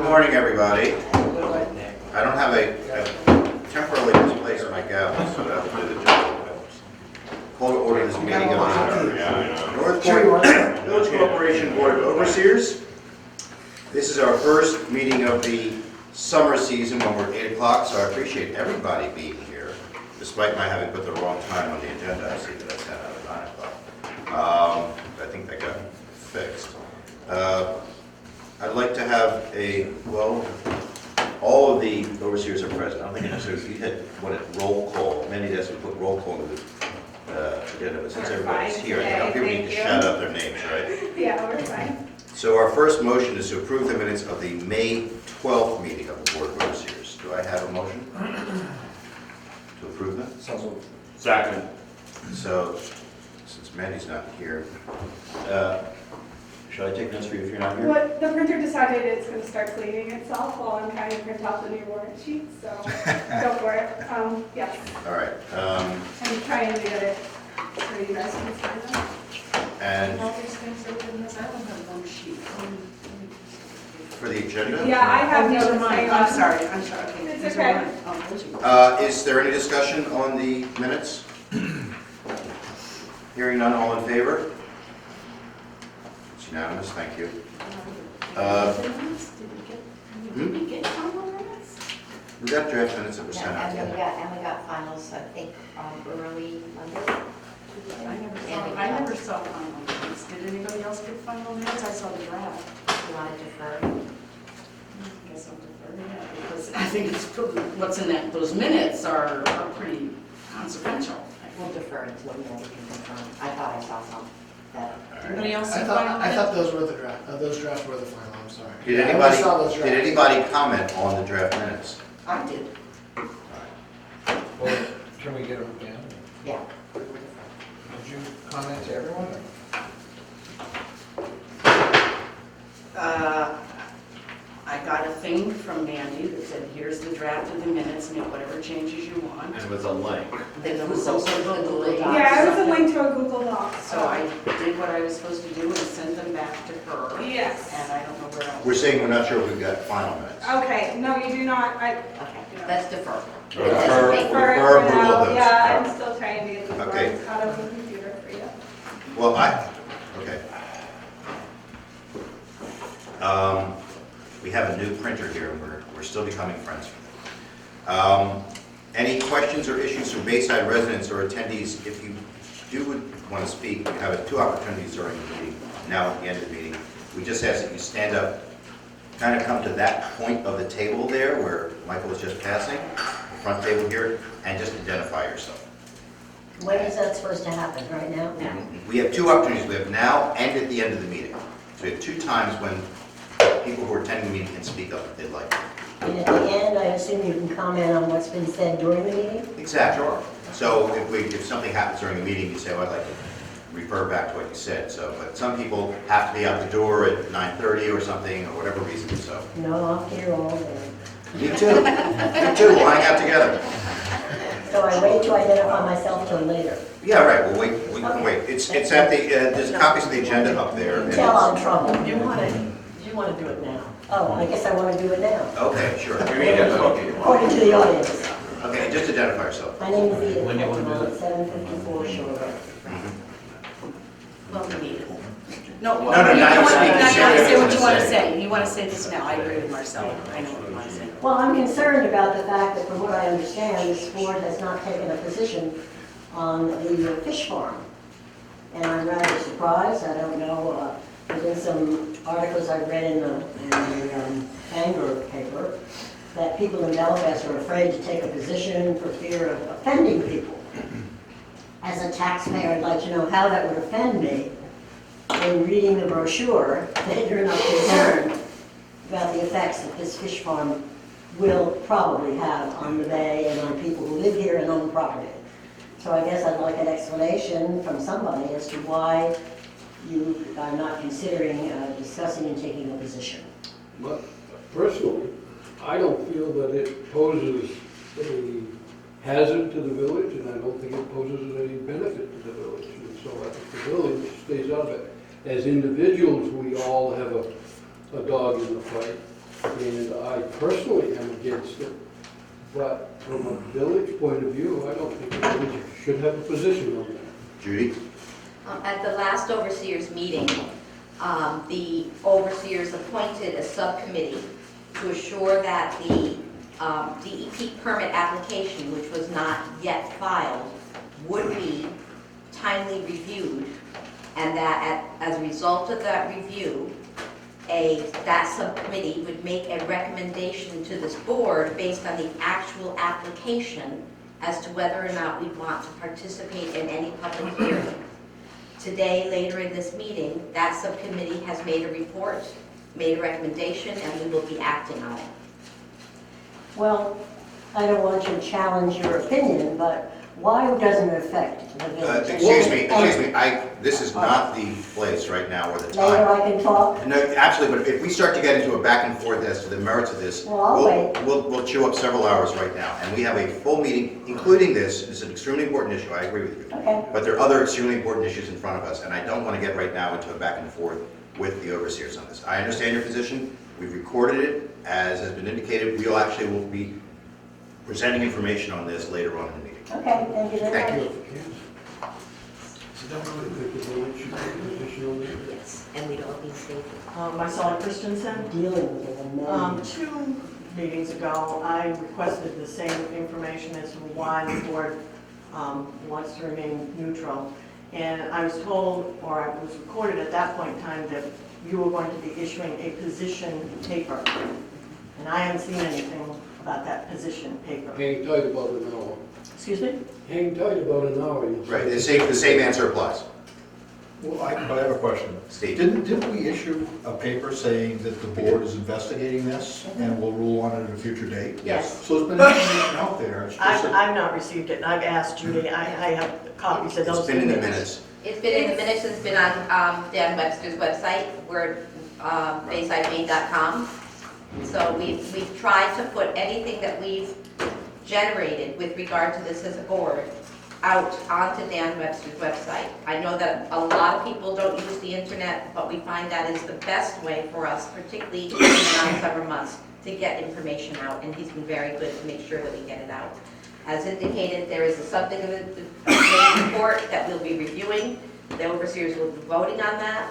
morning, everybody. I don't have a temporarily misplaced my gavel, so that will do the job. Call to order this meeting of the Northport Village Corporation Board of Overseers. This is our first meeting of the summer season when we're at 8 o'clock, so I appreciate everybody being here, despite my having put the wrong time on the agenda. I see that I sent out at 9 o'clock. I think that got fixed. I'd like to have all of the overseers are present. I don't think necessarily you had roll call. Many of us would put roll call in the agenda, but since everybody's here, I think people need to shout out their names, right? Yeah, we're fine. So our first motion is to approve the minutes of the May 12th meeting of the Board of Overseers. Do I have a motion to approve them? Second. So, since Mandy's not here, should I take notes for you if you're not here? What the printer decided it's going to start cleaning itself while I'm trying to print out the new warrant sheet, so go for it. Yes. All right. I'm trying to get it so you guys can sign them. And All these things open this, I don't have one sheet. for the agenda? Yeah, I have These are notes. mine. Hang I'm on. sorry, okay. It's These are okay. mine. Oh, those are yours. Is there any discussion on the minutes? Hearing none, all in favor? It's unanimous, thank you. Did we get final minutes? We got draft minutes that were sent out. And we got finals, I think, early Monday. I never saw final minutes. Did anybody else get final minutes? I saw the draft. You want to defer? I guess I'll defer, yeah, because I think it's, what's in those minutes are pretty consequential. We'll defer until we can confirm. I thought I saw some that. Anybody else see I final minutes? thought those were the draft. Those drafts were the final. I'm sorry. Did Yeah, I only saw those anybody, drafts. did anybody comment on the draft minutes? I did. Well, can we get them again? Yeah. Did you comment to everyone? I got a thing from Mandy that said, here's the draft of the minutes, make whatever changes you want. And it was a link. Then there was also a link. Yeah, it was a link to a Google Doc. So I did what I was supposed to do and sent them back to her. Yes. And I don't know where else. We're saying we're not sure if we've got final minutes. Okay, no, you do not. Okay, let's defer. Refer For approval of now, those. yeah, I'm still trying to get the Okay. drawings out of the computer for you. Well, okay. We have a new printer here, and we're still becoming friends. Any questions or issues from Bayside residents or attendees? If you do want to speak, you have two opportunities during the meeting, now at the end of the meeting. We just ask that you stand up, kind of come to that point of the table there where Michael was just passing, the front table here, and just identify yourself. When is that supposed to happen, right now? We have two opportunities. We have now and at the end of the meeting. So we have two times when people who are attending the meeting can speak up if they'd like. And at the end, I assume you can comment on what's been said during the meeting? Exactly. So if something happens during the meeting, you say, well, I'd like to refer back to what you said. So, but some people have to be out the door at 9:30 or something, or whatever reason, so. No, I'll hear all of it. Me too. Me too. We'll hang out together. So I wait to identify myself till later. Yeah, right. We'll wait. We can wait. It's at the, there's copies of the agenda up there. and Tell it's- I'm trouble. You want to do it now? Oh, I guess I want to do it now. Okay, sure. According to the audience. Okay, just identify yourself. My name is Edith. I'm on 754 Shore Road. Well, we need it. No, No, now you speak. Now you Say want to what say you what you want wanna to say. say. You want to say this now. I agree with Marcella. I know what you want to say. Well, I'm concerned about the fact that from what I understand, this board has not taken a position on the fish farm. And I'm rather surprised. I don't know, there's been some articles I've read in the Bangor paper that people in Belfast are afraid to take a position for fear of offending people. As a taxpayer, I'd like to know how that would offend me in reading the brochure that you're not concerned about the effects that this fish farm will probably have on the bay and on people who live here and own property. So I guess I'd like an explanation from somebody as to why you are not considering discussing and taking a position. But personally, I don't feel that it poses a hazard to the village, and I don't think it poses any benefit to the village. And so I think the village stays out of it. As individuals, we all have a dog in the fight. and I personally am against it. But from a village point of view, I don't think the village should have a position on that. Judy? At the last overseers meeting, the overseers appointed a subcommittee to assure that the DEP permit application, which was not yet filed, would be timely reviewed, and that as a result of that review, that subcommittee would make a recommendation to this board based on the actual application as to whether or not we want to participate in any public hearing. Today, later in this meeting, that subcommittee has made a report, made a recommendation, and we will be acting on it. Well, I don't want you to challenge your opinion, but why doesn't it affect the village? Excuse me, this is not the place right now or the Later time. I can talk? No, absolutely, but if we start to get into a back and forth as to the merits of this, Well, I'll wait. we'll chew up several hours right now. And we have a full meeting, including this. It's an extremely important issue, I agree with you. Okay. But there are other extremely important issues in front of us, and I don't want to get right now into a back and forth with the overseers on this. I understand your position. We've recorded it. As has been indicated, will be presenting information on this later on in the meeting. Okay, thank you very much. Thank you. I don't think the village should have a position on that. Yes, and we'd all be safe. Marcella Christensen. Dealing with it, and then- 2 meetings ago, I requested the same information as to why the board wants to remain neutral. And I was told, or I was recorded at that point in time, that you were going to be issuing a position paper. And I haven't seen anything about that position paper. Hang tight about an hour. Excuse me? Hang tight about an hour. you'll see. Right, the same answer applies. Well, but I have a question. Steve? Didn't we issue a paper saying that the board is investigating this and will rule on it at a future date? Yes. So there's been information out there. It's just that- I've not received it, and I've asked Judy, I have copies of those. It's been in the minutes. It's been in the minutes, it's been on Dan Webster's website, baysidemaine.com. So we've tried to put anything that we've generated with regard to this as a board out onto Dan Webster's website. I know that a lot of people don't use the internet, but we find that is the best way for us, particularly in the non-summer months, to get information out, and he's been very good to make sure that we get it out. As indicated, there is a subdivision report that we'll be reviewing. The overseers will be voting on that.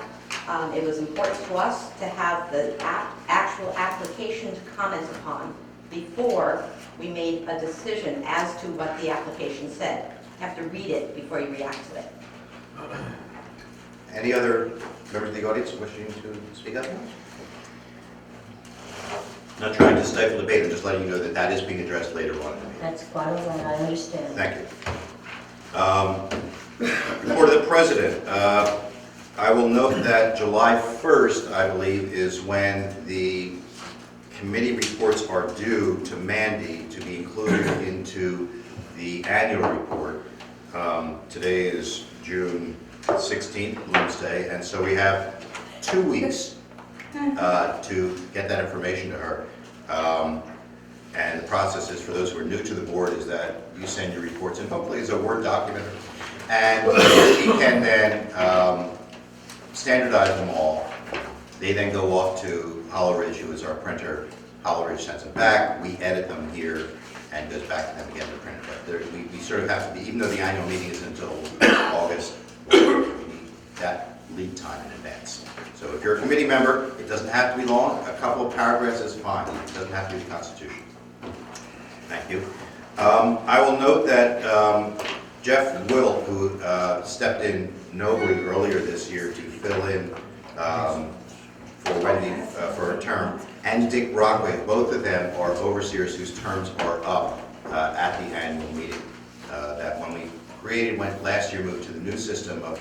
It was important to us to have the actual application to comment upon before we made a decision as to what the application said. You have to read it before you react to it. Any other members of the audience wishing to speak up? Not trying to stifle debate, I'm just letting you know that that is being addressed later on in the meeting. That's quite all right, I understand. Thank you. Report of the President. I will note that July 1st, I believe, is when the committee reports are due to Mandy to be included into the annual report. Today is June 16th, Wednesday, and so we have 2 weeks to get that information to her. And the process is, for those who are new to the board, is that you send your reports in, hopefully it's a Word document, and she can then standardize them all. They then go off to Hollow Ridge, who is our printer. Hollow Ridge sends them back, we edit them here, and goes back to them again to print. But we sort of have to be, even though the annual meeting is until August, we need that lead time in advance. So if you're a committee member, it doesn't have to be long, a couple of paragraphs is fine, it doesn't have to be the Constitution. Thank you. I will note that Jeff Wilt, who stepped in nobly earlier this year to fill in for Wendy for a term, and Dick Brockway, both of them are overseers whose terms are up at the annual meeting. That when we went last year, moved to the new system of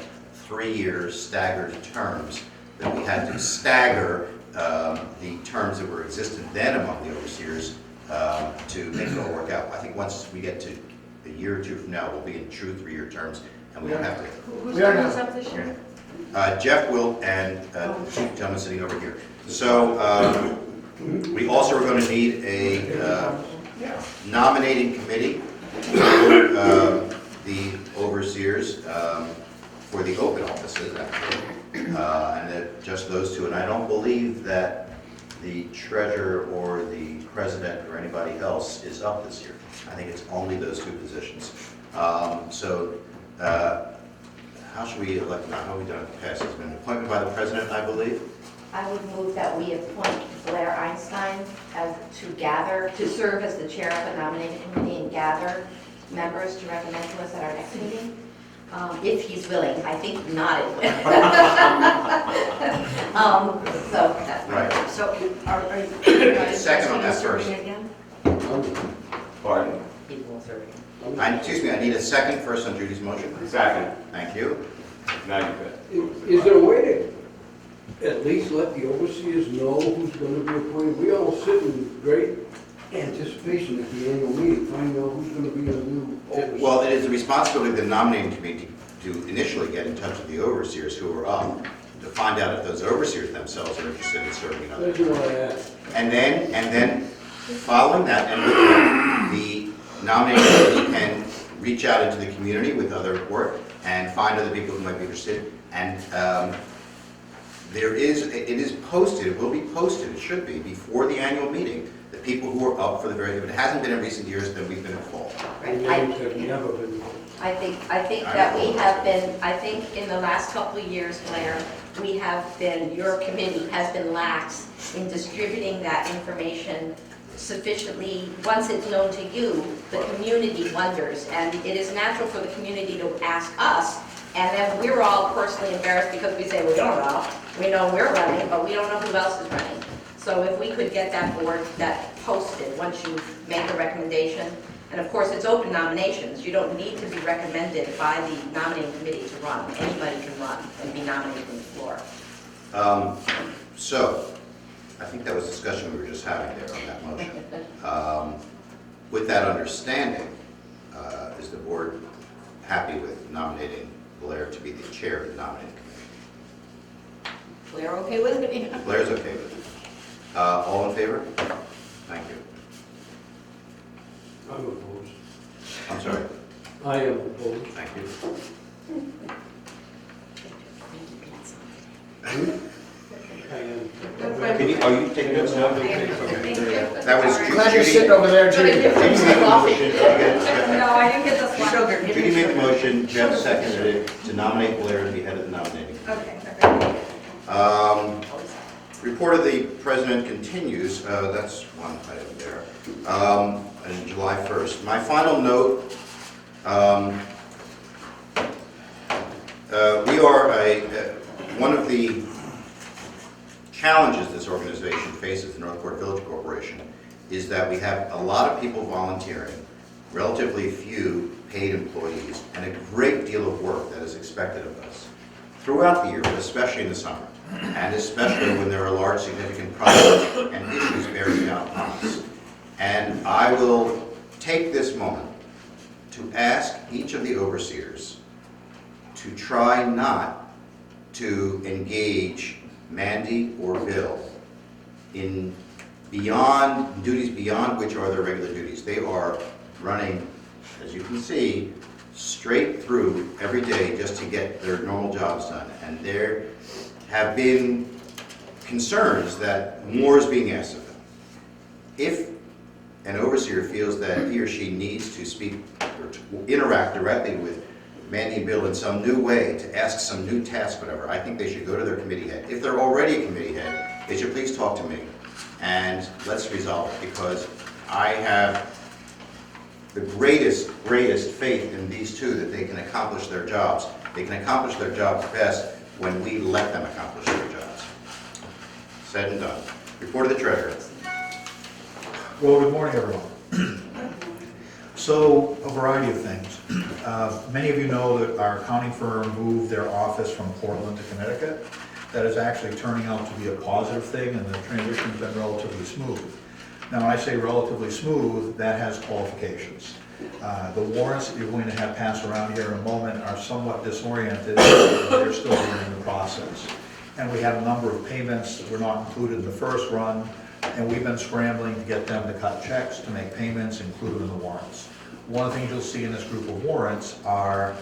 3-year staggered terms, that we had to stagger the terms that were existent then among the overseers to make it all work out. I think once we get to a year or two from now, we'll be in true 3-year terms, and we don't have to. Who's term is up this year? Jeff Wilt and the gentleman sitting over here. So we also are going to need a nominating committee for the overseers for the open offices, actually, and just those two. And I don't believe that the treasurer or the president or anybody else is up this year. I think it's only those two positions. How should we elect, how are we done in the past? It's been appointed by the president, I believe. I would move that we appoint Blair Einstein to serve as the chair of the nominating committee and gather members to recommend to us at our next meeting, if he's willing. I think not. So that's my Right. So are you? Second on that serving first. again? Pardon? People will serve again. Excuse me, I need a second first on Judy's motion. Second. Thank you. Now you bet. Is there a way to at least let the overseers know who's going to be appointed? We all sit in great anticipation at the annual meeting, finding out who's going to be a new overseer. Well, it is the responsibility of the nominating committee to initially get in touch with the overseers who are up, to find out if those overseers themselves are interested in serving on That's it. what I asked. And then, following that, and with that, the nominating committee can reach out into the community with other work and find other people who might be interested. And it is posted, it will be posted, it should be, before the annual meeting, the people who are up for the very, if it hasn't been in recent years, then we've been involved. Right. The names have never been. I think that we have been, I think in the last couple of years, Blair, we have been, your committee has been lax in distributing that information sufficiently. Once it's known to you, the community wonders, and it is natural for the community to ask us, and then we're all personally embarrassed because we say, we don't know. We know we're running, but we don't know who else is running. So if we could get that board, that posted, once you make a recommendation, and of course, it's open nominations. You don't need to be recommended by the nominating committee to run. Anybody can run and be nominated from the floor. So, I think that was discussion we were just having there on that motion. With that understanding, is the board happy with nominating Blair to be the chair of the nominating committee? We're okay with it? Blair's okay with it. All in favor? Thank you. I'm opposed. I'm sorry. I am opposed. Thank you. I am. Can you, are you taking notes now? That was Glad you're sitting Judy. over there, Judy. Judy. Judy made the motion. No, I didn't get this one. Sugar. Judy made the motion, Jeff seconded it, to nominate Blair to be head of the nominating. Okay, okay. Report of the president continues, that's one item there, and July 1st. My final note, we are one of the challenges this organization faces, the Northport Village Corporation, is that we have a lot of people volunteering, relatively few paid employees, and a great deal of work that is expected of us throughout the year, but especially in the summer, and especially when there are large significant projects and issues bearing down upon us. And I will take this moment to ask each of the overseers to try not to engage Mandy or Bill in duties beyond which are their regular duties. They are running, as you can see, straight through every day just to get their normal jobs done. And there have been concerns that more is being asked of them. If an overseer feels that he or she needs to speak or to interact directly with Mandy and Bill in some new way, to ask some new task, whatever, I think they should go to their committee head. If they're already a committee head, they should please talk to me and let's resolve it, because I have the greatest faith in these two that they can accomplish their jobs. They can accomplish their jobs best when we let them accomplish their jobs. Said and done. Report of the treasurer. Well, good morning, everyone. So, a variety of things. Many of you know that our accounting firm moved their office from Portland to Connecticut. That is actually turning out to be a positive thing, and the transition's been relatively smooth. Now, when I say relatively smooth, that has qualifications. The warrants that you're going to have passed around here in a moment are somewhat disoriented. They're still learning the process. And we had a number of payments that were not included in the first run, and we've been scrambling to get them to cut checks to make payments included in the warrants. One of the things you'll see in this group of warrants are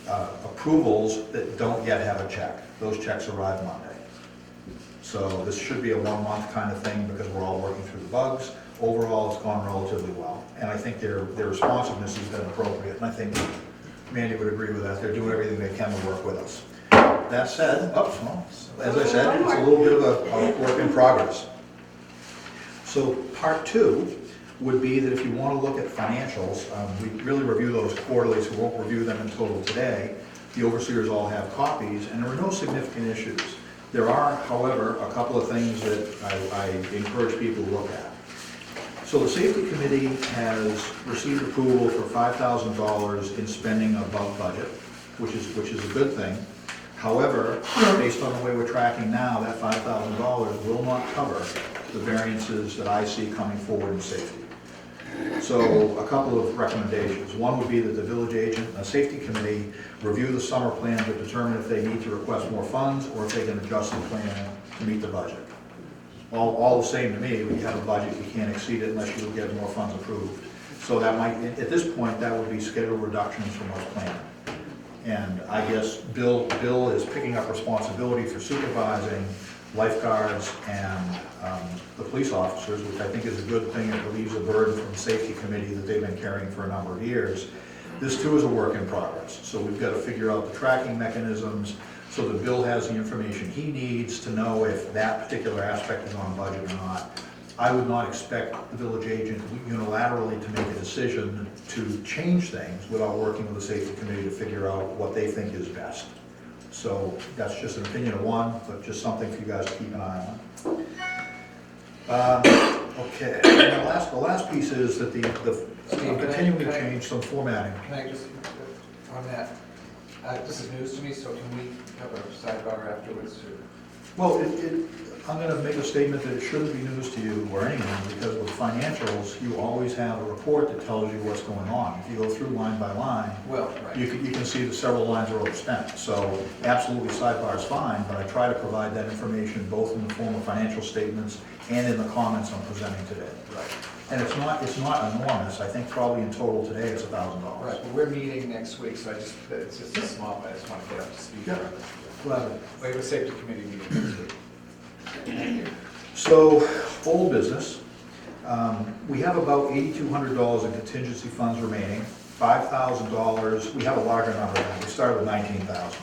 approvals that don't yet have a check. Those checks arrive Monday. So this should be a 1 month kind of thing because we're all working through the bugs. Overall, it's gone relatively well. And I think their responsiveness has been appropriate. And I think Mandy would agree with that. They're doing everything they can to work with us. That said, as I said, it's a little bit of a work in progress. So part 2 would be that if you want to look at financials, we really review those quarterly, so we won't review them in total today. The overseers all have copies, and there are no significant issues. There are, however, a couple of things that I encourage people to look at. So the safety committee has received approval for $5,000 in spending above budget, which is a good thing. However, based on the way we're tracking now, that $5,000 will not cover the variances that I see coming forward in safety. So a couple of recommendations. One would be that the village agent and the safety committee review the summer plan to determine if they need to request more funds or if they can adjust the plan to meet the budget. All the same to me, we have a budget, we can't exceed it unless you get more funds approved. So that might, at this point, that would be schedule reductions from what's planned. And I guess Bill is picking up responsibility for supervising lifeguards and the police officers, which I think is a good thing. It relieves a burden from the safety committee that they've been carrying for a number of years. This too is a work in progress. So we've got to figure out the tracking mechanisms so that Bill has the information he needs to know if that particular aspect is on budget or not. I would not expect the village agent unilaterally to make a decision to change things without working with the safety committee to figure out what they think is best. So that's just an opinion of one, but just something for you guys to keep an eye on. Okay, and the last piece is that Steve, continuing to change some formatting. Can I just, on that, this is news to me, so can we have a sidebar afterwards? Well, I'm going to make a statement that it shouldn't be news to you or anyone, because with financials, you always have a report that tells you what's going on. If you go through line by line, Well, right. you can see that several lines are overspent. So absolutely sidebar is fine, but I try to provide that information both in the form of financial statements and in the comments I'm presenting today. Right. And it's not enormous. I think probably in total today it's $1,000. Right, but we're meeting next week, so it's just a small, but I just want to get up to speed. Yeah. Gladly. We have a safety committee meeting next week. So, old business, we have about $8,200 in contingency funds remaining, $5,000, we have a larger number now, we started with $19,000.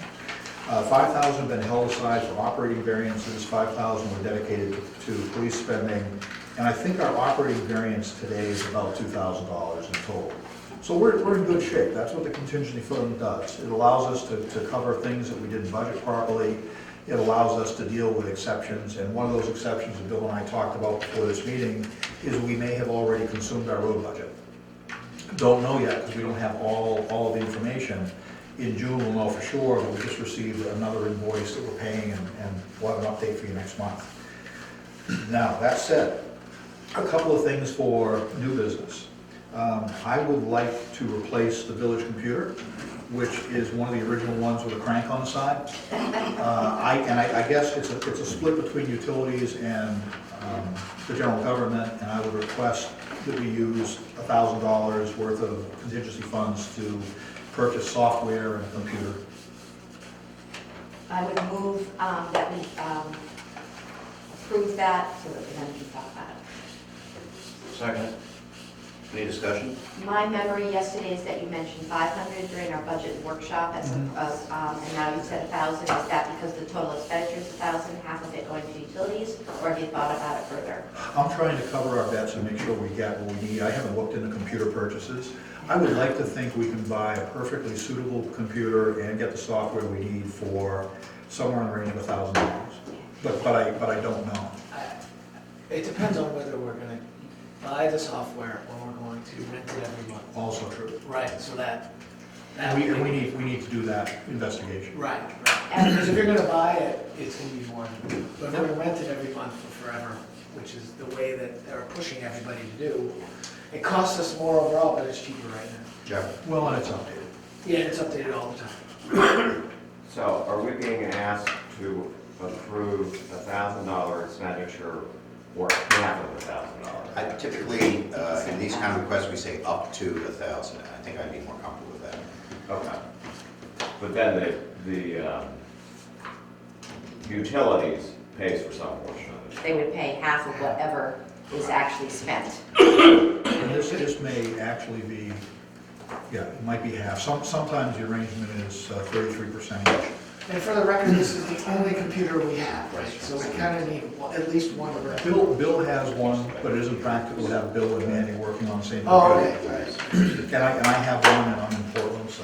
$5,000 have been held aside for operating variances, $5,000 were dedicated to police spending, and I think our operating variance today is about $2,000 in total. So we're in good shape. That's what the contingency fund does. It allows us to cover things that we didn't budget properly. It allows us to deal with exceptions, and one of those exceptions that Bill and I talked about before this meeting is we may have already consumed our road budget. Don't know yet because we don't have all of the information. In June we'll know for sure, but we just received another invoice that we're paying, and we'll have an update for you next month. Now, that said, a couple of things for new business. I would like to replace the village computer, which is one of the original ones with a crank on the side. I guess it's a split between utilities and the general government, and I would request that we use $1,000 worth of contingency funds to purchase software and a computer. I would move that we approve that so that we then can talk about it. Second. Any discussion? My memory yesterday is that you mentioned 500 during our budget workshop, and now you said 1,000. Is that because the total expenditure is 1,000, half of it going to utilities, or have you thought about it further? I'm trying to cover our bets and make sure we get what we need. I haven't looked into computer purchases. I would like to think we can buy a perfectly suitable computer and get the software we need for somewhere in the range of $1,000. But I don't know. It depends on whether we're gonna buy the software or we're going to rent it every month. Also true. Right, so that. We need to do that investigation. Right. Because if you're gonna buy it, it's gonna be more. But if we're gonna rent it every month for forever, which is the way that they're pushing everybody to do, it costs us more overall, but it's cheaper right now. Jeff? Well, and it's updated. Yeah, and it's updated all the time. So are we being asked to approve $1,000 expenditure or half of $1,000? Typically, in these kind of requests, we say up to 1,000. I think I'd be more comfortable with that. Okay. But then the utilities pays for some portion of it. They would pay half of whatever is actually spent. And this may actually be, yeah, it might be half. Sometimes the arrangement is 33% each. And for the record, this is the only computer we have, right? So we kind of need at least one of them. Bill has one, but it isn't practical to have Bill and Mandy working on the same computer. Oh, okay, all right. And I have one, and I'm in Portland, so.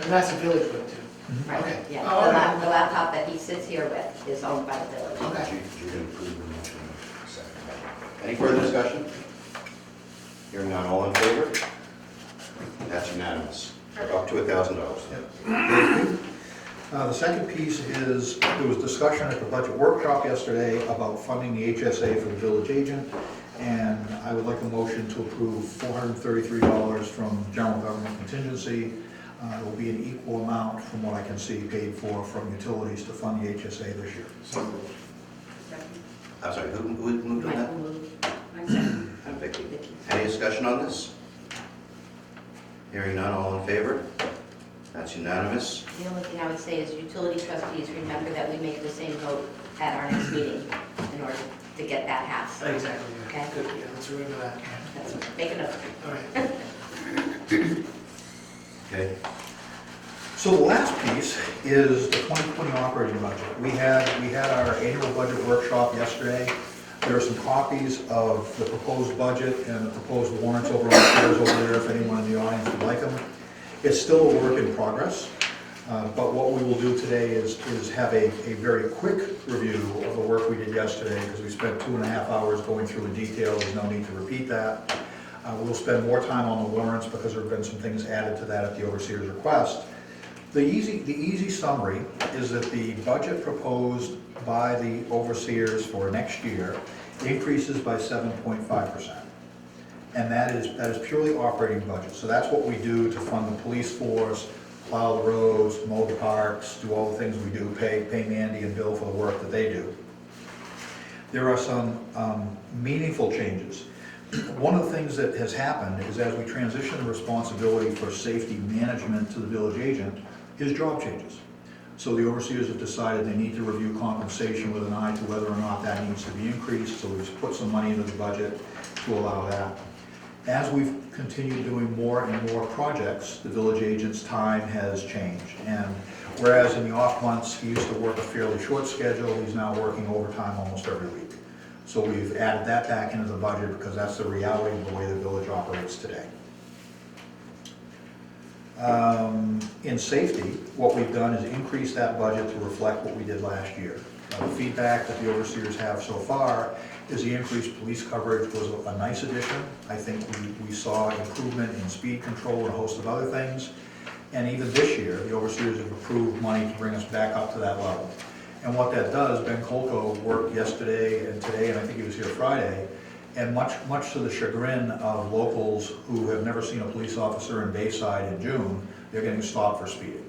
And that's a village one too. Right, Okay. yeah. Oh, The laptop that he sits here with is owned by the village. Okay. You can approve the motion. Any further discussion? Hearing none, all in favor? That's unanimous. Up to $1,000. The second piece is, there was discussion at the budget workshop yesterday about funding the HSA for the village agent, and I would like a motion to approve $433 from general government contingency. It will be an equal amount, from what I can see, paid for from utilities to fund the HSA this year. I'm sorry, who moved on that? Michael moved. I second. Vicky. Any discussion on this? Hearing none, all in favor? That's unanimous. The only thing I would say is utility trustees, remember that we make the same vote at our next meeting in order to get that passed. Exactly, yeah. Okay. Good, yeah, let's remember that. That's, make a note. All right. Okay. So the last piece is the 2020 operating budget. We had our annual budget workshop yesterday. There are some copies of the proposed budget and the proposed warrants over on the chairs over there if anyone in the audience would like them. It's still a work in progress, but what we will do today is have a very quick review of the work we did yesterday, because we spent 2.5 hours going through in detail. There's no need to repeat that. We'll spend more time on the warrants because there have been some things added to that at the overseer's request. The easy summary is that the budget proposed by the overseers for next year increases by 7.5%. And that is purely operating budget. So that's what we do to fund the police force, plow the roads, mow the parks, do all the things we do, pay Mandy and Bill for the work that they do. There are some meaningful changes. One of the things that has happened is, as we transition the responsibility for safety management to the village agent, his job changes. So the overseers have decided they need to review compensation with an eye to whether or not that needs to be increased, so we've put some money into the budget to allow that. As we've continued doing more and more projects, the village agent's time has changed. And whereas in the off months, he used to work a fairly short schedule, he's now working overtime almost every week. So we've added that back into the budget because that's the reality of the way the village operates today. In safety, what we've done is increase that budget to reflect what we did last year. The feedback that the overseers have so far is the increased police coverage was a nice addition. I think we saw improvement in speed control and a host of other things. And even this year, the overseers have approved money to bring us back up to that level. And what that does, Ben Kolko worked yesterday and today, and I think he was here Friday, and much to the chagrin of locals who have never seen a police officer in Bayside in June, they're getting stopped for speeding.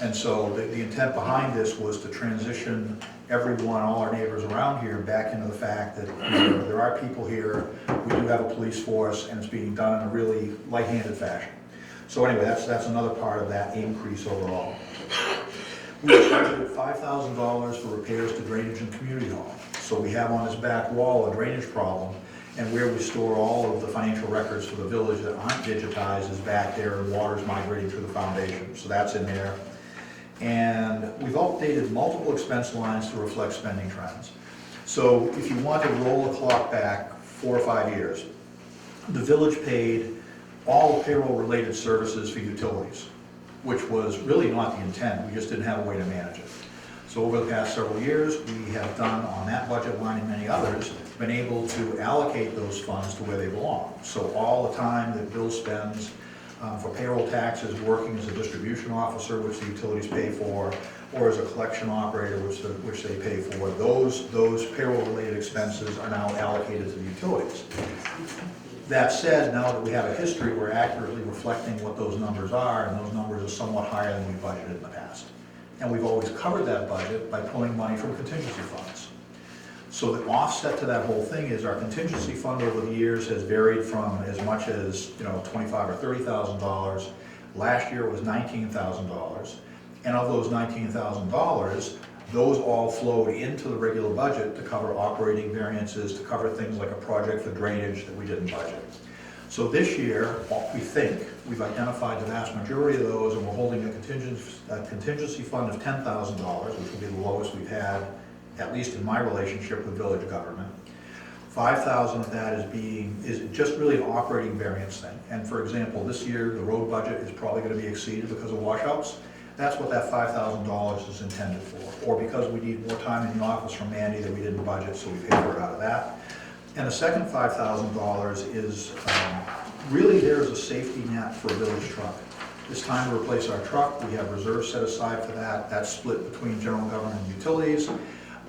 And so the intent behind this was to transition everyone, all our neighbors around here, back into the fact that there are people here, we do have a police force, and it's being done in a really light-handed fashion. So anyway, that's another part of that increase overall. We budgeted $5,000 for repairs to drainage and community hall. So we have on this back wall a drainage problem, and where we store all of the financial records for the village that aren't digitized is back there, and water's migrating through the foundation. So that's in there. And we've updated multiple expense lines to reflect spending trends. So if you want to roll the clock back 4 or 5 years, the village paid all payroll-related services for utilities, which was really not the intent, we just didn't have a way to manage it. So over the past several years, we have done on that budget line and many others, been able to allocate those funds to where they belong. So all the time that Bill spends for payroll taxes, working as a distribution officer, which the utilities pay for, or as a collection operator, which they pay for, those payroll-related expenses are now allocated to the utilities. That said, now that we have a history, we're accurately reflecting what those numbers are, and those numbers are somewhat higher than we budgeted in the past. And we've always covered that budget by pulling money from contingency funds. So the offset to that whole thing is our contingency fund over the years has varied from as much as $25,000 or $30,000. Last year it was $19,000, and of those $19,000, those all flowed into the regular budget to cover operating variances, to cover things like a project for drainage that we didn't budget. So this year, we think, we've identified the vast majority of those, and we're holding a contingency fund of $10,000, which will be the lowest we've had, at least in my relationship with village government. 5,000 of that is just really an operating variance thing. And for example, this year, the road budget is probably gonna be exceeded because of washouts. That's what that $5,000 is intended for. Or because we need more time in the office from Mandy that we didn't budget, so we paid for it out of that. And the second $5,000 is really there as a safety net for a village truck. It's time to replace our truck. We have reserves set aside for that. That's split between general government and utilities.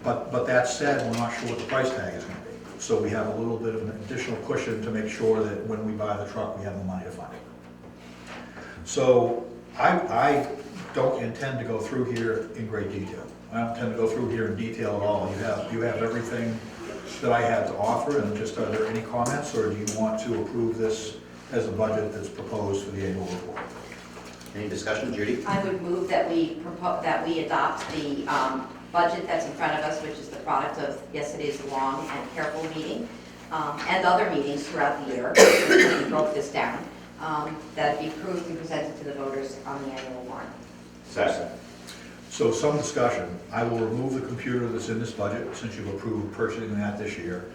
But that said, we're not sure what the price tag is gonna be. So we have a little bit of an additional cushion to make sure that when we buy the truck, we have the money to fund it. So I don't intend to go through here in great detail. I don't intend to go through here in detail at all. You have everything that I had to offer, and just are there any comments, or do you want to approve this as a budget that's proposed for the annual report? Any discussion, Judy? I would move that we adopt the budget that's in front of us, which is the product of, yes, it is a long and careful meeting, and other meetings throughout the year. We broke this down, that be approved and presented to the voters on the annual warrant. Second. So some discussion. I will remove the computer that's in this budget, since you've approved purchasing that this year.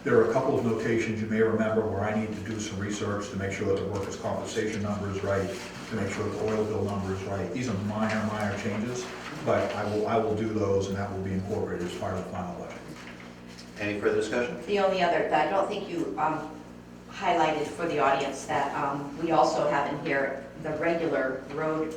There are a couple of notations you may remember where I need to do some research to make sure that the workers' compensation number is right, to make sure that the oil bill number is right. These are minor changes, but I will do those, and that will be incorporated as part of the final budget. Any further discussion? The only other, that I don't think you highlighted for the audience, that we also have in here the regular road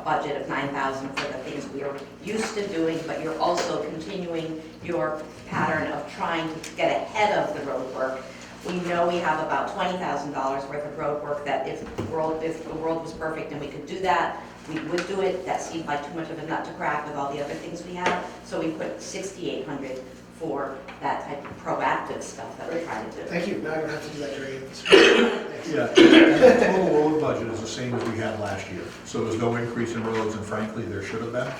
budget of $9,000 for the things we are used to doing, but you're also continuing your pattern of trying to get ahead of the road work. We know we have about $20,000 worth of road work that if the world was perfect and we could do that, we would do it. That seemed like too much of a nut to crack with all the other things we have. So we put $6,800 for that type of proactive stuff that we're trying to do. Thank you, now I don't have to do that during this. Thanks. Yeah, and the total road budget is the same as we had last year. So there's no increase in roads, and frankly, there should have been.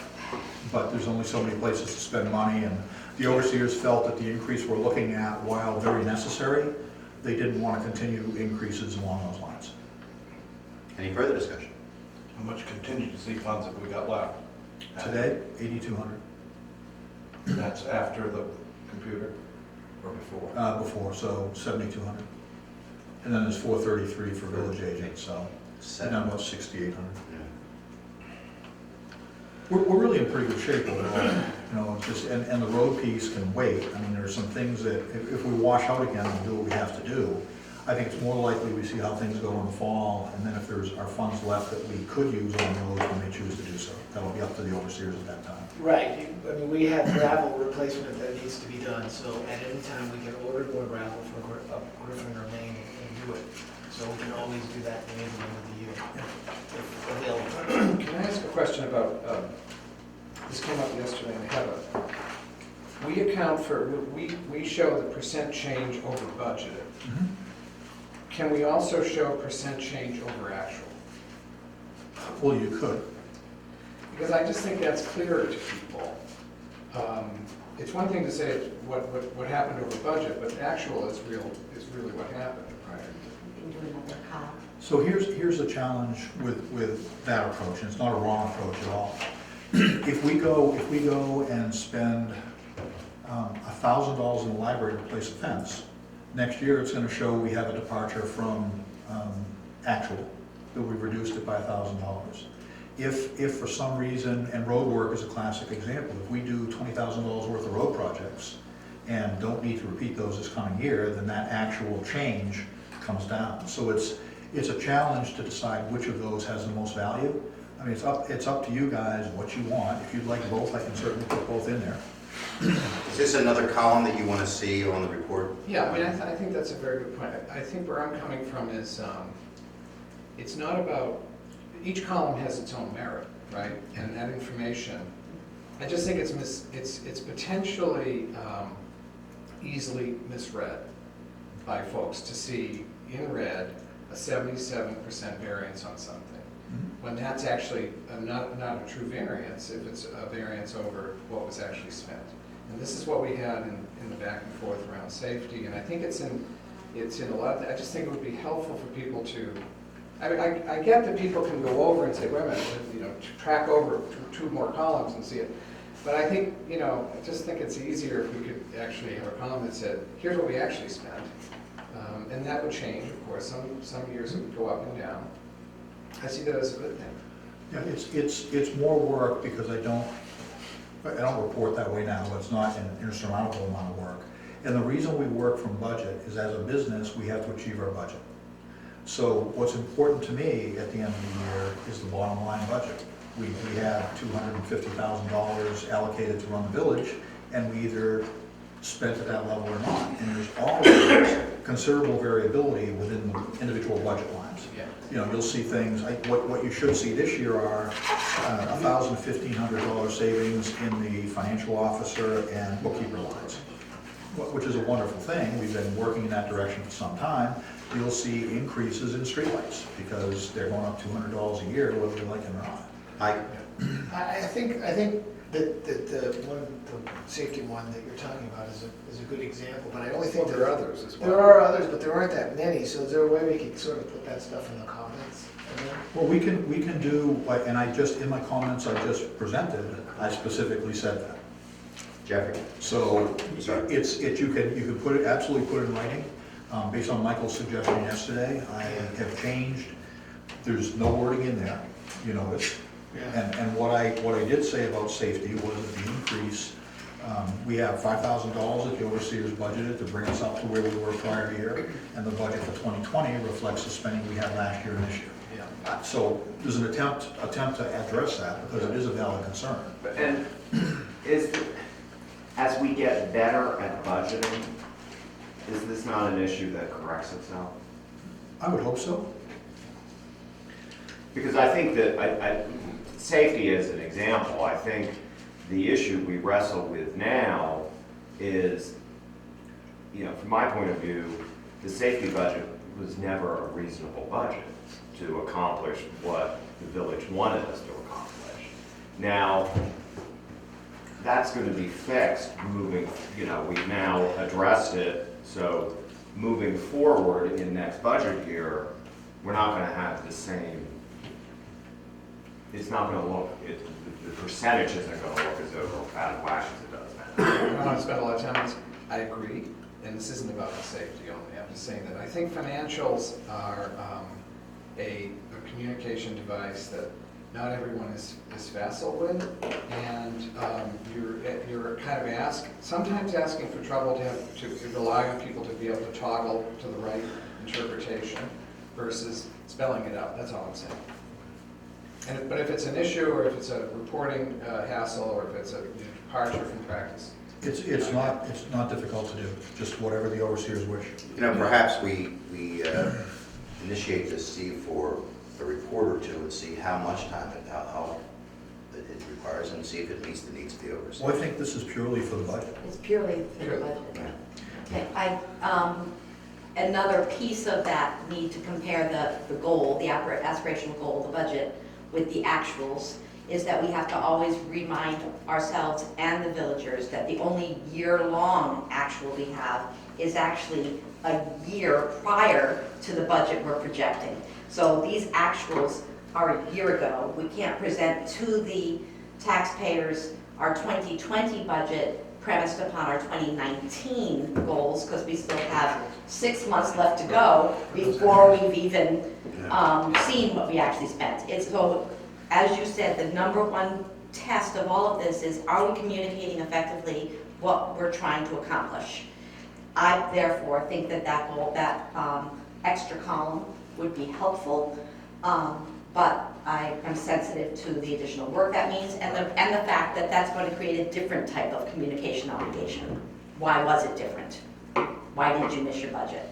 But there's only so many places to spend money, and the overseers felt that the increase we're looking at, while very necessary, they didn't want to continue increases along those lines. Any further discussion? How much contingency funds have we got left? Today, 8,200. That's after the computer or before? Before, so 7,200. And then there's 433 for village agents, so, and then about 6,800. Yeah. We're really in pretty good shape overall, you know, it's just, and the road piece can wait. I mean, there's some things that, if we wash out again and do what we have to do, I think it's more likely we see how things go in the fall, and then if there's our funds left that we could use on roads, we may choose to do so. That'll be up to the overseers at that time. Right, I mean, we have gravel replacement that needs to be done, so at any time we can order more gravel for Griffin or Maine and do it. So we can always do that in the end of the year, if available. Can I ask a question about, this came up yesterday, and I have a, we account for, we show the percent change over budgeted. Can we also show percent change over actual? Well, you could. Because I just think that's clearer to people. It's one thing to say it's what happened over budget, but actual is really what happened, right? We can do another column. So here's the challenge with that approach, and it's not a wrong approach at all. If we go and spend $1,000 in the library to replace a fence, next year it's going to show we have a departure from actual, that we've reduced it by $1,000. If for some reason, and road work is a classic example, if we do $20,000 worth of road projects and don't need to repeat those this coming year, then that actual change comes down. So it's a challenge to decide which of those has the most value. I mean, it's up to you guys what you want. If you'd like both, I can certainly put both in there. Is this another column that you want to see on the report? Yeah, I mean, I think that's a very good point. I think where I'm coming from is, it's not about, each column has its own merit, right? And that information, I just think it's potentially easily misread by folks to see in red a 77% variance on something. when that's actually not a true variance, if it's a variance over what was actually spent. And this is what we had in the back and forth around safety, and I think it's in a lot, I just think it would be helpful for people to, I mean, I get that people can go over and say, wait a minute, you know, track over two more columns and see it. But I think, you know, I just think it's easier if we could actually have a column that said, here's what we actually spent. And that would change, of course. Some years it would go up and down. I see that as a good thing. Yeah, it's more work because I don't report that way now. It's not an insurmountable amount of work. And the reason we work from budget is as a business, we have to achieve our budget. So what's important to me at the end of the year is the bottom line budget. We have $250,000 allocated to run the village, and we either spent at that level or not. And there's always considerable variability within the individual budget lines. Yeah. You know, you'll see things, like what you should see this year are $1,000, $1,500 savings in the financial officer and bookkeeper lines, which is a wonderful thing. We've been working in that direction for some time. You'll see increases in streetlights because they're going up $200 a year, whether we like it or not. I think that the safety one that you're talking about is a good example, but I only think Well, there are others as well. There are others, but there aren't that many, so is there a way we could sort of put that stuff in the comments? Well, we can do, like, and I just, in my comments I just presented, I specifically said that. Jeffrey? So Sorry. you can put it, absolutely put it in writing. Based on Michael's suggestion yesterday, I have changed, there's no wording in there, you notice. And what I did say about safety was that the increase, we have $5,000 that the overseers budgeted to bring us up to where we were prior year, and the budget for 2020 reflects the spending we had last year and this year. Yeah. So there's an attempt to address that because it is a valid concern. And as we get better at budgeting, is this not an issue that corrects itself? I would hope so. Because I think that, safety is an example. I think the issue we wrestle with now is, you know, from my point of view, the safety budget was never a reasonable budget to accomplish what the village wanted us to accomplish. Now, that's going to be fixed moving, you know, we've now addressed it, so moving forward in next budget year, we're not going to have the same, it's not going to look, the percentage isn't going to look as out of whack as it does now. I want to spend a lot of time on this. I agree, and this isn't about the safety only. I'm just saying that I think financials are a communication device that not everyone is facile with, and you're kind of sometimes asking for trouble to rely on people to be able to toggle to the right interpretation versus spelling it out. That's all I'm saying. But if it's an issue, or if it's a reporting hassle, or if it's a departure from practice, It's not difficult to do, just whatever the overseers wish. You know, perhaps we initiate this, Steve, for a report or two and see how much time how it requires, and see if it meets the needs of the overseers. Well, I think this is purely for the budget. It's purely for the budget. Okay, another piece of that need to compare the goal, the aspirational goal, the budget, with the actuals, is that we have to always remind ourselves and the villagers that the only year-long actual we have is actually a year prior to the budget we're projecting. So these actuals are a year ago. We can't present to the taxpayers our 2020 budget premised upon our 2019 goals, because we still have 6 months left to go before we've even seen what we actually spent. So, as you said, the number one test of all of this is, are we communicating effectively what we're trying to accomplish? I therefore think that extra column would be helpful, but I am sensitive to the additional work that means, and the fact that that's going to create a different type of communication obligation. Why was it different? Why did you miss your budget?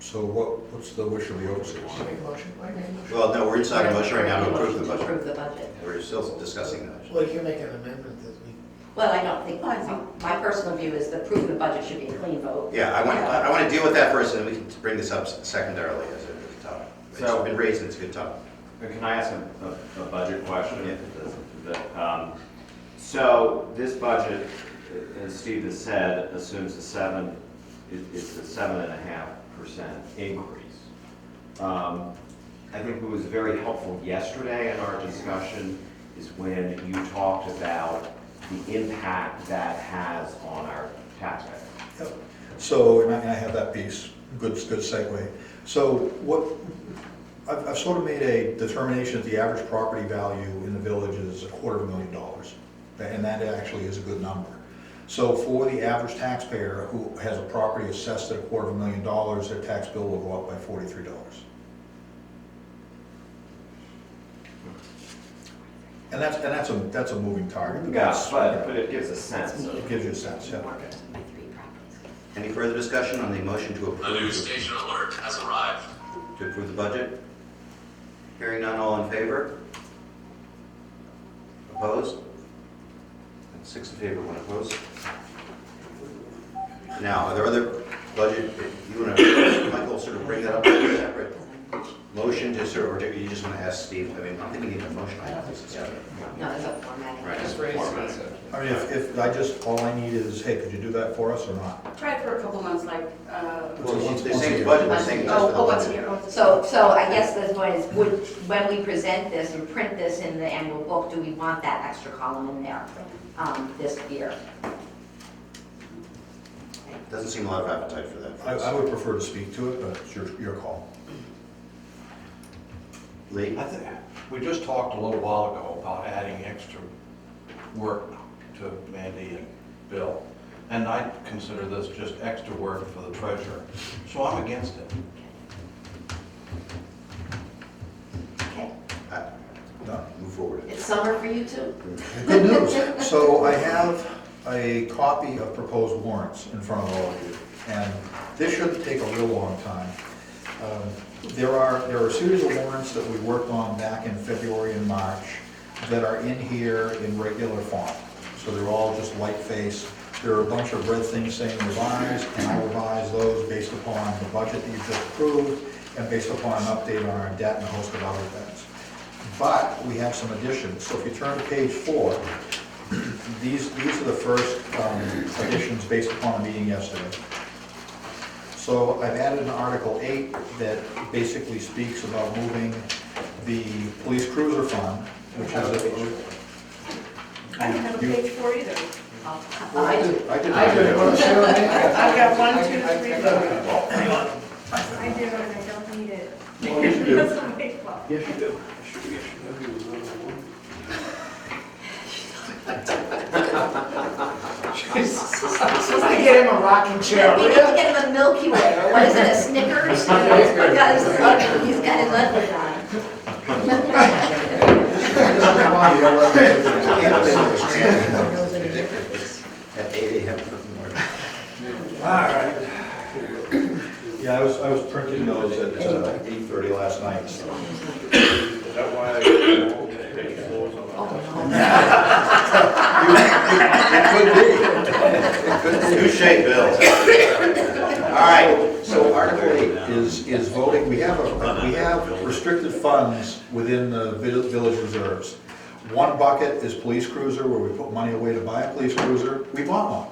So what's the wish of the overseers? Make a motion, Mike, make a motion. Well, no, we're inside a motion right now to approve the To approve budget. the budget. We're still discussing the budget. Well, you can make an amendment that we, Well, I don't think, my personal view is the approve the budget should be a clean vote. Yeah, I want to deal with that first, and we can bring this up secondarily as a topic. It's So- been raised, and it's a good topic. Can I ask a budget question? Yeah. So this budget, as Steve has said, assumes it's a 7.5% increase. I think what was very helpful yesterday in our discussion is when you talked about the impact that has on our taxpayers. Yep. So, and I have that piece, good segue. So what, I've sort of made a determination that the average property value in the village is $250,000, and that actually is a good number. So for the average taxpayer who has a property assessed at $250,000, their tax bill will go up by $43. And that's a moving target. Yeah, but it gives a sense of. It gives you a sense, yeah. Any further discussion on the motion to The news approve, station alert has arrived. to approve the budget? Hearing none, all in favor? Opposed? That's 6 in favor, 1 opposed. Now, are there other budget, you want to, Michael, sort of bring that up as a separate motion to sort of, or do you just want to ask Steve? I mean, I think we need a motion. No, there's a formatting. Right. Just raise it. I mean, if all I need is, hey, could you do that for us or not? Tried for a couple months, like, Well, they're saying budget, they're saying just for the once a budget. year. So I guess the point is, when we present this and print this in the annual book, do we want that extra column in there this year? Doesn't seem a lot of appetite for that. I would prefer to speak to it, but it's your call. Lee? I think, we just talked a little while ago about adding extra work to Mandy and Bill, and I consider this just extra work for the treasurer, so I'm against it. Okay. Done. Move forward. It's summer for you too? Good news. So I have a copy of proposed warrants in front of all of you, and this shouldn't take a real long time. There are a series of warrants that we worked on back in February and March that are in here in regular font. So they're all just white face. There are a bunch of red things saying revised, and I revise those based upon the budget that you just approved and based upon an update on our debt and a host of other things. But we have some additions. So if you turn to page 4, these are the first additions based upon the meeting yesterday. So I've added an Article 8 that basically speaks about moving the police cruiser fund, which has a... I don't have a page 4 either. I did. I've got 1, 2, 3, 4. Hang on. I do, and I don't need it. Oh, yes, you do. That's a big one. Yes, you do. That'd be another one. Supposed to get him a rocking chair, We will need to ya? get him a Milky Way, or what is it, a Snickers? He's got his lunch on. At 8 a.m. in the morning. All right. Yeah, I was printing those at 8:30 last night, so. Is that why page 4 is on? It could be. Touche, Bill. All right, so Article 8 Is voting, we have restricted funds within the village reserves. One bucket is police cruiser, where we put money away to buy a police cruiser. We bought one.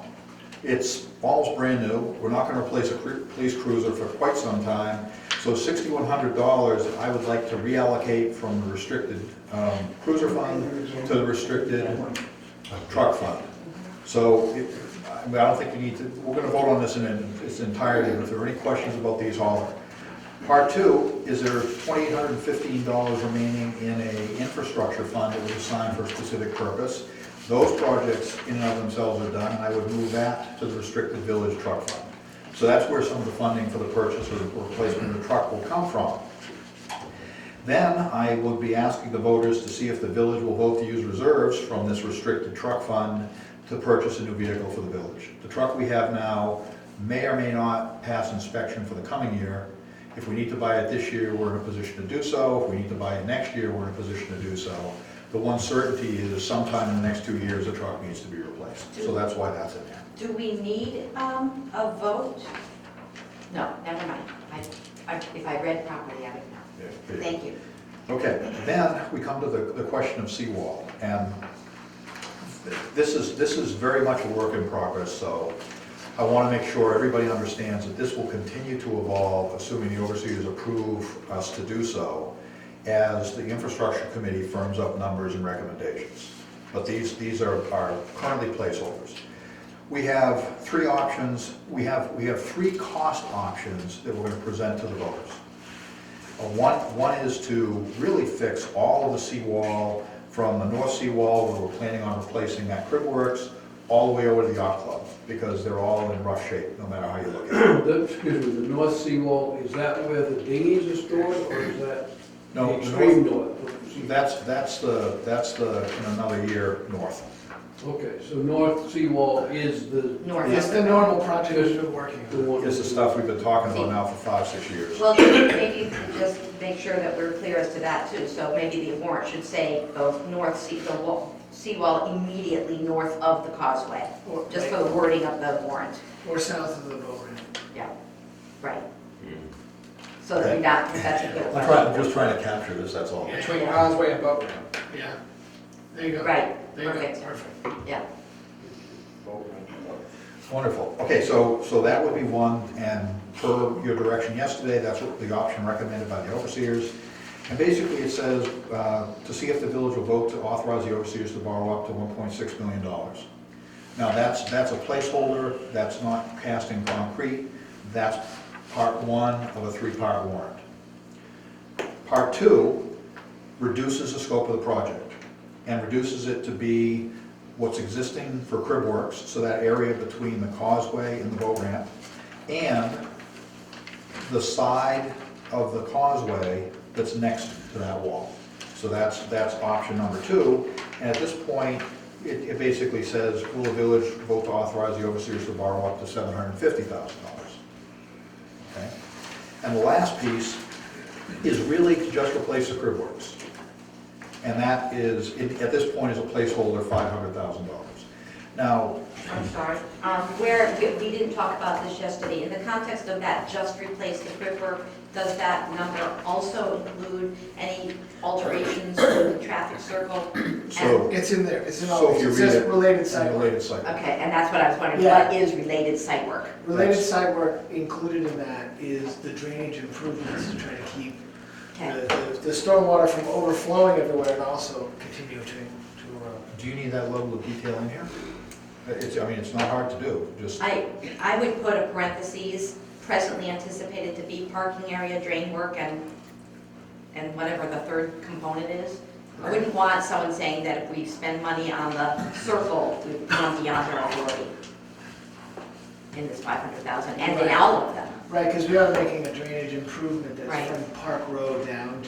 It's almost brand new. We're not gonna replace a police cruiser for quite some time. So $6,100 I would like to reallocate from the restricted cruiser fund to the restricted truck fund. So I don't think we need to, we're gonna vote on this in its entirety, but if there are any questions about these, holler. Part 2, is there $2,815 remaining in a infrastructure fund that was assigned for a specific purpose? Those projects in and of themselves are done, and I would move that to the restricted village truck fund. So that's where some of the funding for the purchase or the replacement of the truck will come from. Then I will be asking the voters to see if the village will vote to use reserves from this restricted truck fund to purchase a new vehicle for the village. The truck we have now may or may not pass inspection for the coming year. If we need to buy it this year, we're in a position to do so. If we need to buy it next year, we're in a position to do so. The one certainty is sometime in the next 2 years, the truck needs to be replaced. So that's why that's in there. Do we need a vote? No, never mind. If I read properly, I would know. Thank you. Okay, then we come to the question of seawall, and this is very much a work in progress, so I want to make sure everybody understands that this will continue to evolve, assuming the overseers approve us to do so, as the infrastructure committee firms up numbers and recommendations. But these are currently placeholders. We have three options. We have three cost options that we're going to present to the voters. One is to really fix all of the seawall from the north seawall, where we're planning on replacing that crib works, all the way over to the yacht club, because they're all in rough shape, no matter how you look at it. Excuse me, the north seawall, is that where the dinghies are stored, or is that No, the the extreme north? That's the in another year north. Okay, so north seawall is the. North. It's the normal project we've been working The on. one. It's the stuff we've been talking about now for 5-6 years. Well, maybe just make sure that we're clear as to that too. So maybe the warrant should say the seawall immediately north of the causeway, just for the wording of the warrant. Or south of the boat ramp. Yeah, right. So that you're not, that's a good I'm just trying to capture this, that's all. Between Causeway and boat ramp. Yeah. There you go. Right, There you go. perfect. Perfect. Yeah. Wonderful. Okay, so that would be one, and per your direction yesterday, that's what the option recommended by the overseers. And basically it says, to see if the village will vote to authorize the overseers to borrow up to $1.6 million. Now, that's a placeholder, that's not cast in concrete, that's part one of a three-part warrant. Part two reduces the scope of the project, and reduces it to be what's existing for crib works, so that area between the causeway and the boat ramp, and the side of the causeway that's next to that wall. So that's option number two, and at this point, it basically says, will the village vote to authorize the overseers to borrow up to $750,000? Okay? And the last piece is really to just replace the crib works. And that is, at this point, is a placeholder $500,000. Now, I'm sorry. We didn't talk about this yesterday. In the context of that, just replace the crib work, does that number also include any alterations to the traffic circle? so, It's in there. It's in So all, if you it says read it, related site work. related site. Okay, and that's what I was wondering, Yeah. what is related site work? Related site work included in that is the drainage improvements to try to keep Okay. the stormwater from overflowing everywhere and also continue to Do you need that level of detail in here? It's not hard to do, just, I would put a parentheses, presently anticipated to be parking area, drain work, and whatever the third component is. I wouldn't want someone saying that if we spend money on the circle, we've gone beyond our authority in this 500,000, and in all of them. Right, because we are making a drainage improvement Right. that's from Park Road down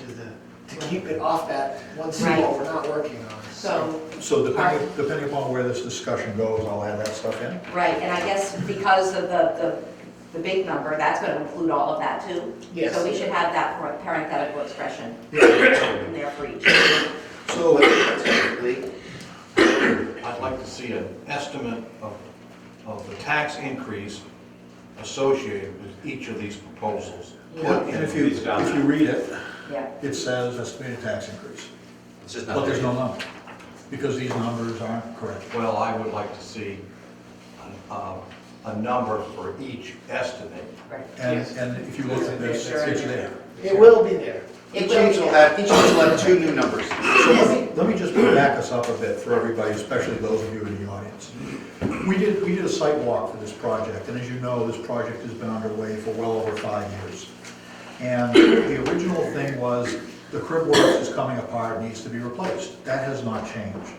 to keep it off that one seawall we're not working on. So, depending upon where this discussion goes, I'll add that stuff in. right, and I guess because of the big number, that's going to include all of that too? Yes. So we should have that parenthetical expression in there for each. So, Typically, I'd like to see an estimate of the tax increase associated with each of these proposals. Yeah. and if you read it, Yeah. it says estimated tax increase, it's just not. but there's no number, because these numbers aren't correct. Well, I would like to see a number for each estimate. Right. And if you look at this, it's there. It will be there. It Each will each be will there. have two new numbers. So let me just back us up a bit for everybody, especially those of you in the audience. We did a site walk for this project, and as you know, this project has been underway for well over 5 years. And the original thing was the crib works is coming apart, needs to be replaced. That has not changed.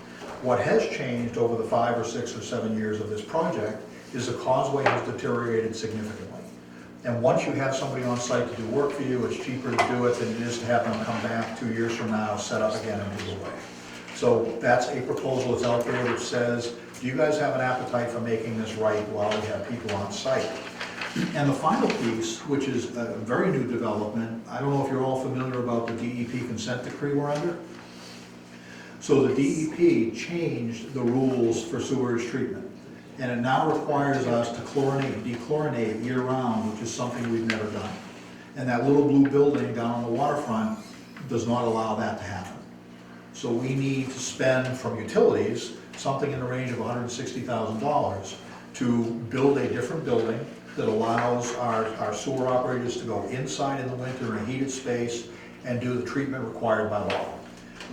What has changed over the 5 or 6 or 7 years of this project is the causeway has deteriorated significantly. And once you have somebody on site to do work for you, it's cheaper to do it than it is to have them come back 2 years from now, set up again and do away. So that's a proposal that's out there which says, do you guys have an appetite for making this right while we have people on site? And the final piece, which is a very new development, I don't know if you're all familiar about the DEP consent decree we're under. So the DEP changed the rules for sewage treatment. And it now requires us to chlorinate, dechlorinate year-round, which is something we've never done. And that little blue building down on the waterfront does not allow that to happen. So we need to spend from utilities something in the range of $160,000 to build a different building that allows our sewer operators to go inside in the winter in a heated space and do the treatment required by law.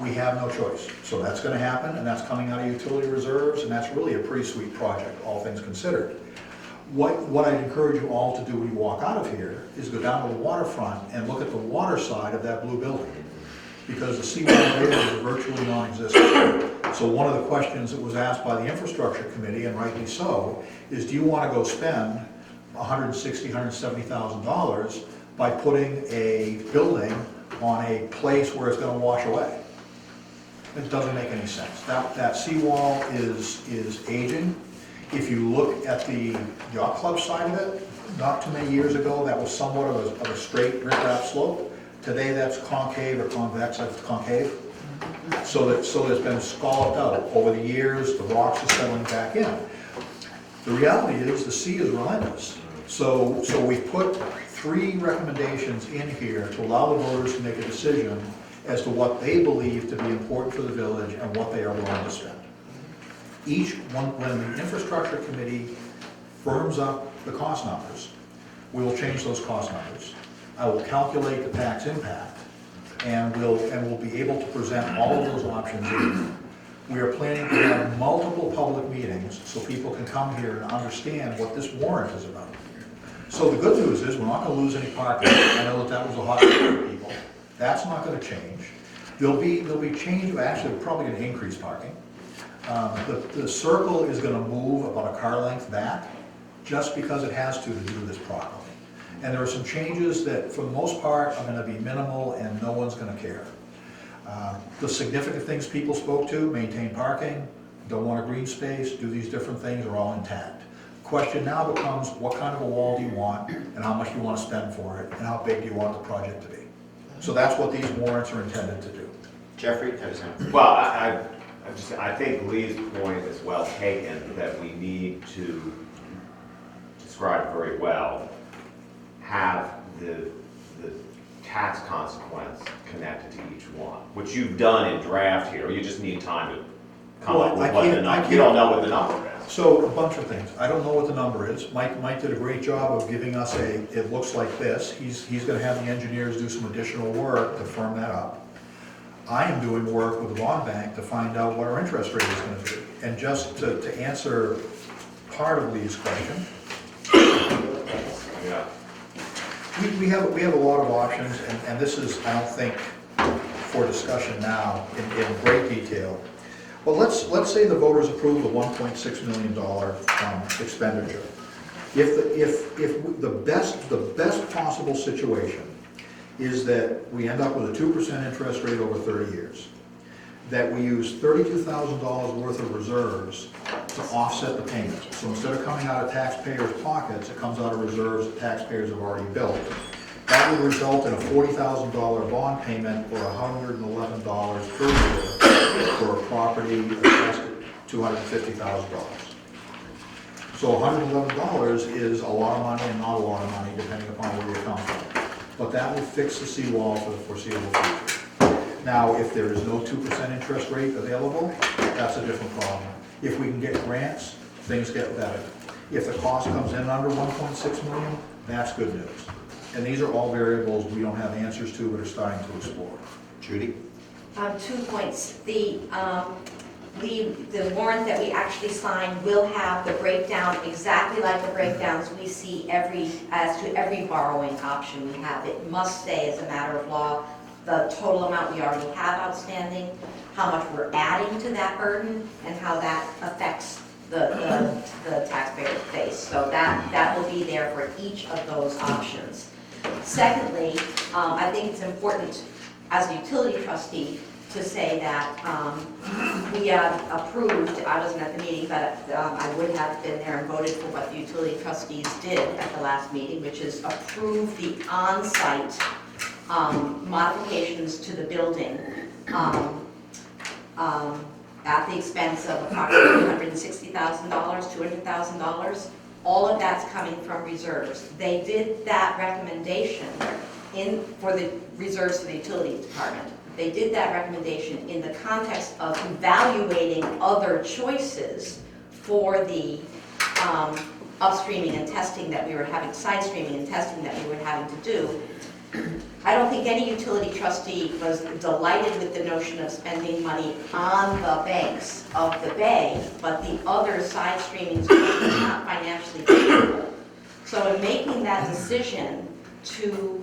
We have no choice. So that's gonna happen, and that's coming out of utility reserves, and that's really a pretty sweet project, all things considered. What I'd encourage you all to do when you walk out of here is go down to the waterfront and look at the water side of that blue building, because the seawall there is virtually non-existent. So one of the questions that was asked by the infrastructure committee, and rightly so, is do you want to go spend $160,000, $170,000 by putting a building on a place where it's going to wash away? It doesn't make any sense. That seawall is aging. If you look at the yacht club side of it, not too many years ago, that was somewhat of a straight riprap slope. Today, that's concave or convex, that's concave. So it's been scalloped out. Over the years, the rocks are settling back in. The reality is, the sea is relentless. So we've put 3 recommendations in here to allow the voters to make a decision as to what they believe to be important for the village and what they are willing to spend. Each one, when the infrastructure committee firms up the cost numbers, we will change those cost numbers. I will calculate the tax impact, and we'll be able to present all of those options in. We are planning to have multiple public meetings so people can come here and understand what this warrant is about. So the good news is we're not going to lose any parking. I know that was a hot issue for people. That's not going to change. There'll be change, actually we're probably going to increase parking. The circle is going to move about a car length back just because it has to do this properly. And there are some changes that, for the most part, are going to be minimal and no one's going to care. The significant things people spoke to, maintain parking, don't want a green space, do these different things, are all intact. The question now becomes, what kind of a wall do you want, and how much do you want to spend for it, and how big do you want the project to be? So that's what these warrants are intended to do. Jeffrey, how does that? Well, I think Lee's point is well taken, that we need to describe very well, have the tax consequence connected to each one, which you've done in draft here. You just need time to come up with what the number, you don't know what the number is. So a bunch of things. I don't know what the number is. Mike did a great job of giving us it looks like this. He's going to have the engineers do some additional work to firm that up. I am doing work with the bond bank to find out what our interest rate is going to be. And just to answer part of Lee's question, Yeah. we have a lot of options, and this is, I don't think, for discussion now in great detail. Well, let's say the voters approve the $1.6 million expenditure. If the best possible situation is that we end up with a 2% interest rate over 30 years, that we use $32,000 worth of reserves to offset the payment. So instead of coming out of taxpayers' pockets, it comes out of reserves that taxpayers have already built. That would result in a $40,000 bond payment or $111 per year for a property assessed at $250,000. So $111 is a lot of money and not a lot of money, depending upon where you come from. But that will fix the seawall for the foreseeable future. Now, if there is no 2% interest rate available, that's a different problem. If we can get grants, things get better. If the cost comes in under 1.6 million, that's good news. And these are all variables we don't have answers to, but are starting to explore. Judy? 2 points. The warrant that we actually sign will have the breakdown exactly like the breakdowns we see as to every borrowing option we have. It must say, as a matter of law, the total amount we already have outstanding, how much we're adding to that burden, and how that affects the taxpayer's base. So that will be there for each of those options. Secondly, I think it's important as a utility trustee to say that we approved, I wasn't at the meeting, but I would have been there and voted for what the utility trustees did at the last meeting, which is approve the on-site modifications to the building at the expense of approximately $160,000, $200,000. all of that's coming from reserves. They did that recommendation for the reserves for the utilities department. They did that recommendation in the context of evaluating other choices for the upstreaming and testing that we were having, side streaming and testing that we were having to do. I don't think any utility trustee was delighted with the notion of spending money on the banks of the bay, but the other side streamings were not financially feasible. So in making that decision to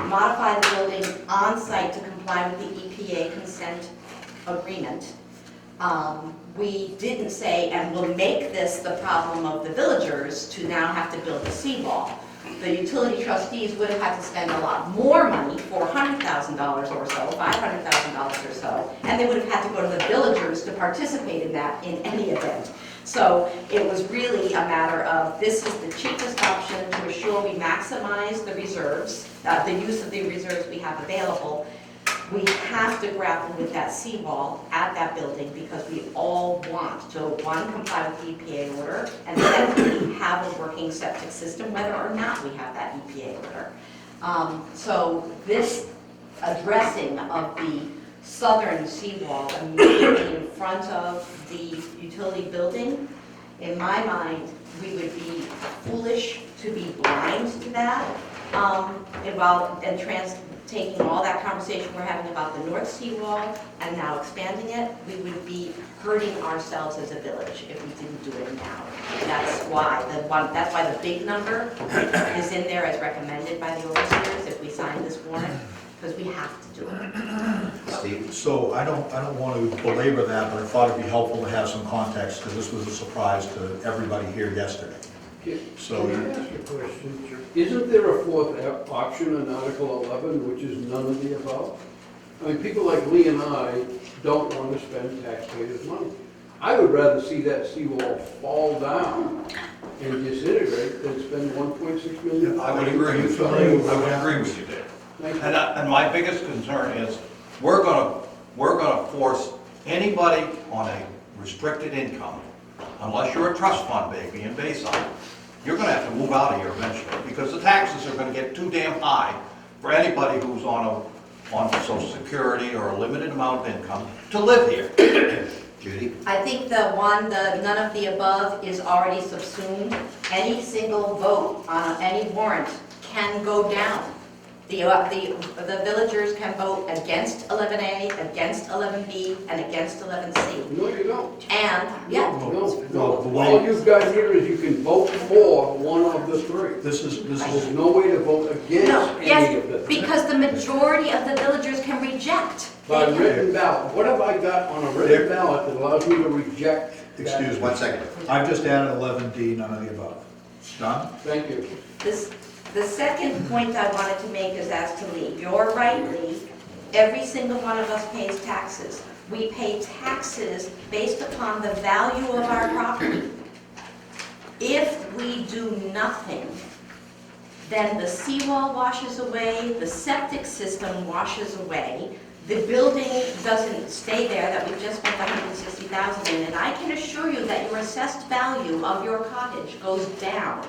modify the building on-site to comply with the EPA consent agreement, we didn't say, and we'll make this the problem of the villagers to now have to build a seawall. The utility trustees would have had to spend a lot more money, $400,000 or so, $500,000 or so, and they would have had to go to the villagers to participate in that in any event. So it was really a matter of, this is the cheapest option to assure we maximize the reserves, the use of the reserves we have available. We have to grapple with that seawall at that building because we all want to, one, comply with the EPA order, and secondly, have a working septic system, whether or not we have that EPA order. So this addressing of the southern seawall immediately in front of the utility building, in my mind, we would be foolish to be blind to that, taking all that conversation we're having about the north seawall and now expanding it, we would be hurting ourselves as a village if we didn't do it now. That's why the big number is in there as recommended by the overseers if we sign this warrant, because we have to do it. Steve? So I don't want to belabor that, but I thought it'd be helpful to have some context, because this was a surprise to everybody here yesterday. So, Can I ask a question? Isn't there a fourth option in Article 11, which is none of the above? I mean, people like Lee and I don't want to spend taxpayers' money. I would rather see that seawall fall down and disintegrate than spend $1.6 million. I would agree with you. I would agree with you there. And my biggest concern is, we're gonna force anybody on a restricted income, unless you're a trust fund baby in Bayside, you're gonna have to move out of here eventually, because the taxes are gonna get too damn high for anybody who's on Social Security or a limited amount of income to live here. Judy? I think the none of the above is already subsumed. Any single vote on any warrant can go down. The villagers can vote against 11A, against 11B, and against 11C. No, you don't. And, yeah, No. All you've got here is you can vote for one of the three. this is There's no way to vote against no, any yes, of them. because the majority of the villagers can reject. By They can- written ballot. What have I got on a written ballot that allows me to reject? Excuse me. 1 second. I've just added 11D, none of the above. Done? Thank you. The second point I wanted to make is as to Lee. You're right, Lee. Every single one of us pays taxes. We pay taxes based upon the value of our property. If we do nothing, then the seawall washes away, the septic system washes away, the building doesn't stay there that we've just spent $160,000 in, and I can assure you that your assessed value of your cottage goes down.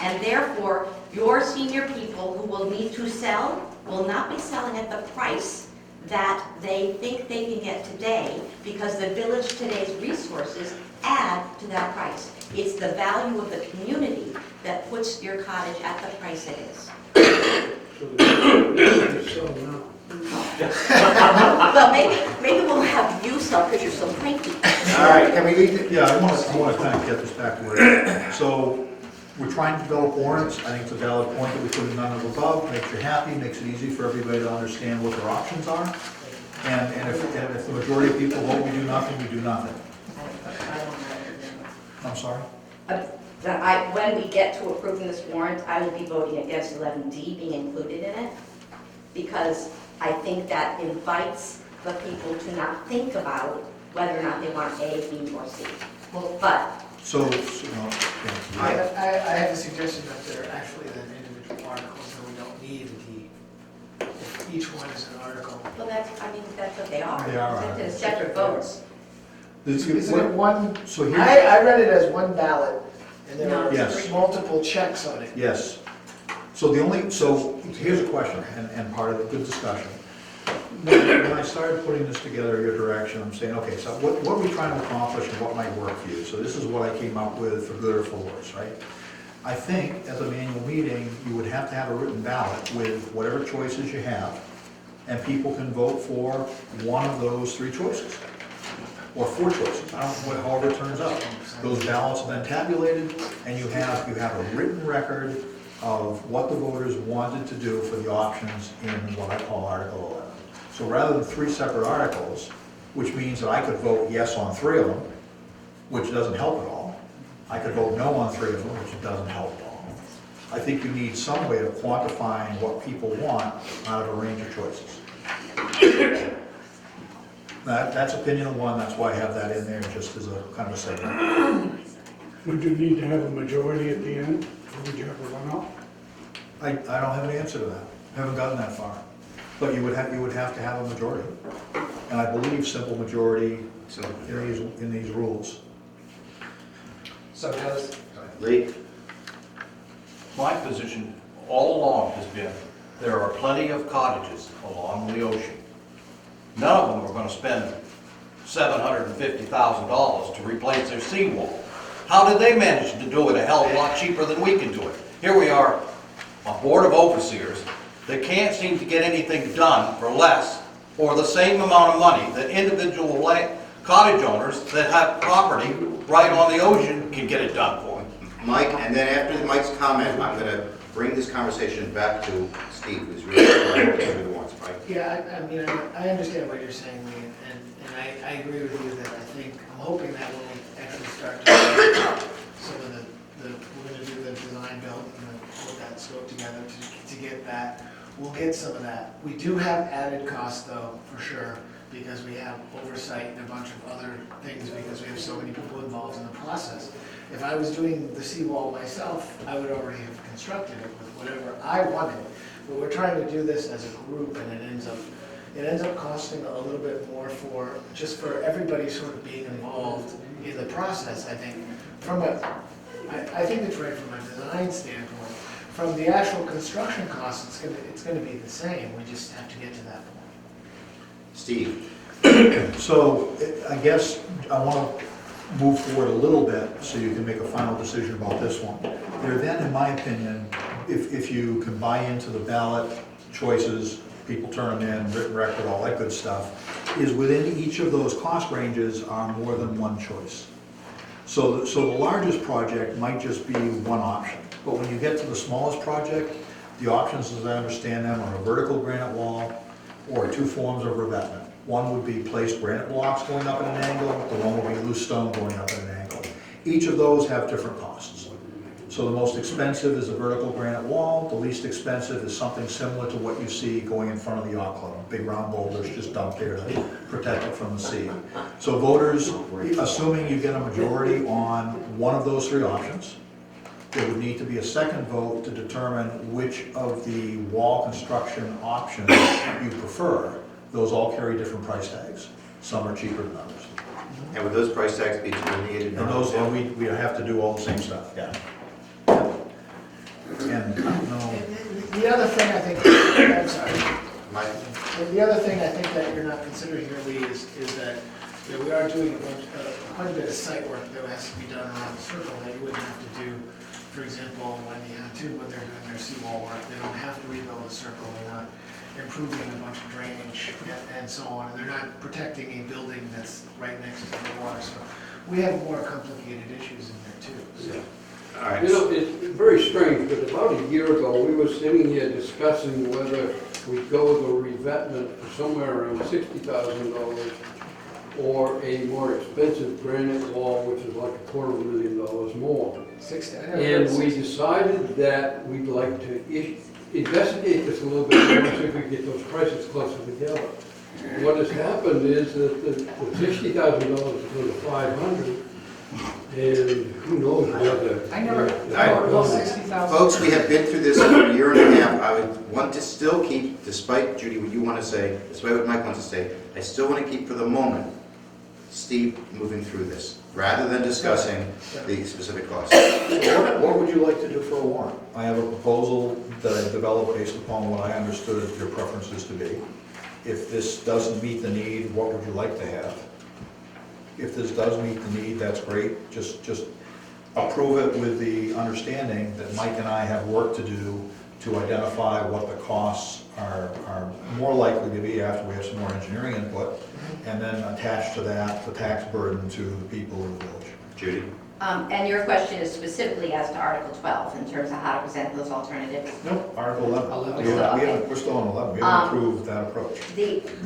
And therefore, your senior people who will need to sell will not be selling at the price that they think they can get today, because the village today's resources add to that price. It's the value of the community that puts your cottage at the price it is. So they're selling now. Well, maybe we'll have you sell because you're so cranky. All right, can we leave it? Yeah, I want to kind of get this back to where, so we're trying to develop warrants. I think it's a valid point that we put in none of the above, makes you happy, makes it easy for everybody to understand what their options are. And if the majority of people vote we do nothing, we do nothing. I'm sorry? When we get to approving this warrant, I will be voting against 11D being included in it, because I think that invites the people to not think about whether or not they want A, B, or C. But So I have a suggestion that there actually are individual articles that we don't need a D. If each one is an article. well, that's what they are. They are. It's separate votes. Isn't it one? So here, I read it as one ballot, And there No, are Yes. multiple checks on it. Yes. So here's a question, and part of the good discussion. When I started putting this together, your direction, I'm saying, okay, so what are we trying to accomplish and what might work for you? So this is what I came up with for good or for worse, right? I think at the annual meeting, you would have to have a written ballot with whatever choices you have, and people can vote for one of those 3 choices, or 4 choices, I don't know, however it turns out. Those ballots have been tabulated, and you have a written record of what the voters wanted to do for the options in what I call Article 11. So rather than 3 separate articles, which means that I could vote yes on 3 of them, which doesn't help at all. I could vote no on 3 of them, which doesn't help at all. I think you need some way of quantifying what people want out of a range of choices. That's opinion of one, that's why I have that in there just as a kind of a segment. Would you need to have a majority at the end, or would you have a runoff? I don't have an answer to that. Haven't gotten that far. But you would have to have a majority. And I believe simple majority in these rules. So does, Lee? My position all along has been, there are plenty of cottages along the ocean. None of them are gonna spend $750,000 to replace their seawall. How did they manage to do it a hell of a lot cheaper than we can do it? Here we are, a board of overseers, that can't seem to get anything done for less or the same amount of money that individual cottage owners that have property right on the ocean can get it done for. Mike, and then after Mike's comment, I'm gonna bring this conversation back to Steve, who's really the ones, Mike. Yeah, I mean, I understand what you're saying, Lee, and I agree with you that I think, I'm hoping that when we actually start to some of we're gonna do the design build and put that scope together to get that, we'll get some of that. We do have added costs though, for sure, because we have oversight and a bunch of other things because we have so many people involved in the process. If I was doing the seawall myself, I would already have constructed it with whatever I wanted. But we're trying to do this as a group and it ends up costing a little bit more for everybody sort of being involved in the process, I think. I think it's right from a design standpoint. From the actual construction costs, it's gonna be the same, we just have to get to that point. Steve? So I guess I want to move forward a little bit so you can make a final decision about this one. There then, in my opinion, if you can buy into the ballot choices, people turn them in, written record, all that good stuff, is within each of those cost ranges are more than one choice. So the largest project might just be one option, but when you get to the smallest project, the options, as I understand them, are a vertical granite wall or 2 forms of revetment. One would be placed granite blocks going up at an angle, the one would be loose stone going up at an angle. Each of those have different costs. So the most expensive is a vertical granite wall, the least expensive is something similar to what you see going in front of the yacht club, big round boulders just dumped there to protect it from the sea. So voters, assuming you get a majority on one of those 3 options, there would need to be a second vote to determine which of the wall construction options you prefer. Those all carry different price tags. Some are cheaper than others. And would those price tags be delineated? And those, we have to do all the same stuff, yeah. And, I don't know, The other thing I think, I'm sorry. Mike? The other thing I think that you're not considering here, Lee, is that we are doing quite a bit of site work that has to be done around the circle that you wouldn't have to do, for example, when they're doing their seawall work, they don't have to rebuild the circle, they're not improving a bunch of drainage and so on, and they're not protecting a building that's right next to the water, so we have more complicated issues in there too. So. All right. You know, it's very strange, but about a year ago, we were sitting here discussing whether we'd go with a revetment for somewhere around $60,000 or a more expensive granite wall, which is like $250,000 more. 60. And we decided that we'd like to investigate this a little bit more, see if we can get those prices closer together. What has happened is that the $60,000 is going to $500,000, and who knows whether. I never Alright. thought 60,000. Folks, we have been through this for a year and a half. I would want to still keep, despite, Judy, what you want to say, despite what Mike wants to say, I still want to keep for the moment Steve moving through this, rather than discussing the specific costs. So what would you like to do for a warrant? I have a proposal that I developed based upon what I understood your preferences to be. If this doesn't meet the need, what would you like to have? If this does meet the need, that's great. Just approve it with the understanding that Mike and I have work to do to identify what the costs are more likely to be after we have some more engineering input, and then attach to that the tax burden to the people of the village. Judy? And your question is specifically as to Article 12, in terms of how to present those alternatives? Nope, Article 11. 11. We're still on 11, we haven't approved that approach.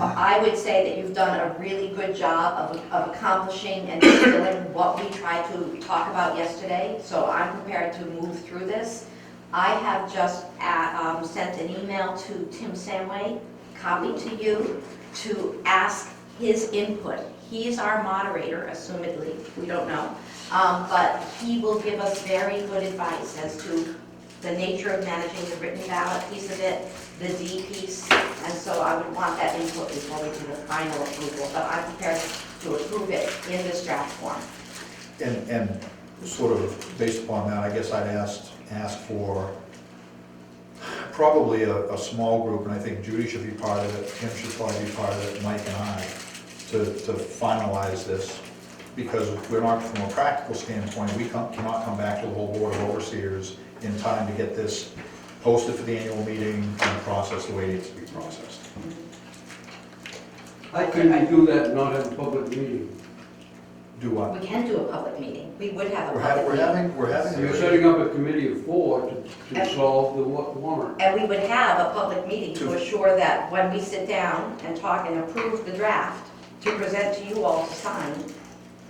I would say that you've done a really good job of accomplishing and distilling what we tried to talk about yesterday, so I'm prepared to move through this. I have just sent an email to Tim Samway, copied to you, to ask his input. He's our moderator, assumedly, we don't know, but he will give us very good advice as to the nature of managing the written ballot piece of it, the D piece, and so I would want that input before we do the final approval, but I'm prepared to approve it in this draft form. And sort of based upon that, I guess I'd ask for probably a small group, and I think Judy should be part of it, Tim should probably be part of it, Mike and I, to finalize this, because we're not, from a practical standpoint, we cannot come back to the whole board of overseers in time to get this posted for the annual meeting and processed the way it needs to be processed. How can we do that and not have a public meeting? Do what? We can do a public meeting. We would have a We're public meeting. having. You're setting up a committee of 4 to solve the warrant. And we would have a public meeting to To- assure that when we sit down and talk and approve the draft to present to you all to sign,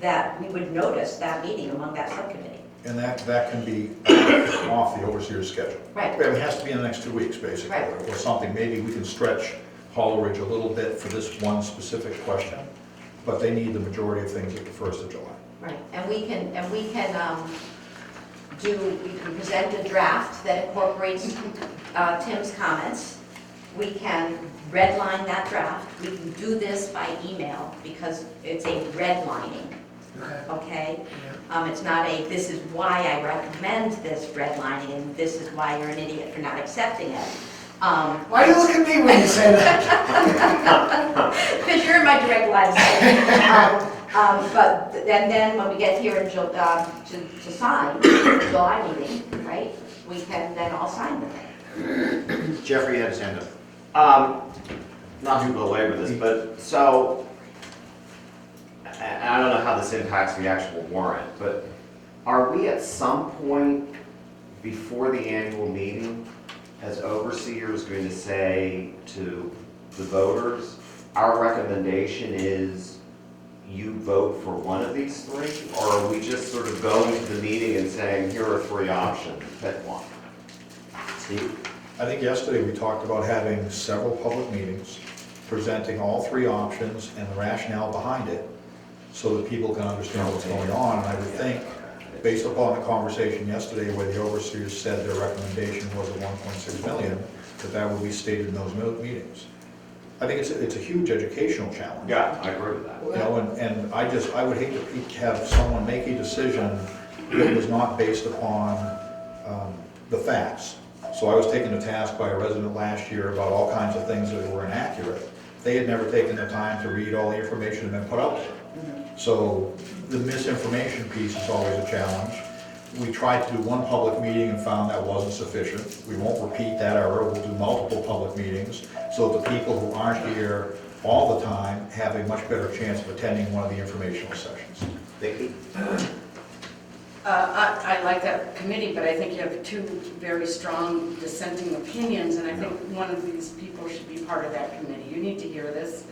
that we would notice that meeting among that subcommittee. And that can be off the overseer's schedule. Right. But it has to be in the next 2 weeks, basically, Right. or something. Maybe we can stretch Hollow Ridge a little bit for this one specific question, but they need the majority of things at the 1st of July. Right, and we can present a draft that incorporates Tim's comments. We can redline that draft. We can do this by email because it's a redlining, okay? It's not a, this is why I recommend this redlining and this is why you're an idiot for not accepting it. Why do you look at me when you say that? Because you're in my direct line of sight. And then when we get here in to sign, the July meeting, right, we can then all sign the thing. Jeffrey had his hand up. Not to belabor this, but so, I don't know how this impacts the actual warrant, but are we at some point before the annual meeting, as overseers, going to say to the voters, our recommendation is you vote for one of these 3? Or are we just sort of going to the meeting and saying, here are 3 options, pick one? Steve? I think yesterday we talked about having several public meetings, presenting all 3 options and the rationale behind it, so that people can understand what's going on. And I would think, based upon the conversation yesterday where the overseers said their recommendation was a 1.6 million, that would be stated in those meetings. I think it's a huge educational challenge. Yeah, I agree with that. You know, and I would hate to have someone make a decision that was not based upon the facts. So I was taken to task by a resident last year about all kinds of things that were inaccurate. They had never taken the time to read all the information that had been put out there. So the misinformation piece is always a challenge. We tried to do one public meeting and found that wasn't sufficient. We won't repeat that error. We'll do multiple public meetings so that the people who aren't here all the time have a much better chance of attending one of the informational sessions. Vicki? I like that committee, but I think you have 2 very strong dissenting opinions, and I think one of these people should be part of that committee. You need to hear this.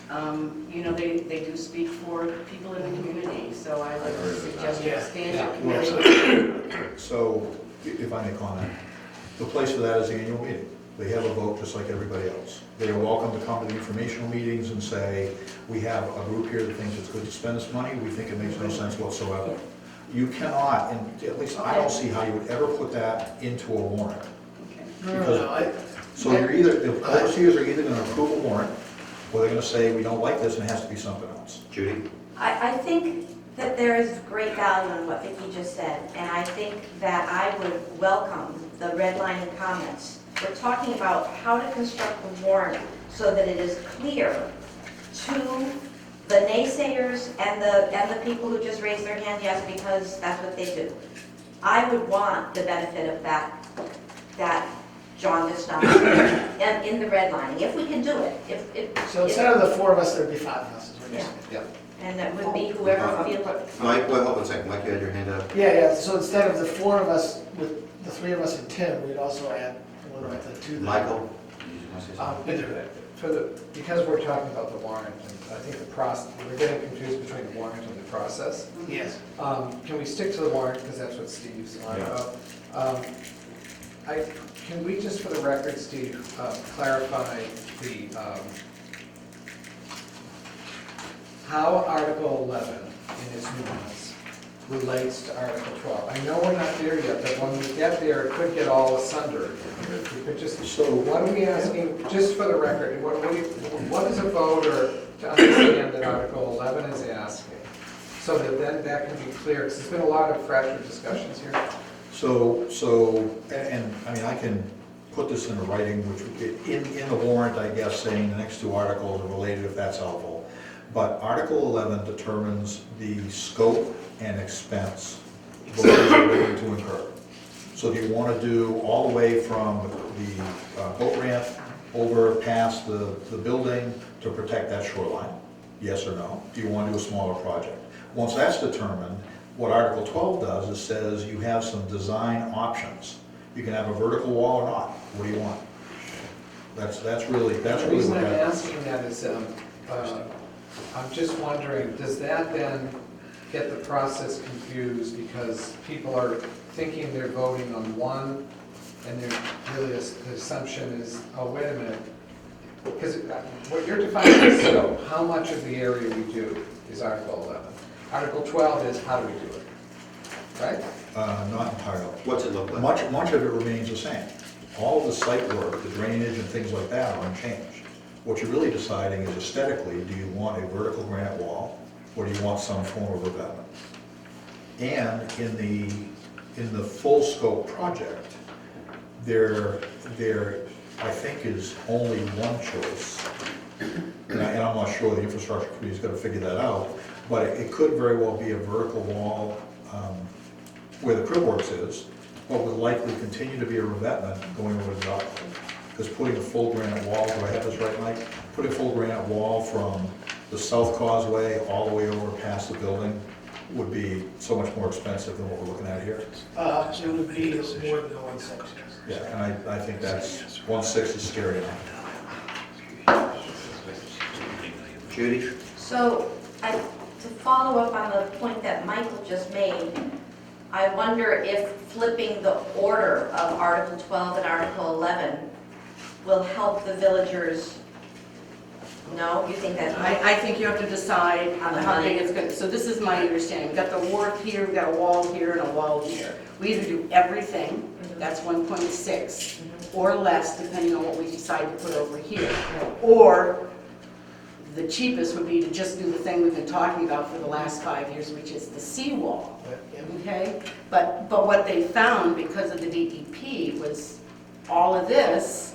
You know, they do speak for people in the community, so I like to suggest you expand your committee. So, if I may comment, the place for that is the annual meeting. They have a vote just like everybody else. They are welcome to come to the informational meetings and say, we have a group here that thinks it's good to spend this money, we think it makes no sense whatsoever. You cannot, and at least I don't see how you would ever put that into a warrant. So you're either, the overseers are either gonna approve a warrant, or they're gonna say, we don't like this and it has to be something else. Judy? I think that there is great value in what Vicki just said, and I think that I would welcome the redlining comments. We're talking about how to construct the warrant so that it is clear to the naysayers and the people who just raise their hand, yes, because that's what they do. I would want the benefit of that jaundiced and in the redlining, if we can do it. So instead of the 4 of us, there'd be 5 of us, is what you're Yeah. saying? Yeah. And it would be whoever feels. Mike, wait, hold on a second. Mike, you had your hand up. Yeah, so instead of the 4 of us, with the 3 of us and Tim, we'd also add one with the 2. Michael? Did you want to say something? Because we're talking about the warrant, and I think the process, we're getting confused between the warrant and the process. Yes. Can we stick to the warrant, because that's what Steve's on about? Can we just, for the record, Steve, clarify the, how Article 11 in its nuance relates to Article 12? I know we're not there yet, but when we get there, it could get all asunder. If we could just, so what are we asking, just for the record, what is a voter to understand that Article 11 is asking? So that then that can be clear, because there's been a lot of fractured discussions here. And I mean, I can put this into writing, which, in the warrant, I guess, saying the next 2 articles are related, if that's helpful. But Article 11 determines the scope and expense voters are willing to incur. So do you want to do all the way from the boat ramp over past the building to protect that shoreline? Yes or no? Do you want to do a smaller project? Once that's determined, what Article 12 does is says you have some design options. You can have a vertical wall or not. What do you want? That's really The reason what I'm that is. asking that is, I'm just wondering, does that then get the process confused because people are thinking they're voting on one, and they're really, the assumption is, oh, wait a minute, because what you're defining is scope, how much of the area we do is Article 11. Article 12 is how do we do it, right? Not entirely. What's it look like? Much of it remains the same. All of the site work, the drainage and things like that are unchanged. What you're really deciding is aesthetically, do you want a vertical granite wall, or do you want some form of revetment? And in the full scope project, there I think is only one choice. And I'm not sure, the infrastructure committee's got to figure that out, but it could very well be a vertical wall where the crib works is, but would likely continue to be a revetment going over the dock. Because putting a full granite wall, do I have this right, Mike? Putting a full granite wall from the south causeway all the way over past the building would be so much more expensive than what we're looking at here. It would be more than 1/6. Yeah, and I think that's, 1/6 is scary enough. Judy? So, to follow up on the point that Michael just made, I wonder if flipping the order of Article 12 and Article 11 will help the villagers. No, you think that's? I think you have to decide on how big it's going to, so this is my understanding. We've got the wharf here, we've got a wall here and a wall here. We either do everything, that's 1.6, or less, depending on what we decide to put over here. Or the cheapest would be to just do the thing we've been talking about for the last 5 years, which is the seawall. Okay? But what they found because of the DEP was all of this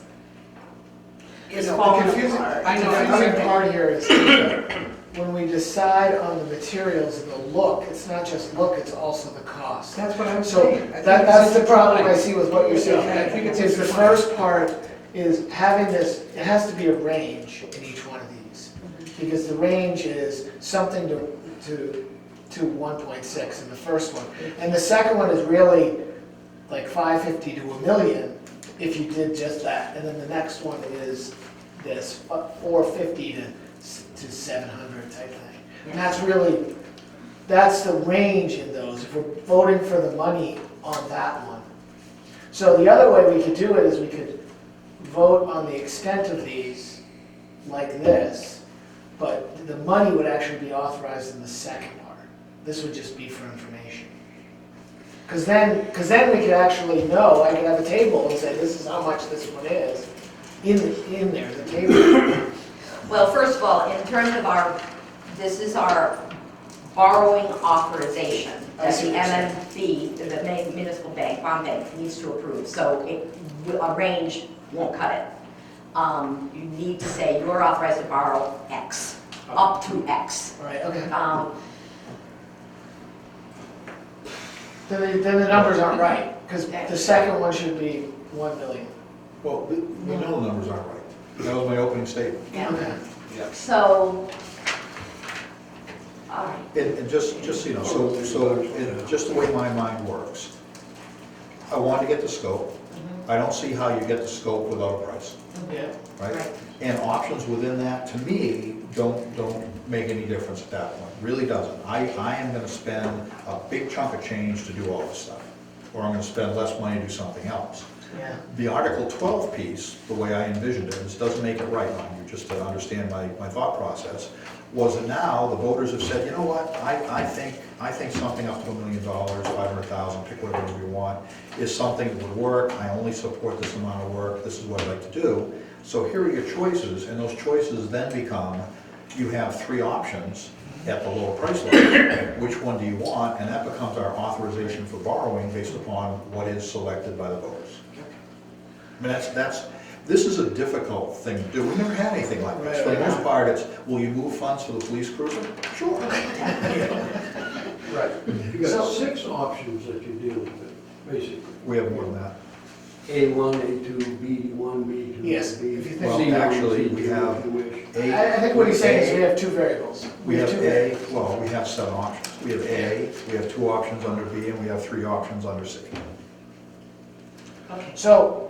is falling apart. I know, the confusing part here is that when we decide on the materials and the look, it's not just look, it's also the cost. That's what I'm So saying. that's the problem I see with what you're saying. Yeah, I think it's Is the first part is having this, it has to be a range in each one of these. Because the range is something to 1.6 in the first one. And the second one is really like 550 to $1 million if you did just that. And then the next one is this 450 to 700 type thing. And that's the range in those, if we're voting for the money on that one. So the other way we could do it is we could vote on the extent of these like this, but the money would actually be authorized in the second part. This would just be for information. Because then we could actually know, I could have a table and say, this is how much this one is, in there, the table. Well, first of all, in terms of this is our borrowing authorization I that see the what you're saying. MNB, the municipal bank, bond bank, needs to approve. So a range won't cut it. You need to say you're authorized to borrow X, up to X. Right, okay. Um, Then the numbers aren't right, because the second one should be 1 million. Well, we know the numbers aren't right. That was my opening statement. Okay. So, all right. And just so you know, just the way my mind works, I want to get the scope. I don't see how you get the scope without a price, Yeah. right? Right. And options within that, to me, don't make any difference at that point, really doesn't. I am gonna spend a big chunk of change to do all this stuff, or I'm gonna spend less money to do something else. Yeah. The Article 12 piece, the way I envisioned it, this doesn't make it right, mind you, just to understand my thought process, was that now the voters have said, you know what, I think something up to $1 million, 500,000, pick whatever you want, is something that would work. I only support this amount of work, this is what I'd like to do. So here are your choices, and those choices then become, you have 3 options at the lower price level. Which one do you want? And that becomes our authorization for borrowing based upon what is selected by the voters. I mean, this is a difficult thing to do. We never had anything like this. For the most part, it's, will you move funds for the police cruiser? Sure. Right. You got 6 options that you're dealing with, basically. We have more than that. A1, A2, B1, B2. Yes, if you think- Well, C1, actually, C2, we have if you wish. I think what he's saying is we have 2 variables. We have two A, well, we have 7 options. We have A, we have 2 options under B, and we have 3 options under C. Okay. So,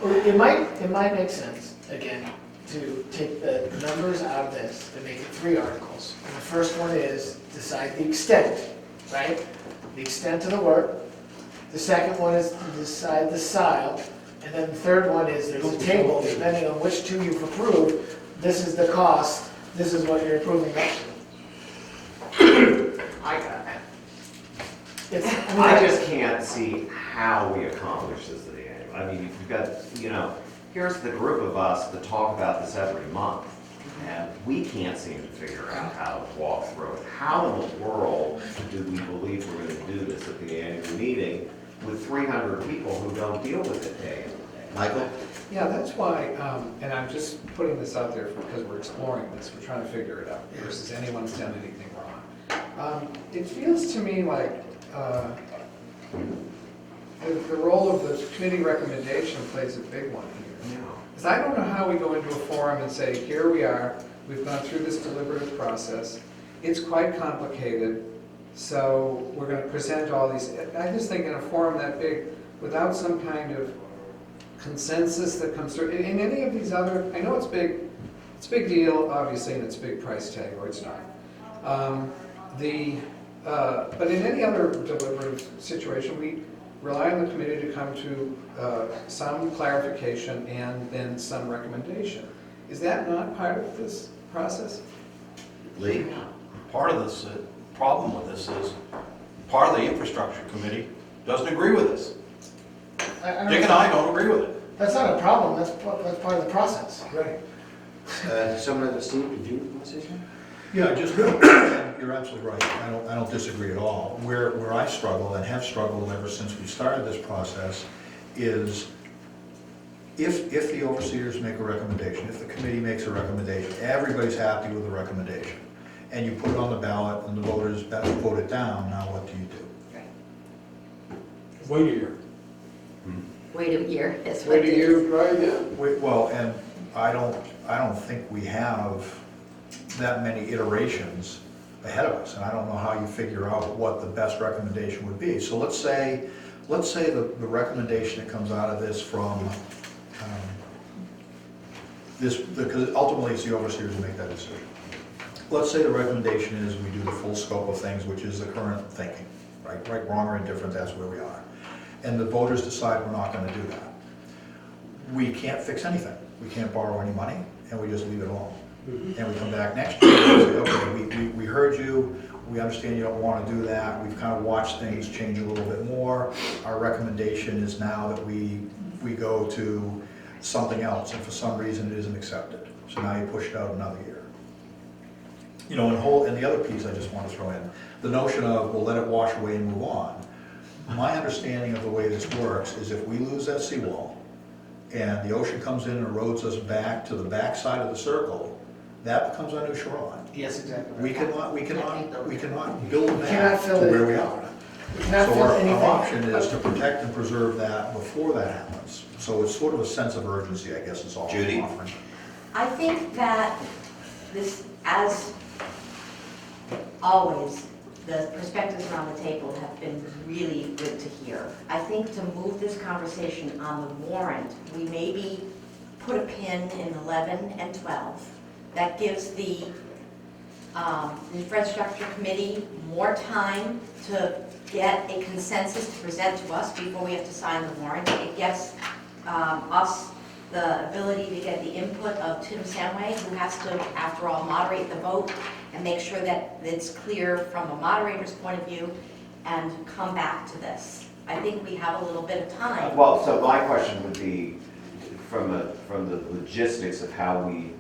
it might make sense, again, to take the numbers out of this and make it 3 articles. And the first one is decide the extent, right? The extent of the work. The second one is to decide the style. And then the third one is there's a table, depending on which 2 you've approved, this is the cost, this is what you're approving up to. I got it. It's, I just can't see how we accomplish this at the end. I mean, you've got, here's the group of us that talk about this every month, and we can't seem to figure out how to walk through it. How in the world do we believe we're going to do this at the annual meeting with 300 people who don't deal with it day in and day out? Michael? Yeah, that's why, and I'm just putting this out there because we're exploring this, we're trying to figure it out versus anyone's done anything wrong. It feels to me like the role of the committee recommendation plays a big one here. Because I don't know how we go into a forum and say, here we are, we've gone through this deliberative process, it's quite complicated, so we're going to present all these. I just think in a forum that big, without some kind of consensus that comes through, in any of these other, I know it's a big deal, obviously, and it's a big price tag, or it's not. But in any other deliberative situation, we rely on the committee to come to some clarification and then some recommendation. Is that not part of this process? Lee? Part of this, problem with this is, part of the infrastructure committee doesn't agree with this. Dick and I don't agree with it. That's not a problem, that's part of the process. Right. Someone, Steve, did you want to say something? Yeah, just, you're absolutely right. I don't disagree at all. Where I struggle and have struggled ever since we started this process is if the overseers make a recommendation, if the committee makes a recommendation, everybody's happy with the recommendation, and you put it on the ballot and the voters vote it down, now what do you do? Wait a year. Wait a year, is what Wait a it year, is. try again. Well, and I don't think we have that many iterations ahead of us, and I don't know how you figure out what the best recommendation would be. So let's say the recommendation that comes out of this from because ultimately it's the overseers who make that decision. Let's say the recommendation is we do the full scope of things, which is the current thinking, right, wrong, or indifferent, that's where we are. And the voters decide we're not gonna do that. We can't fix anything. We can't borrow any money, and we just leave it alone. And we come back next year and say, okay, we heard you, we understand you don't wanna do that, we've kind of watched things change a little bit more. Our recommendation is now that we go to something else, and for some reason it isn't accepted. So now you push it out another year. You know, and the other piece I just want to throw in, the notion of, we'll let it wash away and move on. My understanding of the way this works is if we lose that seawall, and the ocean comes in and erodes us back to the back side of the circle, that becomes our new shoreline. Yes, exactly. We cannot build We back cannot to fill it where in. we are. We cannot So fill our anything. option is to protect and preserve that before that happens. So it's sort of a sense of urgency, I guess, is all Judy? I'm offering. I think that this, as always, the perspectives around the table have been really good to hear. I think to move this conversation on the warrant, we maybe put a pin in 11 and 12. That gives the infrastructure committee more time to get a consensus to present to us before we have to sign the warrant. It gives us the ability to get the input of Tim Samway, who has to, after all, moderate the vote and make sure that it's clear from a moderator's point of view and come back to this. I think we have a little bit of time. Well, so my question would be, from the logistics of how we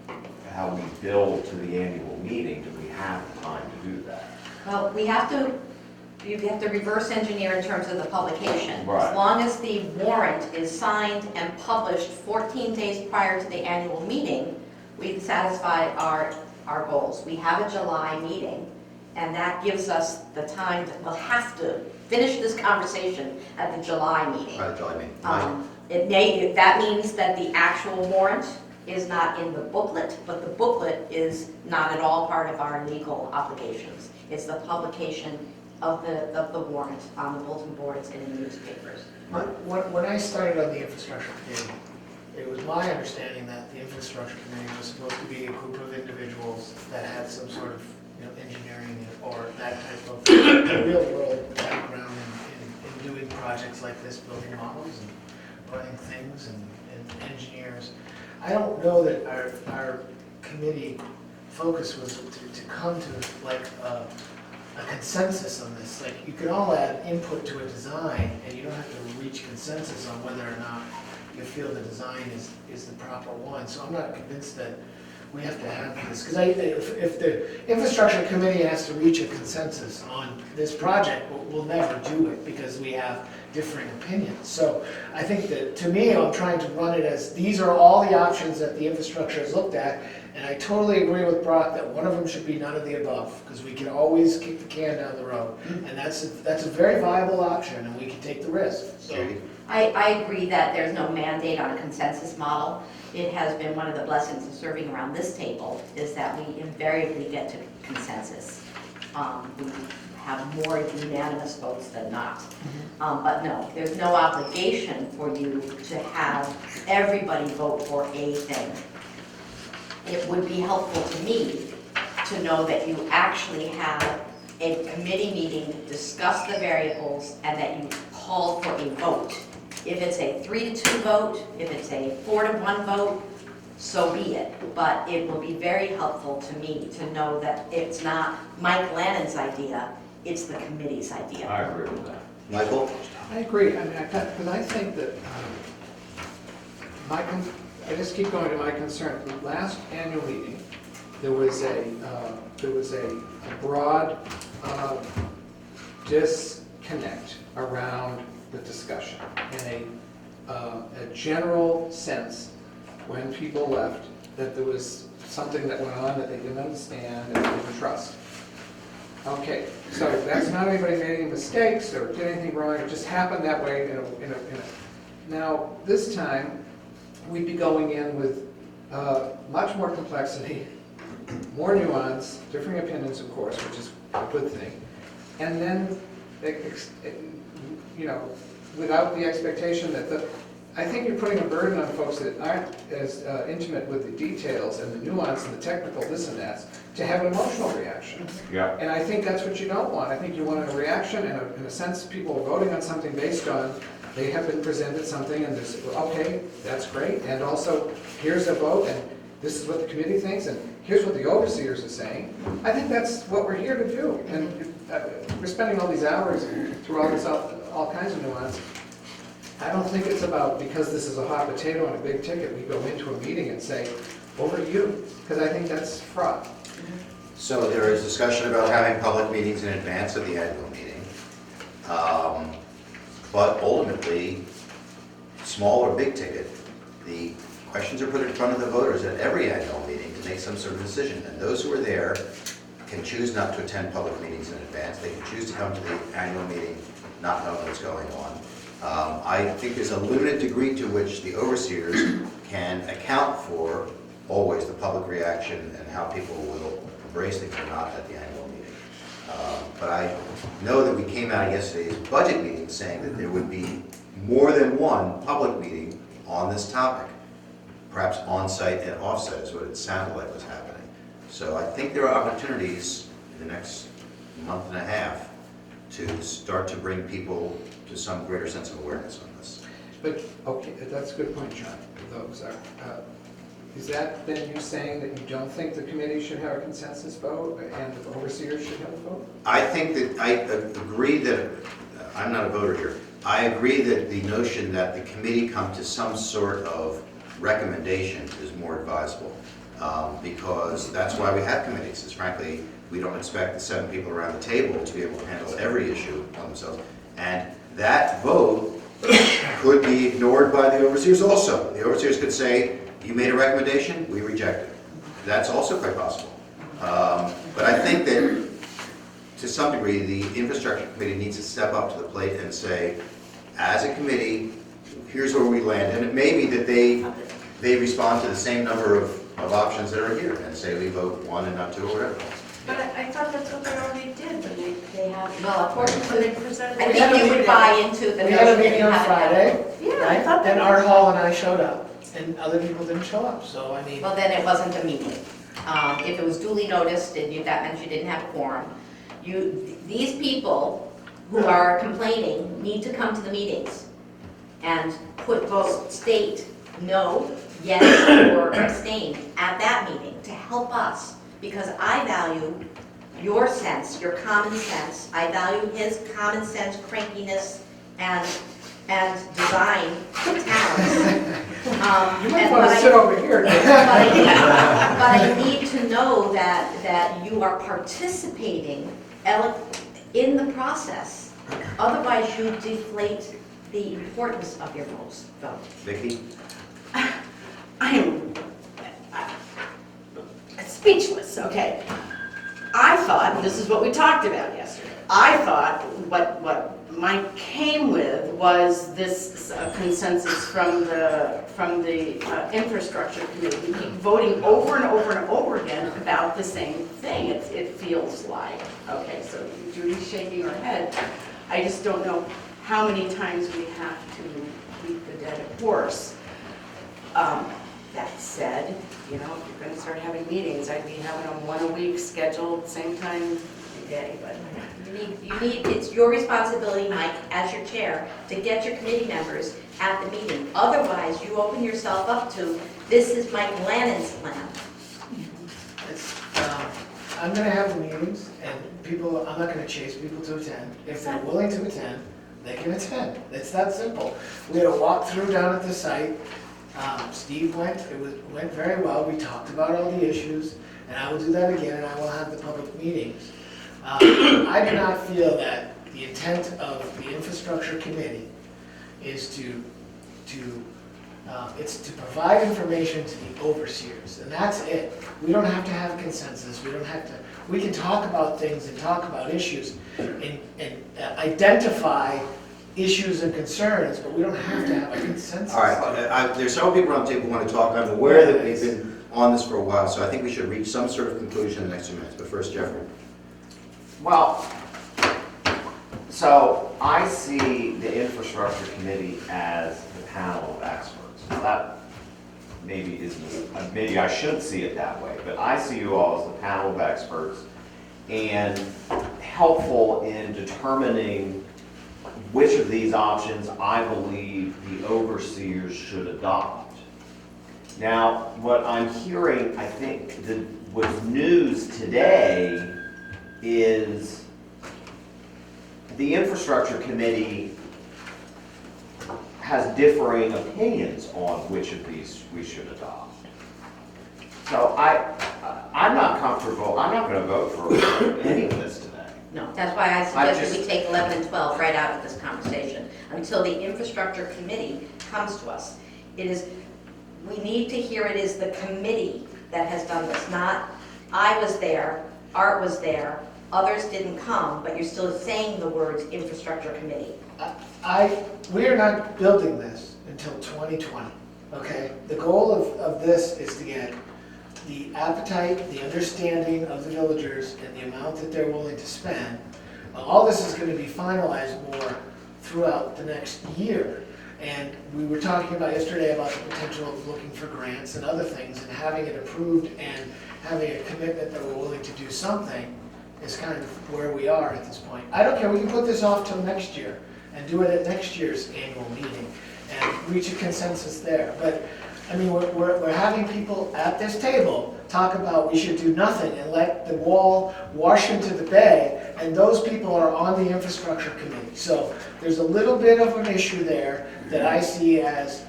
build to the annual meeting, do we have time to do that? Well, you have to reverse engineer in terms of the publication. Right. As long as the warrant is signed and published 14 days prior to the annual meeting, we've satisfied our goals. We have a July meeting, and that gives us the time we'll have to finish this conversation at the July meeting. By the July meeting. That means that the actual warrant is not in the booklet, but the booklet is not at all part of our legal obligations. It's the publication of the warrant on the bulletin boards and in the newspapers. When I started on the infrastructure committee, it was my understanding that the infrastructure committee was supposed to be a group of individuals that had some sort of, engineering or that type of real world background in doing projects like this, building models and running things and engineers. I don't know that our committee focus was to come to like a consensus on this. Like, you can all add input to a design, and you don't have to reach consensus on whether or not you feel the design is the proper one. So I'm not convinced that we have to have this, because if the infrastructure committee has to reach a consensus on this project, we'll never do it because we have differing opinions. So I think that, to me, I'm trying to run it as, these are all the options that the infrastructure has looked at, and I totally agree with Brock that one of them should be none of the above, because we can always kick the can down the road. And that's a very viable option, and we can take the risk. So. Judy? I agree that there's no mandate on a consensus model. It has been one of the blessings of serving around this table, is that we invariably get to consensus. We have more unanimous votes than not. But no, there's no obligation for you to have everybody vote for a thing. It would be helpful to me to know that you actually have a committee meeting, discuss the variables, and that you call for a vote. If it's a 3-2 vote, if it's a 4-1 vote, so be it. But it will be very helpful to me to know that it's not Mike Lannon's idea, it's the committee's idea. I agree with that. Michael? I agree, because I think that, I just keep going to my concern. The last annual meeting, there was a broad disconnect around the discussion, in a general sense, when people left, that there was something that went on that they didn't understand and they didn't trust. Okay, so that's not anybody made any mistakes or did anything wrong, it just happened that way Now, this time, we'd be going in with much more complexity, more nuance, differing opinions, of course, which is a good thing. And then, without the expectation that I think you're putting a burden on folks that aren't as intimate with the details and the nuance and the technical this and that to have an emotional reaction. Yeah. And I think that's what you don't want. I think you want a reaction and in a sense people are voting on something based on they have been presented something and there's, okay, that's great. And also, here's a vote and this is what the committee thinks and here's what the overseers are saying. I think that's what we're here to do. And we're spending all these hours through all kinds of nuance. I don't think it's about, because this is a hot potato and a big ticket, we go into a meeting and say, over to you, because I think that's fraught. So there is discussion about having public meetings in advance of the annual meeting. But ultimately, small or big ticket, the questions are put in front of the voters at every annual meeting to make some sort of decision. And those who are there can choose not to attend public meetings in advance. They can choose to come to the annual meeting not knowing what's going on. I think there's a limited degree to which the overseers can account for always the public reaction and how people will embrace things or not at the annual meeting. But I know that we came out of yesterday's budget meeting saying that there would be more than one public meeting on this topic. Perhaps on-site and off-site is what it sounded like was happening. So I think there are opportunities in the next month and a half to start to bring people to some greater sense of awareness on this. But, okay, that's a good point, John. Those are, is that then you saying that you don't think the committee should have a consensus vote and the overseers should have a vote? I think that, I agree that, I'm not a voter here, I agree that the notion that the committee come to some sort of recommendation is more advisable, because that's why we have committees, is frankly, we don't expect the 7 people around the table to be able to handle every issue on themselves. And that vote could be ignored by the overseers also. The overseers could say, you made a recommendation, we reject it. That's also quite possible. But I think that, to some degree, the infrastructure committee needs to step up to the plate and say, as a committee, here's where we land. And it may be that they respond to the same number of options that are here and say we vote 1 and not 2 or whatever. But I thought that's what they already did when they have. Well, according to the, presented. had I a think you meeting- would buy into the We notion had a that meeting you on have to have- Friday, Yeah, I right? thought that. And Art Hall and I showed up, and other people didn't show up, so I mean, Well, then it wasn't a meeting. If it was duly noticed, and that meant you didn't have a quorum. These people who are complaining need to come to the meetings and state no, yes, or abstain at that meeting to help us, because I value your sense, your common sense. I value his common sense, crankiness, and design talents. you might want to sit over here. But I need to know that you are participating in the process. Otherwise, you deflate the importance of your vote. Vicki? I am speechless, okay. I thought, and this is what we talked about yesterday, I thought what Mike came with was this consensus from the infrastructure committee. We keep voting over and over and over again about the same thing, it feels like. Okay, so Judy's shaking her head. I just don't know how many times we have to beat the dead horse. That said, you know, if you're going to start having meetings, I'd be having them 1 a week scheduled, same time every day, but. You need, it's your responsibility, Mike, as your chair, to get your committee members at the meeting. Otherwise, you open yourself up to, this is Mike Lannon's plan. I'm gonna have the meetings, and people, I'm not gonna chase people to attend. If they're willing to attend, they can attend. It's that simple. We had a walkthrough down at the site. Steve went, went very well. We talked about all the issues, and I will do that again, and I will have the public meetings. I do not feel that the intent of the infrastructure committee is it's to provide information to the overseers, and that's it. We don't have to have consensus, we can talk about things and talk about issues and identify issues and concerns, but we don't have to have a consensus. All right, there's several people around the table who want to talk. I'm aware that we've been on this for a while, so I think we should reach some sort of conclusion in the next few minutes. But first, Jeffrey. Well, so I see the infrastructure committee as the panel of experts. Now that maybe maybe I should see it that way, but I see you all as the panel of experts and helpful in determining which of these options I believe the overseers should adopt. Now, what I'm hearing, I think, what's news today is the infrastructure committee has differing opinions on which of these we should adopt. So I I'm not comfortable, I'm not gonna vote for any of this today. No, that's why I suggested we just- take 11 and 12 right out of this conversation until the infrastructure committee comes to us. We need to hear it is the committee that has done this, not I was there, Art was there, others didn't come, but you're still saying the words infrastructure committee. We are not building this until 2020, okay? The goal of this is to get the appetite, the understanding of the villagers and the amount that they're willing to spend. All this is going to be finalized more throughout the next year. And we were talking about yesterday about the potential of looking for grants and other things and having it approved and having a commitment that we're willing to do something is kind of where we are at this point. I don't care, we can put this off till next year and do it at next year's annual meeting and reach a consensus there. But, I mean, we're having people at this table talk about we should do nothing and let the wall wash into the bay, and those people are on the infrastructure committee. So there's a little bit of an issue there that I see as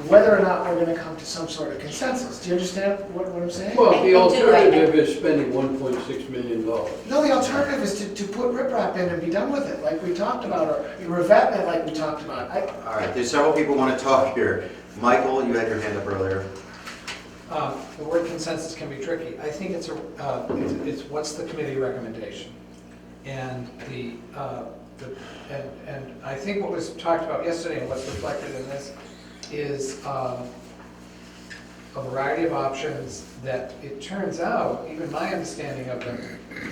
whether or not we're gonna come to some sort of consensus. Do you understand what I'm saying? Well, I the do, alternative is spending $1.6 million. No, the alternative is to put riprap in and be done with it, like we talked about, or revetment like we talked about. All right, there's several people want to talk here. Michael, you had your hand up earlier. The word consensus can be tricky. I think it's what's the committee recommendation? And and I think what was talked about yesterday and what's reflected in this is a variety of options that it turns out, even my understanding of them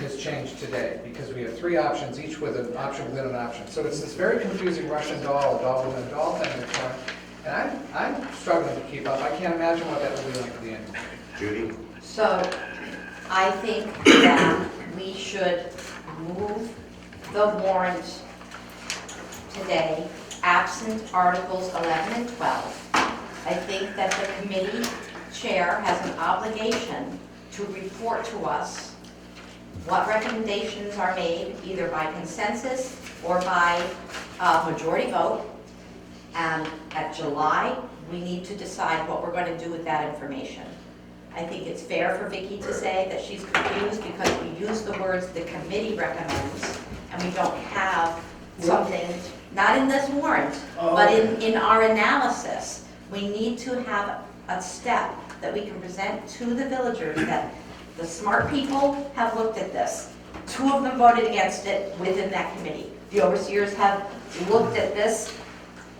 has changed today, because we have 3 options, each with an option within an option. So it's this very confusing Russian doll, a doll within a doll thing that's going. And I'm struggling to keep up. I can't imagine what that will be like at the end. Judy? So I think that we should move the warrant today, absent Articles 11 and 12. I think that the committee chair has an obligation to report to us what recommendations are made, either by consensus or by majority vote. And at July, we need to decide what we're going to do with that information. I think it's fair for Vicki to say that she's confused because we use the words the committee recommends, and we don't have something, not in this warrant, but in our analysis. We need to have a step that we can present to the villagers that the smart people have looked at this. 2 of them voted against it within that committee. The overseers have looked at this,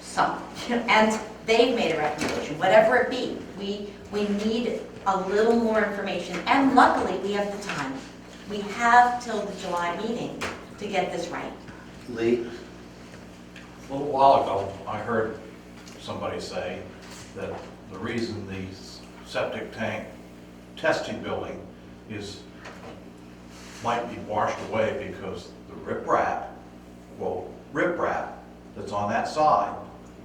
some, and they've made a recommendation, whatever it be. We need a little more information, and luckily, we have the time. We have till the July meeting to get this right. Lee? A little while ago, I heard somebody say that the reason the septic tank testing building might be washed away because the riprap, quote, riprap that's on that side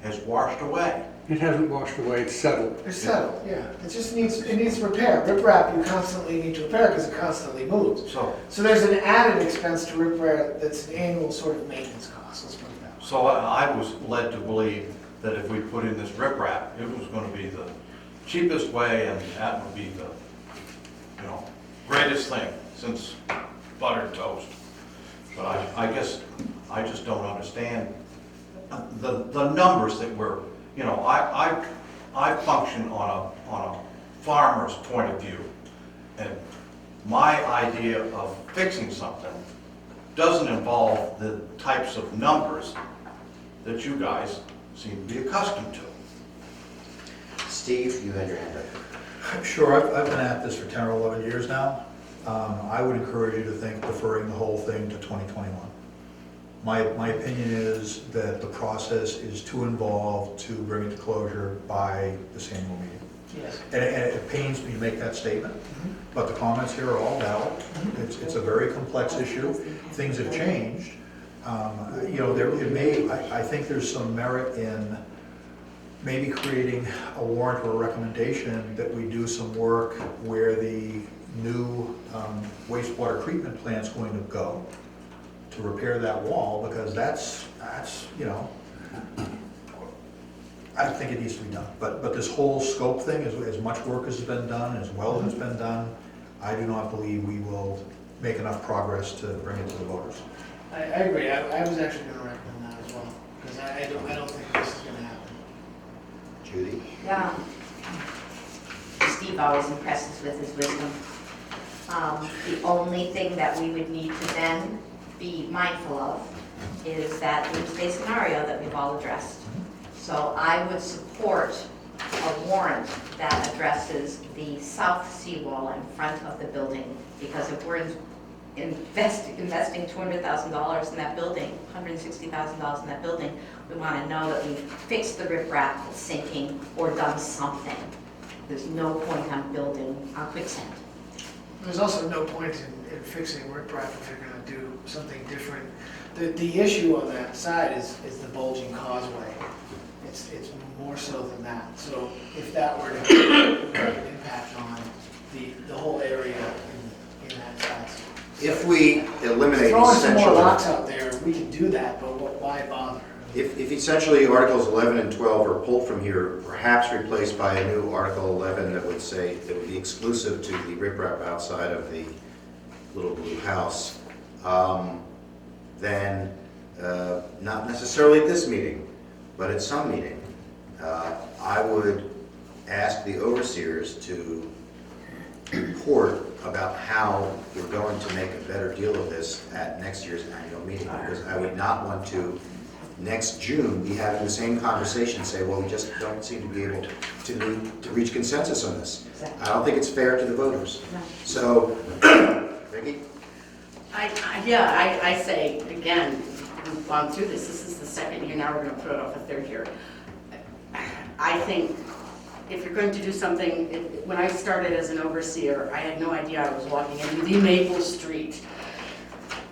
has washed away. It hasn't washed away, it's settled. It's settled, yeah. It needs repair. Riprap you constantly need to repair because it constantly moves. So there's an added expense to repair that's an annual sort of maintenance cost, let's put it that way. So I was led to believe that if we put in this riprap, it was going to be the cheapest way, and that would be the, greatest thing since buttered toast. But I guess I just don't understand the numbers that we're, I function on a farmer's point of view, and my idea of fixing something doesn't involve the types of numbers that you guys seem to be accustomed to. Steve, you had your hand up. Sure, I've been at this for 10 or 11 years now. I would encourage you to think deferring the whole thing to 2021. My opinion is that the process is too involved to bring it to closure by this annual meeting. Yes. And it pains me to make that statement, but the comments here are all valid. It's a very complex issue. Things have changed. I think there's some merit in maybe creating a warrant or a recommendation that we do some work where the new wastewater treatment plant's going to go to repair that wall, because that's I think it needs to be done. But this whole scope thing, as much work has been done, as well as it's been done, I do not believe we will make enough progress to bring it to the voters. I agree, I was actually gonna recommend that as well, because I don't think this is gonna happen. Judy? Yeah. Steve always impresses with his wisdom. The only thing that we would need to then be mindful of is that doomsday scenario that we've all addressed. So I would support a warrant that addresses the south seawall in front of the building, because if we're investing $200,000 in that building, $160,000 in that building, we want to know that we've fixed the riprap that's sinking or done something. There's no point on building on quicksand. There's also no point in fixing riprap if you're gonna do something different. The issue on that side is the bulging causeway. It's more so than that. So if that were to have an impact on the whole area in that size. If we eliminate Throwing some more essentially, rocks out there, we can do that, but why bother? if essentially Articles 11 and 12 are pulled from here, perhaps replaced by a new Article 11 that would say, that would be exclusive to the riprap outside of the little blue house, then not necessarily at this meeting, but at some meeting, I would ask the overseers to report about how we're going to make a better deal of this at next year's annual meeting, because I would not want to, next June, be having the same conversation, say, well, we just don't seem to be able to reach consensus on this. I don't think it's fair to the voters. So, Vicki? I say, again, we've gone through this is the second year, now we're gonna put it off a third year. I think if you're going to do something, when I started as an overseer, I had no idea I was walking into the Maple Street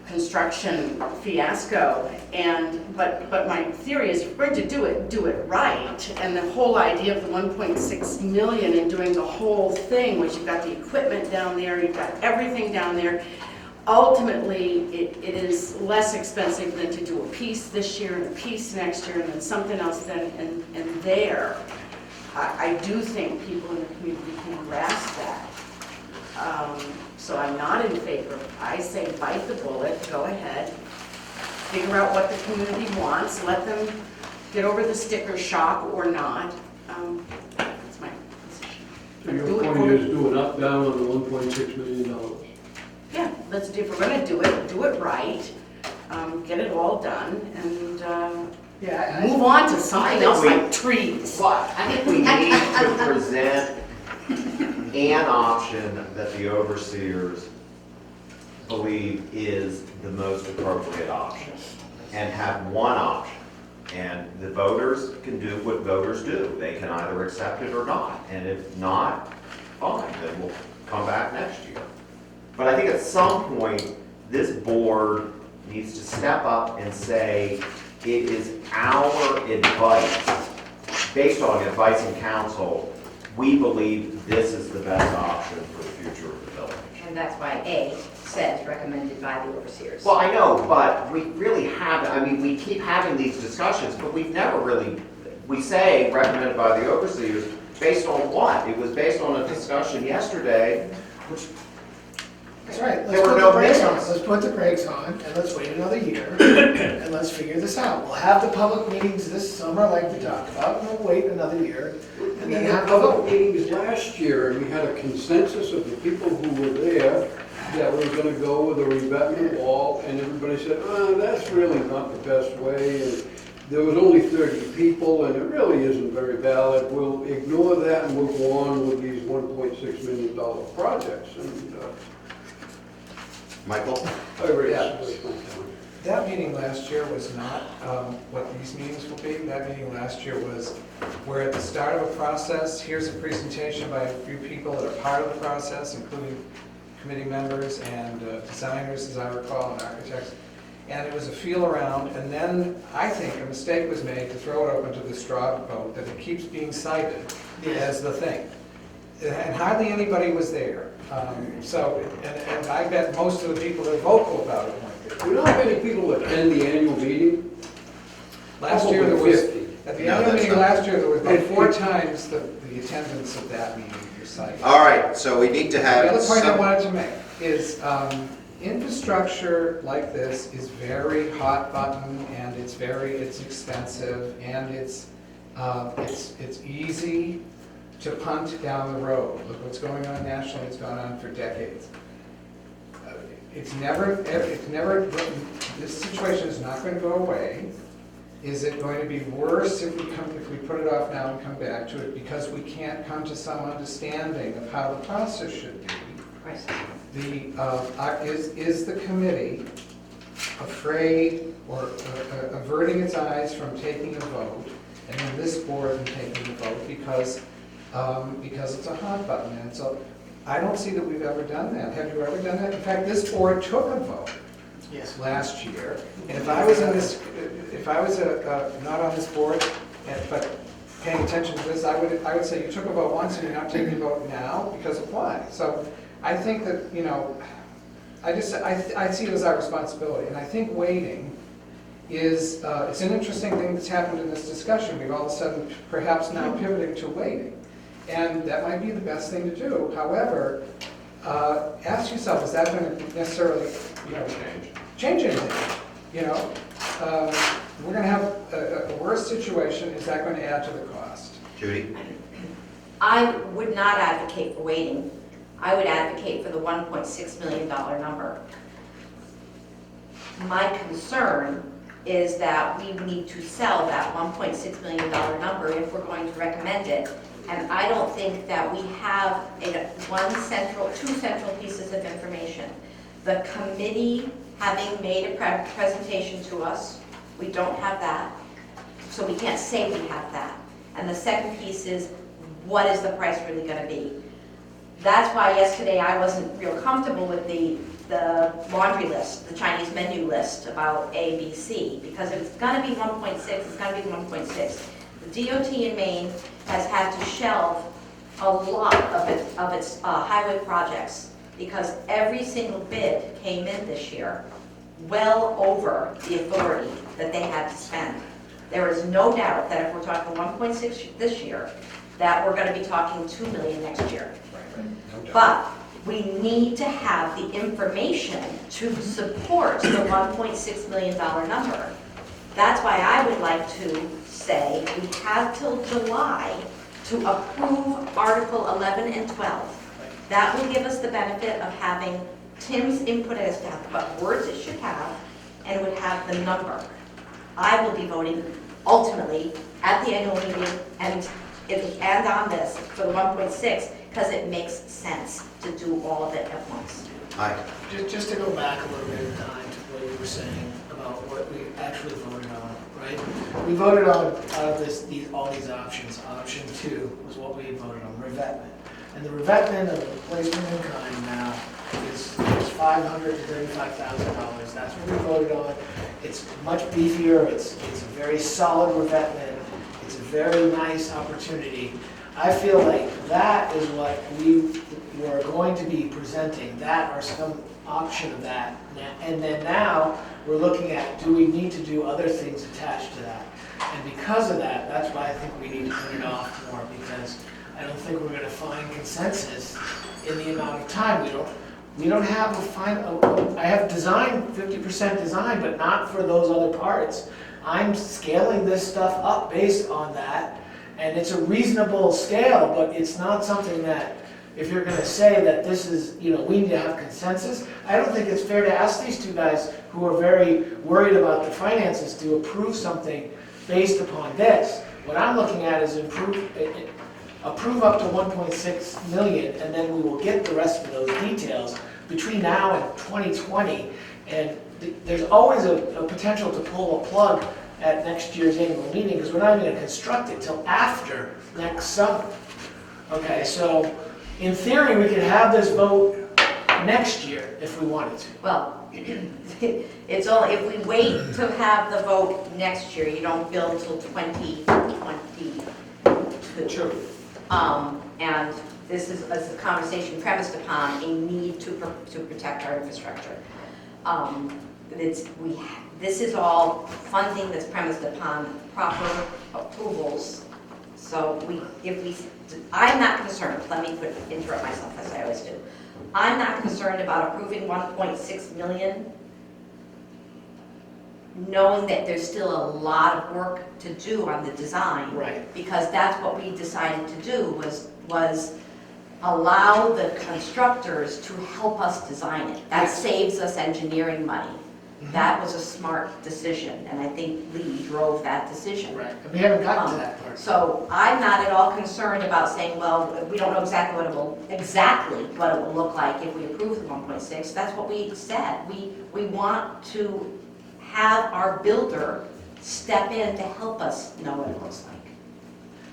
construction fiasco. But my theory is, if you're going to do it right. And the whole idea of the 1.6 million and doing the whole thing, which you've got the equipment down there, you've got everything down there. Ultimately, it is less expensive than to do a piece this year and a piece next year and then something else then and there. I do think people in the community can grasp that. So I'm not in favor. I say bite the bullet, go ahead, figure out what the community wants, let them get over the sticker shock or not. That's my position. So your point is do an up, down on the $1.6 million. Yeah, let's do, if we're gonna do it right, get it all done, and move on to something else like trees. But I think we need to present an option that the overseers believe is the most appropriate option, and have one option. And the voters can do what voters do. They can either accept it or not. And if not, fine, then we'll come back next year. But I think at some point, this board needs to step up and say, it is our advice, based on advice and counsel, we believe this is the best option for the future of the village. And that's why A says recommended by the overseers. Well, I know, but we really haven't, I mean, we keep having these discussions, but we've never really, we say recommended by the overseers, based on what? It was based on a discussion yesterday, which That's right, There were no minutes. let's put the brakes on, and let's wait another year, and let's figure this out. We'll have the public meetings this summer like we talked about, and we'll wait another year, and We then had have the public vote. meetings last year, and we had a consensus of the people who were there that we were gonna go with a revetment wall, and everybody said, oh, that's really not the best way, and there was only 30 people, and it really isn't very valid. We'll ignore that and we'll go on with these $1.6 million projects. And Michael? I really Yeah. support my time. That meeting last year was not what these meetings will be. That meeting last year was, we're at the start of a process. Here's a presentation by a few people that are part of the process, including committee members and designers, as I recall, and architects. And it was a feel around, and then I think a mistake was made to throw it open to the straw vote, that it keeps being cited as the thing. And hardly anybody was there. And I bet most of the people that are vocal about it weren't there. You know how many people attend the annual meeting? Last year there was, Probably 50. At the No, annual that's meeting not- last year, there was about 4 times the attendance of that meeting you cited. All right, so we need to The have other point I some, wanted to make is infrastructure like this is very hot button and it's expensive and it's easy to punt down the road. Look what's going on nationally, it's gone on for decades. It's never, this situation is not going to go away. Is it going to be worse if we put it off now and come back to it because we can't come to some understanding of how the process should be? Is the committee afraid or averting its eyes from taking a vote, and then this board from taking a vote because it's a hot button? And so I don't see that we've ever done that. Have you ever done that? In fact, this board took a vote last year, and if I was not on this board, but paying attention to this, I would say you took a vote once and you're not taking a vote now because of why? So I think that, I see it as our responsibility, and I think waiting is, it's an interesting thing that's happened in this discussion. We've all of a sudden perhaps now pivoting to waiting, and that might be the best thing to do. However, ask yourself, is that going to necessarily, change anything? We're going to have a worse situation. Is that going to add to the cost? Judy? I would not advocate for waiting. I would advocate for the $1.6 million number. My concern is that we need to sell that $1.6 million number if we're going to recommend it. And I don't think that we have two central pieces of information. The committee having made a presentation to us, we don't have that. So we can't say we have that. And the second piece is, what is the price really going to be? That's why yesterday I wasn't real comfortable with the laundry list, the Chinese menu list about A, B, C, because if it's going to be 1.6, it's going to be 1.6. The DOT in Maine has had to shelve a lot of its highway projects because every single bid came in this year well over the authority that they had to spend. There is no doubt that if we're talking 1.6 this year, that we're going to be talking 2 million next year. But we need to have the information to support the $1.6 million number. That's why I would like to say we have till July to approve Article 11 and 12. That will give us the benefit of having Tim's input as to what words it should have, and would have the number. I will be voting ultimately at the annual meeting and on this for the 1.6 because it makes sense to do all of it at once. Hi. Just to go back a little bit in time to what you were saying about what we actually voted on, right? We voted on out of all these options. Option 2 was what we had voted on, revetment. And the revetment of the replacement in kind now is $500,000 to $35,000. That's what we voted on. It's much beefier. It's a very solid revetment. It's a very nice opportunity. I feel like that is what we were going to be presenting, that or some option of that. And then now we're looking at, do we need to do other things attached to that? And because of that, that's why I think we need to put it off more, because I don't think we're going to find consensus in the amount of time. We don't have a final, I have design, 50% design, but not for those other parts. I'm scaling this stuff up based on that. And it's a reasonable scale, but it's not something that, if you're going to say that this is, we need to have consensus, I don't think it's fair to ask these two guys who are very worried about the finances to approve something based upon this. What I'm looking at is approve up to 1.6 million, and then we will get the rest of those details between now and 2020. And there's always a potential to pull a plug at next year's annual meeting, because we're not even going to construct it till after next summer. Okay, so in theory, we could have this vote next year if we wanted to. Well, it's only, if we wait to have the vote next year, you don't build till 2022. True. And this is a conversation premised upon a need to protect our infrastructure. this is all funding that's premised upon proper approvals. So I'm not concerned, let me interrupt myself as I always do. I'm not concerned about approving 1.6 million, knowing that there's still a lot of work to do on the design. Right. Because that's what we decided to do, was allow the constructors to help us design it. That saves us engineering money. That was a smart decision, and I think Lee drove that decision. Right, and we haven't gotten to that part. So I'm not at all concerned about saying, well, we don't know exactly what it will look like if we approve the 1.6. That's what we said. We want to have our builder step in to help us know what it looks like.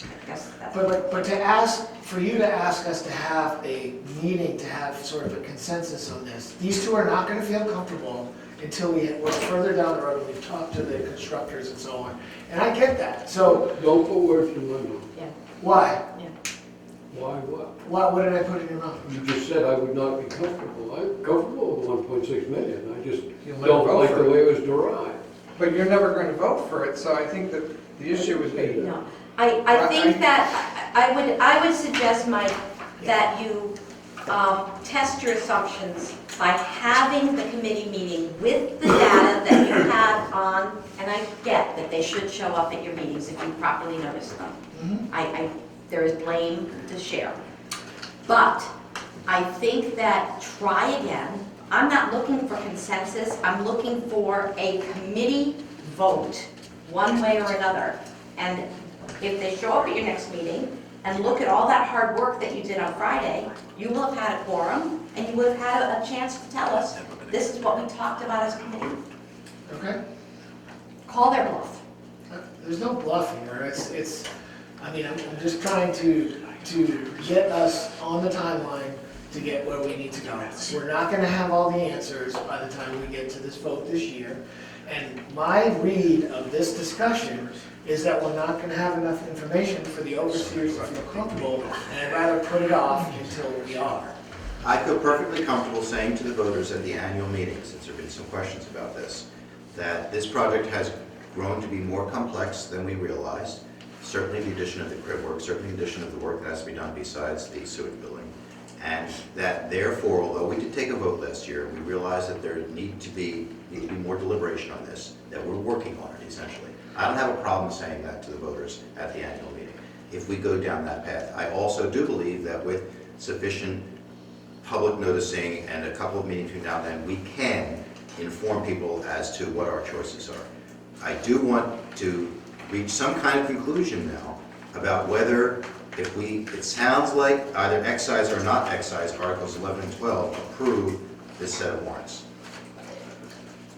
I guess that's. But to ask, for you to ask us to have a meeting, to have sort of a consensus on this, these two are not gonna feel comfortable until we're further down the road and we've talked to the constructors and so on. And I get that, so Don't put words in my mouth. Yeah. why? Why, what? What did I put in your mouth? You just said I would not be comfortable. I'm comfortable with 1.6 million. I just You'll never don't vote like for the it. way it was derived. But you're never going to vote for it, so I think that the issue would be, No, I think that, I would suggest, Mike, that you test your assumptions by having the committee meeting with the data that you had on, and I get that they should show up at your meetings if you properly notice them. There is blame to share. But I think that try again. I'm not looking for consensus, I'm looking for a committee vote, one way or another. And if they show up at your next meeting and look at all that hard work that you did on Friday, you will have had a quorum and you will have had a chance to tell us, this is what we talked about as a committee. Okay? Call their bluff. There's no bluff here, I mean, I'm just trying to get us on the timeline to get where we need to go. We're not gonna have all the answers by the time we get to this vote this year. And my read of this discussion is that we're not gonna have enough information for the overseers to feel comfortable, and I'd rather put it off until we are. I feel perfectly comfortable saying to the voters at the annual meeting, since there have been some questions about this, that this project has grown to be more complex than we realized. Certainly the addition of the crib work, certainly the addition of the work that has to be done besides the sewage building. And that therefore, although we did take a vote last year, we realized that there need to be more deliberation on this, that we're working on it essentially. I don't have a problem saying that to the voters at the annual meeting, if we go down that path. I also do believe that with sufficient public noticing and a couple of meetings between now and then, we can inform people as to what our choices are. I do want to reach some kind of conclusion now about whether, it sounds like either excise or not excise Articles 11 and 12 approve this set of warrants.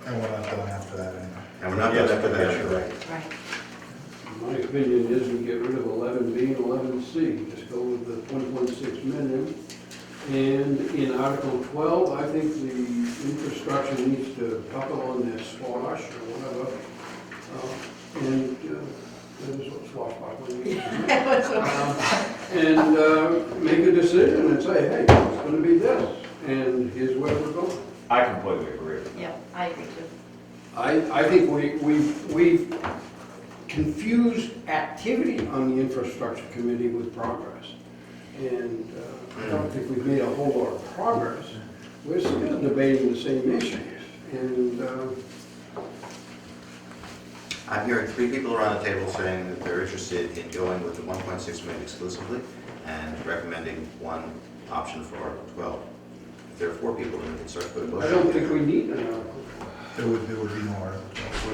And we're not done after that anyway. And we're not done after that, you're right. Right. My opinion is we get rid of 11B and 11C, just go with the 1.6 million. And in Article 12, I think the infrastructure needs to buckle on their squash or whatever. And that is what swashbuckling is. And make a decision and say, hey, it's going to be this, and here's where we're going. I completely agree. Yeah, I agree too. I think we've confused activity on the infrastructure committee with progress. And I don't think we've made a whole lot of progress. We're still debating the same issues. And I'm hearing 3 people around the table saying that they're interested in going with the 1.6 million exclusively and recommending one option for Article 12. If there are 4 people, then we can start to put a I motion. don't think we need an article. There would be no article.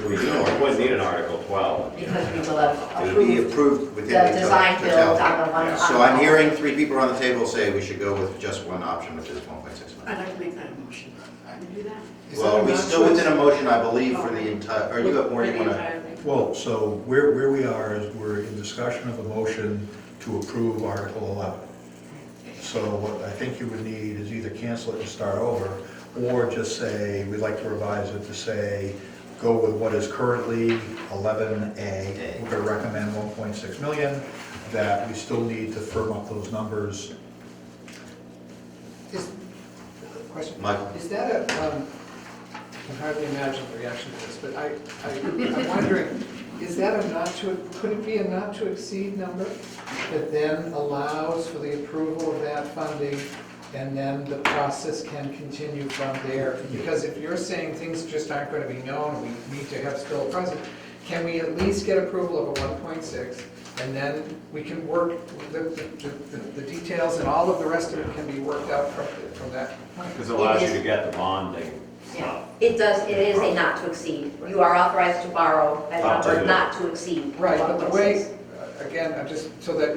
We wouldn't need an Article 12. Because we will have It would be approved approved within the the design build totality. on the one. So I'm hearing 3 people around the table say we should go with just one option, which is 1.6 million. I'd like to make that a motion. Can you do that? Is that Well, a we still non-choice? within a motion, I believe, for the entire, or you have more you want to? Well, so where we are is we're in discussion of a motion to approve Article 11. So what I think you would need is either cancel it and start over, or just say, we'd like to revise it to say, go with what is currently 11A. We're going to recommend 1.6 million, that we still need to firm up those numbers. Question. Michael? Is that can hardly imagine the reaction to this, but I'm wondering, is that could it be a not to exceed number that then allows for the approval of that funding, and then the process can continue from there? Because if you're saying things just aren't going to be known, we need to have still a process, can we at least get approval of a 1.6, and then we can work, the details and all of the rest of it can be worked out from that point? Because it allows you to get the bonding Yeah, stuff. it does, it is a not to exceed. You are authorized to borrow a number not to exceed. Right, but the 1.6. way, again, I'm just, so that,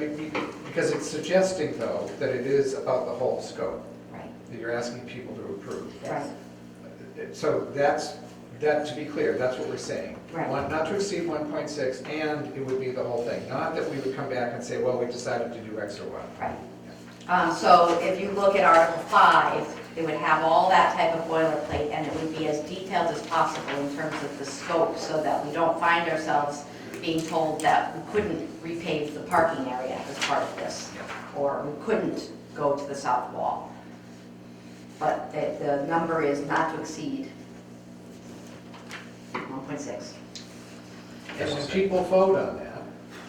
because it's suggesting though, that it is about the whole scope, Right, that you're asking people to approve. right, So that, to be clear, that's what we're saying. Right. Not to exceed 1.6, and it would be the whole thing, not that we would come back and say, well, we decided to do X or Y. right. So if you look at Article 5, it would have all that type of boilerplate, and it would be as detailed as possible in terms of the scope, so that we don't find ourselves being told that we couldn't repave the parking area as part of this, or we couldn't go to the south wall. But the number is not to exceed 1.6. And when people vote on that,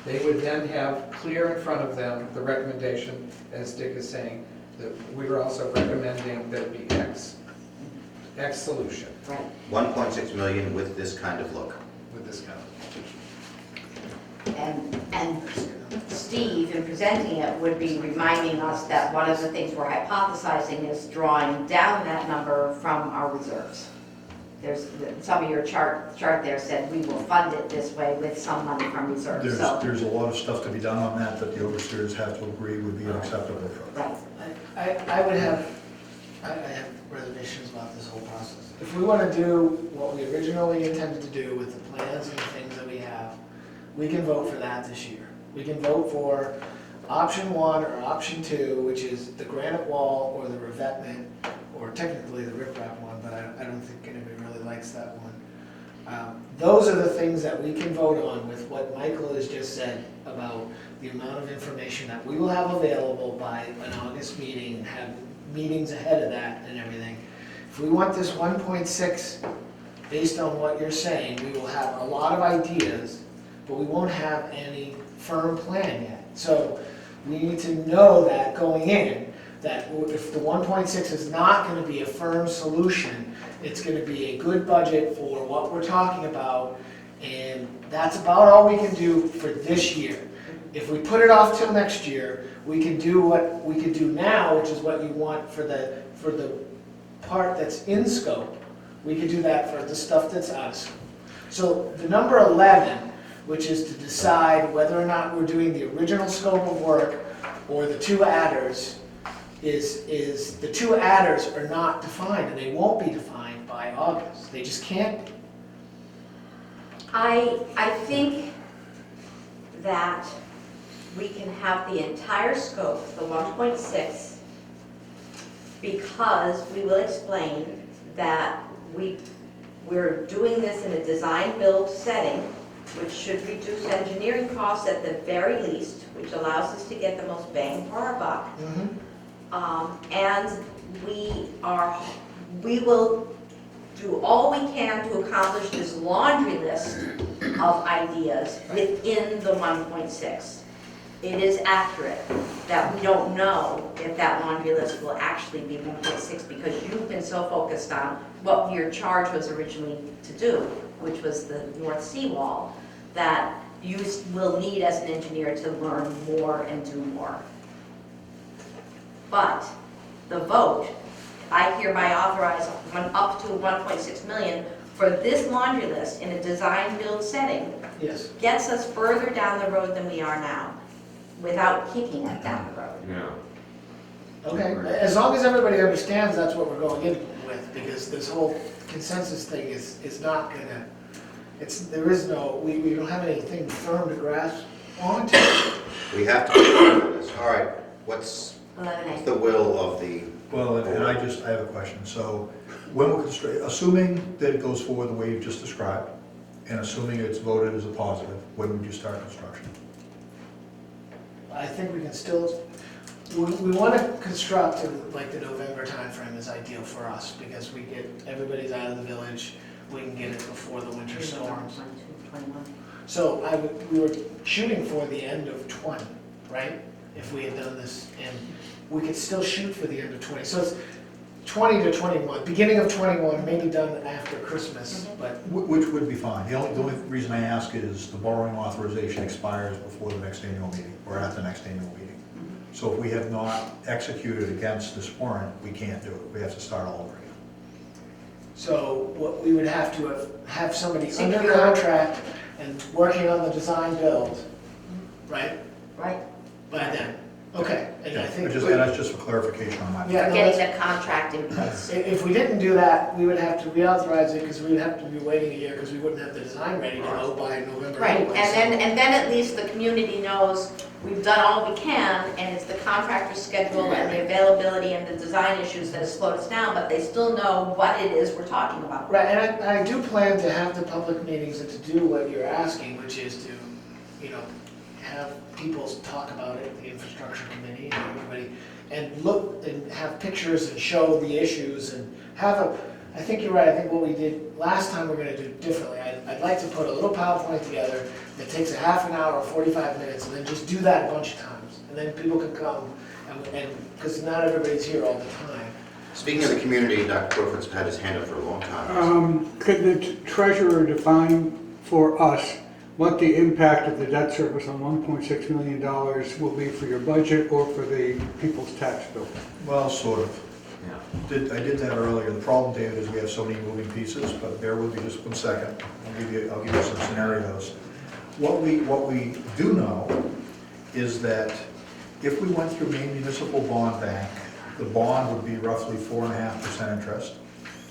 they would then have clear in front of them the recommendation, as Dick is saying, that we are also recommending that it be X solution Right. 1.6 million with this kind of look. with this kind of. And Steve, in presenting it, would be reminding us that one of the things we're hypothesizing is drawing down that number from our reserves. There's, some of your chart there said we will fund it this way with some money from reserves, so. There's a lot of stuff to be done on that the overseers have to agree would be an acceptable approach. Right, I have reservations about this whole process. If we want to do what we originally intended to do with the plans and the things that we have, we can vote for that this year. We can vote for option 1 or option 2, which is the granite wall or the revetment, or technically the riprap one, but I don't think anybody really likes that one. Those are the things that we can vote on with what Michael has just said about the amount of information that we will have available by an August meeting, and have meetings ahead of that and everything. If we want this 1.6, based on what you're saying, we will have a lot of ideas, but we won't have any firm plan yet. So we need to know that going in, that if the 1.6 is not going to be a firm solution, it's going to be a good budget for what we're talking about, and that's about all we can do for this year. If we put it off till next year, we can do what we can do now, which is what you want for the part that's in scope. We could do that for the stuff that's out of scope. So the number 11, which is to decide whether or not we're doing the original scope of work or the 2 adders, is the 2 adders are not defined, and they won't be defined by August. They just can't be. I think that we can have the entire scope, the 1.6, because we will explain that we're doing this in a design-build setting, which should reduce engineering costs at the very least, which allows us to get the most bang for our buck. And we will do all we can to accomplish this laundry list of ideas within the 1.6. It is accurate that we don't know if that laundry list will actually be 1.6, because you've been so focused on what your charge was originally to do, which was the North Seawall, that you will need as an engineer to learn more and do more. But the vote, I hereby authorize up to 1.6 million for this laundry list in a design-build setting, Yes. gets us further down the road than we are now, without kicking it down the road. Yeah. Okay, as long as everybody understands that's what we're going in with, because this whole consensus thing is not gonna, there is no, we don't have anything firm to grasp onto. We have to do this. All right, what's 11A. the will of the, Well, and I have a question. So when we're assuming that it goes forward the way you've just described, and assuming it's voted as a positive, when would you start construction? I think we can still, We want to construct in like the November timeframe is ideal for us because we get, everybody's out of the village, we can get it before the winter storms. 21. So we were shooting for the end of 20, right? If we had done this, and we could still shoot for the end of 20. So it's 20 to 21, beginning of 21, maybe done after Christmas, but Which would be fine. The only reason I ask is the borrowing authorization expires before the next annual meeting, or at the next annual meeting. So if we have not executed against this warrant, we can't do it. We have to start all over again. so what we would have to have somebody under Secure. contract and working on the design build, right? Right? By then. Okay, and I think. And that's just for clarification on my. Yeah, no, Getting that's- the contract in place. If we didn't do that, we would have to reauthorize it because we would have to be waiting a year because we wouldn't have the design ready to go by November Right, anyway. and then at least the community knows we've done all we can, and it's the contractor's schedule and the availability and the design issues that has slowed us down, but they still know what it is we're talking about. Right, and I do plan to have the public meetings and to do what you're asking, which is to, have people talk about it, the infrastructure committee and everybody, and look and have pictures and show the issues and I think you're right, I think what we did last time we're gonna do differently. I'd like to put a little PowerPoint together that takes a half an hour or 45 minutes and then just do that a bunch of times. And then people can come and because not everybody's here all the time. Speaking of the community, Dr. Crawford's had his hand up for a long time. Could the treasurer define for us what the impact of the debt service on $1.6 million will be for your budget or for the people's tax bill? Well, sort of. I did that earlier. The problem, David, is we have so many moving pieces, but bear with me just 1 second. I'll give you some scenarios. What we do know is that if we went through Maine Municipal Bond Bank, the bond would be roughly 4.5% interest.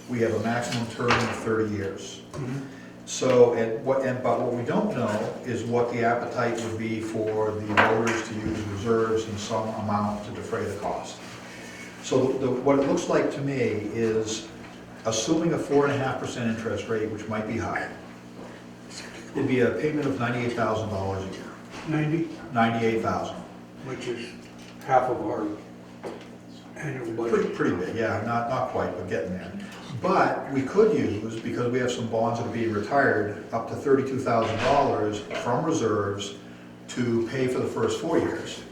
We have a maximum term of 30 years. So, but what we don't know is what the appetite would be for the voters to use reserves in some amount to defray the cost. So what it looks like to me is, assuming a 4.5% interest rate, which might be high, it'd be a payment of $98,000 a year. 90, $98,000. which is half of our annual budget. Pretty big, yeah, not quite, but getting there. But we could use, because we have some bonds that are being retired, up to $32,000 from reserves to pay for the first 4 years.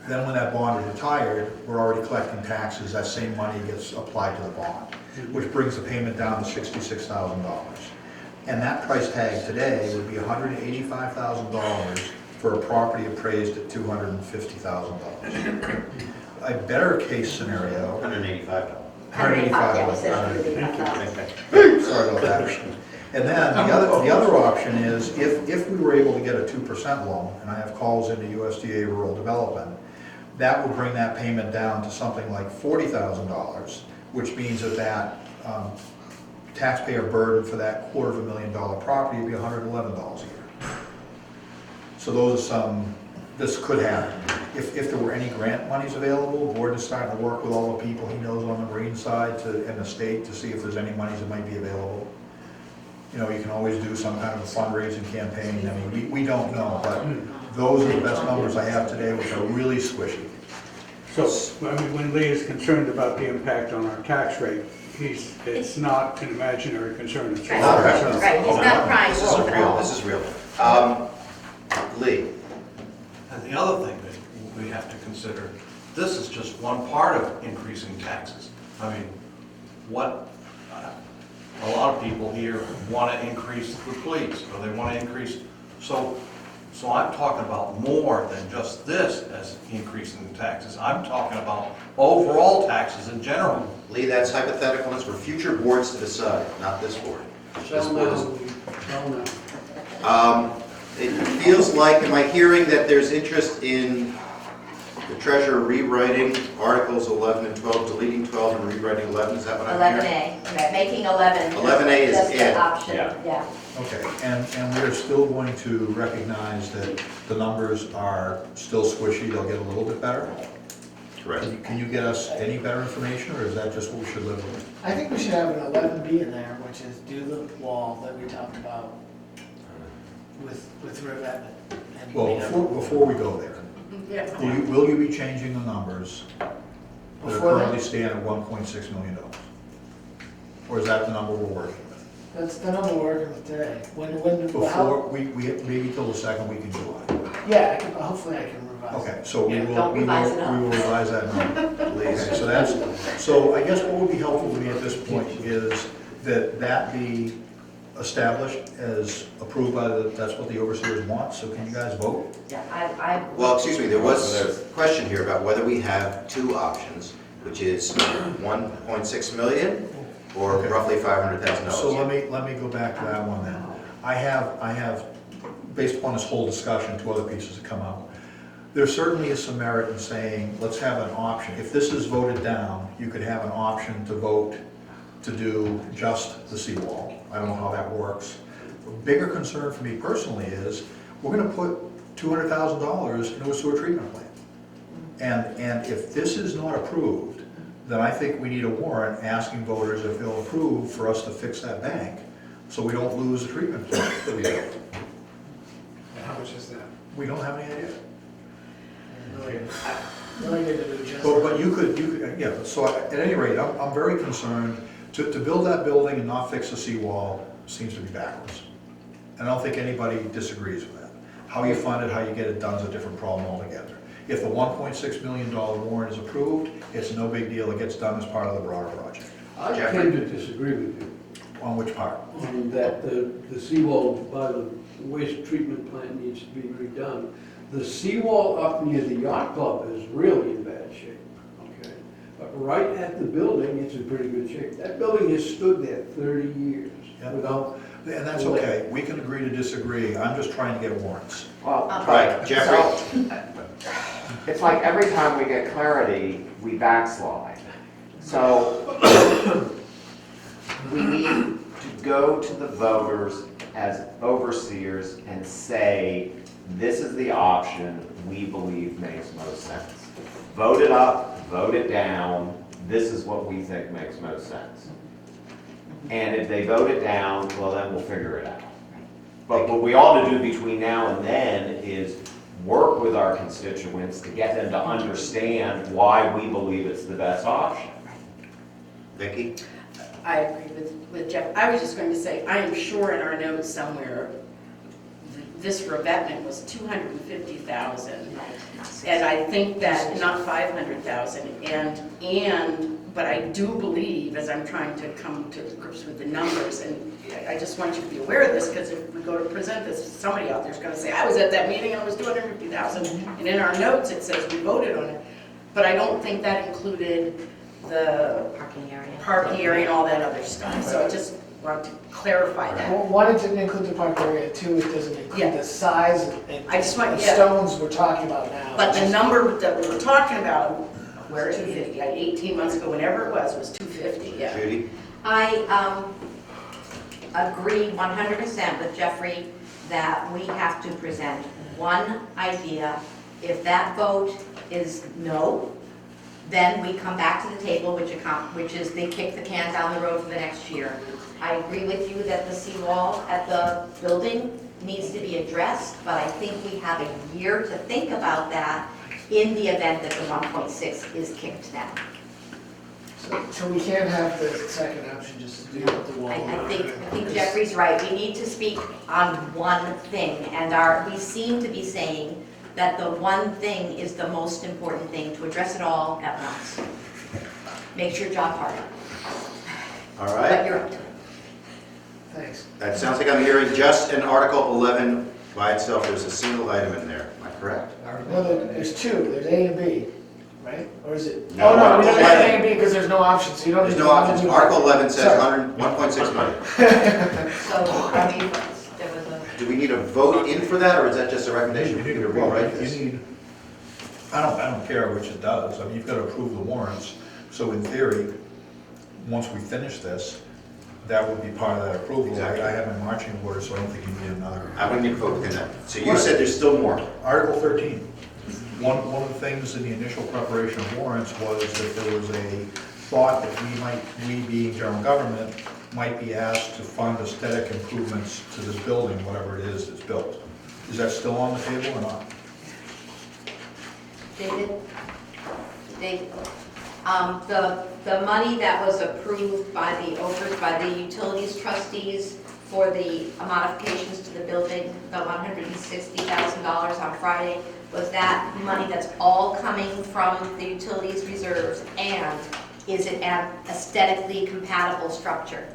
Then when that bond is retired, we're already collecting taxes, that same money gets applied to the bond, which brings the payment down to $66,000. And that price tag today would be $185,000 for a property appraised at $250,000. A better case scenario. $185. Sorry about that. And then the other option is, if we were able to get a 2% loan, and I have calls into USDA Rural Development, that would bring that payment down to something like $40,000, which means that taxpayer burden for that $250,000 property would be $111 a year. So those are some, this could happen. If there were any grant monies available, Gordon is starting to work with all the people he knows on the marine side and the state to see if there's any monies that might be available. You can always do some kind of a fundraising campaign. I mean, we don't know, but those are the best numbers I have today, which are really squishy. So, I mean, when Lee is concerned about the impact on our tax rate, it's not an imaginary concern, it's a Right. real concern. Right, he's not crying This wolf is at real, all. this is real. Lee, And the other thing that we have to consider, this is just one part of increasing taxes. I mean, a lot of people here want to increase the police, or they want to increase, so I'm talking about more than just this as increasing the taxes. I'm talking about overall taxes in general. Lee, that's hypothetical, and it's for future boards to decide, not this board. This board is- It feels like, am I hearing that there's interest in the treasurer rewriting Articles 11 and 12, deleting 12 and rewriting 11? Is that what I'm hearing? 11A, right, making 11. 11A is just it. an option, yeah. Okay, and we're still going to recognize that the numbers are still squishy, they'll get a little bit better? Correct. Can you get us any better information, or is that just what we should live with? I think we should have an 11B in there, which is do the wall that we talked about with Rivet. Well, before we go there, Yeah. Will you be changing the numbers that are Before that? currently stand at $1.6 million? Or is that the number we're working with? That's the number we're working with today. When, Before, we maybe till the second week in July. yeah, hopefully I can revise. Okay, so we Yeah, will, don't we revise it will, up. we will revise that number. Okay, so I guess what would be helpful to me at this point is that be established as approved by that's what the overseers want, so can you guys vote? Yeah, I. Well, excuse me, there was a question here about whether we have two options, which is 1.6 million or Okay. roughly $500,000. So let me go back to that one then. I have, based upon this whole discussion, two other pieces that come out. There certainly is some merit in saying, let's have an option. If this is voted down, you could have an option to vote to do just the seawall. I don't know how that works. A bigger concern for me personally is, we're gonna put $200,000 into a sewer treatment plant. And if this is not approved, then I think we need a warrant asking voters if they'll approve for us to fix that bank, so we don't lose the treatment plant that we built. And how much is that? We don't have any idea. Really need to do just. But you could, yeah, so at any rate, I'm very concerned, to build that building and not fix the seawall seems to be backwards. And I don't think anybody disagrees with that. How you fund it, how you get it done is a different problem altogether. If the $1.6 million warrant is approved, it's no big deal, it gets done as part of the broader project. I Jeffrey? tend to disagree with you On which part? on that the seawall by the waste treatment plant needs to be redone. The seawall up near the yacht club is really in bad shape, okay? But right at the building, it's in pretty good shape. That building has stood there 30 years Yeah. without, And that's okay, we can agree to disagree, I'm just trying to get warrants. Well, Right, Jeffrey? it's like every time we get clarity, we backslide. So we need to go to the voters as overseers and say, this is the option we believe makes most sense. Vote it up, vote it down, this is what we think makes most sense. And if they vote it down, well, then we'll figure it out. But what we ought to do between now and then is work with our constituents to get them to understand why we believe it's the best option. Vicki? I agree with Jeff. I was just going to say, I am sure in our notes somewhere, this revetment was $250,000. And I think that, not $500,000. But I do believe, as I'm trying to come to grips with the numbers, and I just want you to be aware of this, because if we go to present this, somebody out there is going to say, I was at that meeting and it was $250,000. And in our notes, it says we voted on it. But I don't think that included the parking area and all that other stuff. So I just want to clarify that. Well, one, it didn't include the park area, two, it doesn't include Yeah. the size and I just want- the yeah. stones we're talking about now. But the Just- number that we were talking about, where is it, like 18 months ago, whenever it was 250, yeah. Judy? I agree 100% with Jeffrey that we have to present one idea. If that vote is no, then we come back to the table, which is they kick the can down the road for the next year. I agree with you that the seawall at the building needs to be addressed, but I think we have a year to think about that in the event that the 1.6 is kicked down. So we can't have the second option just to do with the wall. I think Jeffrey's right. We need to speak on one thing, and we seem to be saying that the one thing is the most important thing, to address it all at once. Makes your job harder, All but right. you're up to it. Thanks. That sounds like I'm hearing just in Article 11 by itself, there's a single item in there. Am I correct? No, there's two, there's A and B, right? Or is it? No, Oh, no, we Article don't have A 11. and B because there's no options, so you don't. There's need no to- options. Article 11 says Sorry. 1.6 million. So, are we, there was a, Do we need a vote in for that, or is that just a recommendation for you to rewrite You this? need, I don't care which it does, I mean, you've got to approve the warrants, so in theory, once we finish this, that would be part of that approval. Exactly. I have my marching order, so I don't think you need another. I wouldn't need to vote within that. So you said there's still more. Article 13, one of the things in the initial preparation of warrants was that there was a thought that we being general government, might be asked to fund aesthetic improvements to this building, whatever it is that's built. Is that still on the table or not? David? David? The money that was approved by the utilities trustees for the modifications to the building, the $160,000 on Friday, was that money that's all coming from the utilities reserves, and is it an aesthetically compatible structure?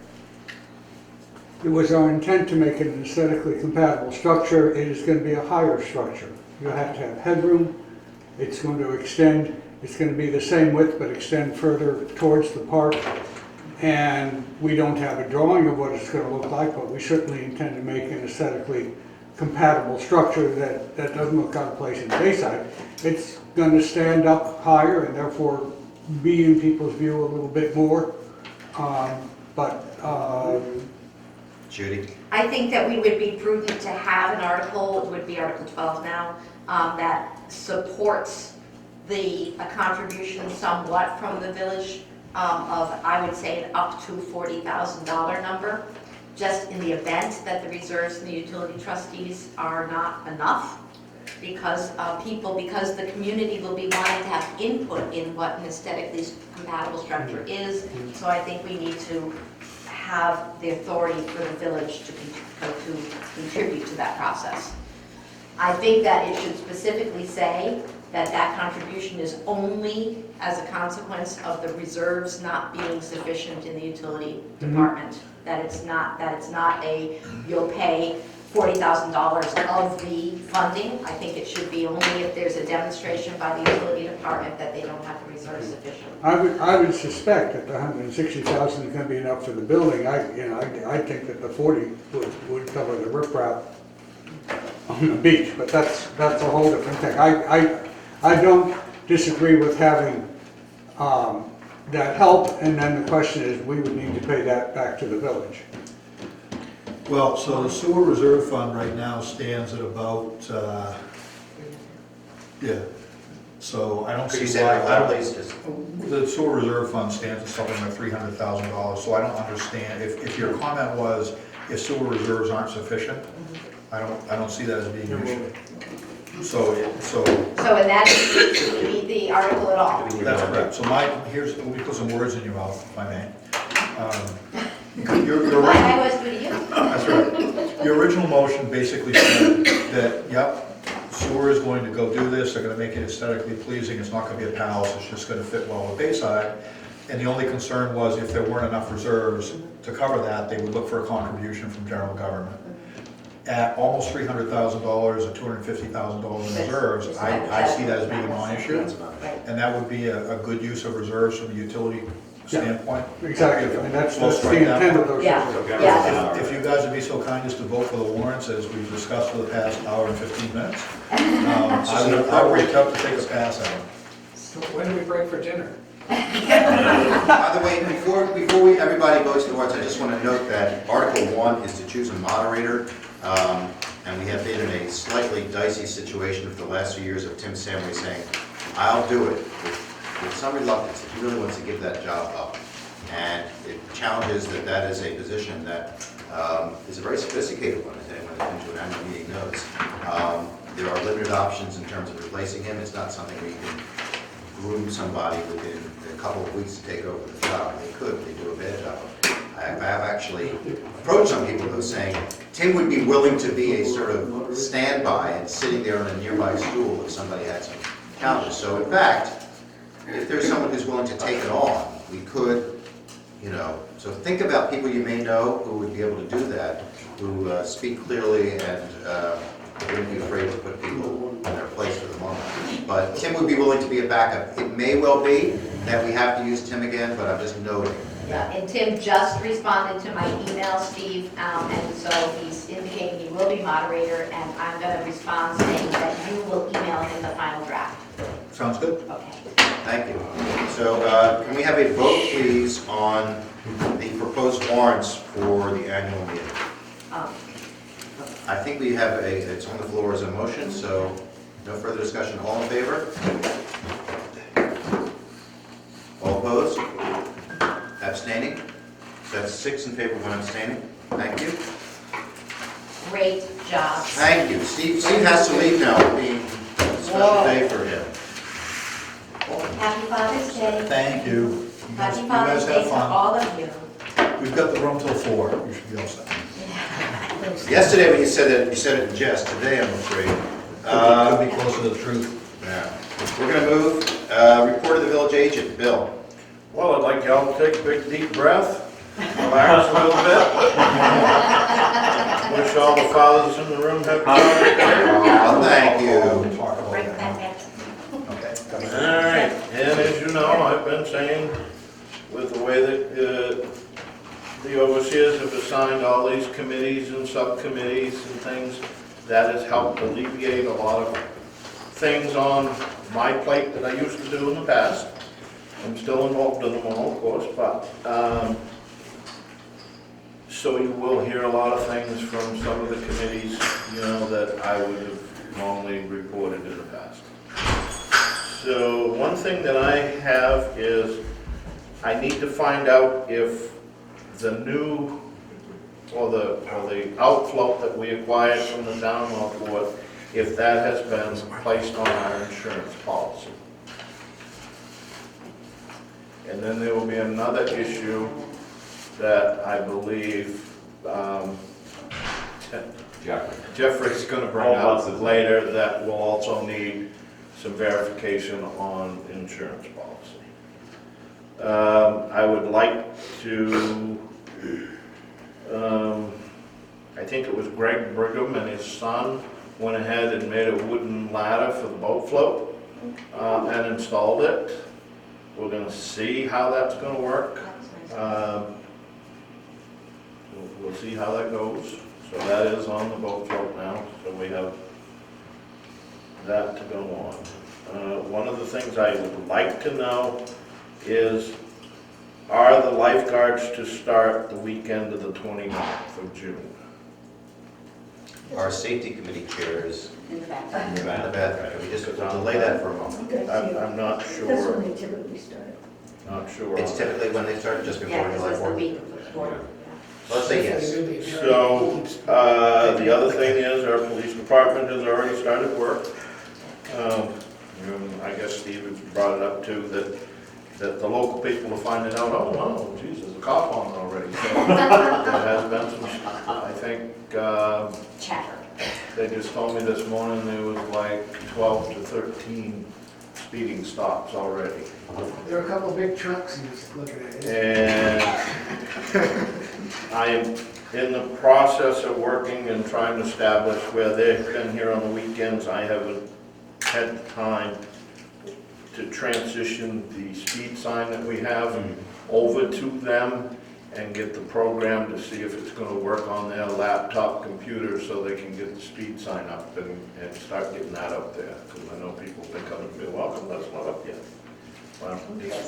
It was our intent to make it an aesthetically compatible structure. It is going to be a higher structure. You have to have headroom. It's going to extend. It's going to be the same width but extend further towards the park. And we don't have a drawing of what it's going to look like, but we certainly intend to make an aesthetically compatible structure that doesn't look out of place in Bayside. It's going to stand up higher and therefore be in people's view a little bit more. Judy? I think that we would be prudent to have an article, it would be Article 12 now, that supports a contribution somewhat from the village of, I would say, an up to $40,000 number, just in the event that the reserves and the utility trustees are not enough, because because the community will be wanting to have input in what an aesthetically compatible structure is. So I think we need to have the authority for the village to contribute to that process. I think that it should specifically say that that contribution is only as a consequence of the reserves not being sufficient in the utility department. That it's not a, you'll pay $40,000 of the funding. I think it should be only if there's a demonstration by the utility department that they don't have the reserves sufficient. I would suspect that the $160,000 is going to be enough for the building. I think that the 40 would cover the riprap on the beach, but that's a whole different thing. I don't disagree with having that help, and then the question is, we would need to pay that back to the village. Well, so the sewer reserve fund right now stands at about, so I don't Could you see say why. that loud, please? Just- The sewer reserve fund stands at something like $300,000, so I don't understand, if your comment was, if sewer reserves aren't sufficient, I don't see that as being an issue. So And that should be the article at all. that's correct. So let me put some words in your mouth, if I may. Your Like I always do to you. That's right. Your original motion basically said that, yep, sewer is going to go do this, they're gonna make it aesthetically pleasing, it's not gonna be a palace, it's just gonna fit well with Bayside. And the only concern was if there weren't enough reserves to cover that, they would look for a contribution from general government. At almost $300,000 or $250,000 in reserves, I see that as being a non-issue. And that would be a good use of reserves from a utility standpoint. Exactly, I mean, that's We'll the strike that intent one. of those. Yeah. If you guys would be so kind as to vote for the warrants as we've discussed for the past hour and 15 minutes, I would attempt to take a pass at them. So when do we break for dinner? By the way, before everybody votes the warrants, I just want to note that Article 1 is to choose a moderator, and we have been in a slightly dicey situation for the last few years of Tim Samley saying, I'll do it, with some reluctance, if he really wants to give that job up. And it challenges that is a position that is a very sophisticated one, as anyone who's been to an annual meeting knows. There are limited options in terms of replacing him. It's not something we can groom somebody within a couple of weeks to take over the job. They could, if they do a bad job. I have actually approached some people who are saying Tim would be willing to be a sort of standby and sitting there on a nearby stool if somebody had some challenges. So in fact, if there's someone who's willing to take it on, we could, so think about people you may know who would be able to do that, who speak clearly and wouldn't be afraid to put people in their place for the moment. But Tim would be willing to be a backup. It may well be that we have to use Tim again, but I'm just noting. Yeah, and Tim just responded to my email, Steve, and so he's indicating he will be moderator, and I'm going to respond saying that you will email him the final draft. Sounds good? Okay. Thank you. So can we have a vote, please, on the proposed warrants for the annual meeting? I think we have it's on the floor as a motion, so no further discussion. All in favor? All opposed? Abstaining? That's 6 in favor, 1 abstaining. Thank you. Great job. Thank you. Steve has to leave now, being a special day for him. Father's Day. Thank you. You guys Happy Father's Day have to fun. all of you. We've got the room till 4. You should be all set. Yesterday when you said it in jest, today I'm afraid. Could be closer to the truth. Yeah. We're gonna move, report of the village agent, Bill. Well, I'd like y'all to take a big deep breath, relax a little bit. Wish all the fathers in the room happy Father's Day. Oh, thank you. We'll talk about Right that. back. Okay. All right, and as you know, I've been saying with the way that the overseers have assigned all these committees and subcommittees and things, that has helped alleviate a lot of things on my plate that I used to do in the past. I'm still involved in them all, of course, but, so you will hear a lot of things from some of the committees, that I would have normally reported in the past. So one thing that I have is, I need to find out if the new, or the outflow that we acquired from the town of Northport, if that has been placed on our insurance policy. And then there will be another issue that I believe Jeffrey's going to bring up later, that will also need some verification on insurance policy. I would like to, I think it was Greg Brigham and his son went ahead and made a wooden ladder for the boat float and installed it. We're going to see how that's going to work. We'll see how that goes. So that is on the boat float now, so we have that to go on. One of the things I would like to know is, are the lifeguards to start the weekend of the 29th of June? Our safety committee chair is In the back. in the bathroom. Can we just delay that for a moment? I'm not That's sure, when they typically start. not sure. It's on that. typically when they start, just before Yeah, this July was the 4th. week before. Let's say yes. So, the other thing is, our police department has already started work. I guess Steve has brought it up too, that the local people are finding out, oh, wow, geez, there's a cop on already. So there has been some, I think, Chatter. they just told me this morning there was like 12 to 13 speeding stops already. There are a couple of big trucks he was looking at. And I am in the process of working and trying to establish where they've been here on the weekends. I haven't had time to transition the speed sign that we have over to them and get the program to see if it's gonna work on their laptop computer so they can get the speed sign up and start getting that up there. Because I know people think I'm gonna be, well, that's not up yet. Well,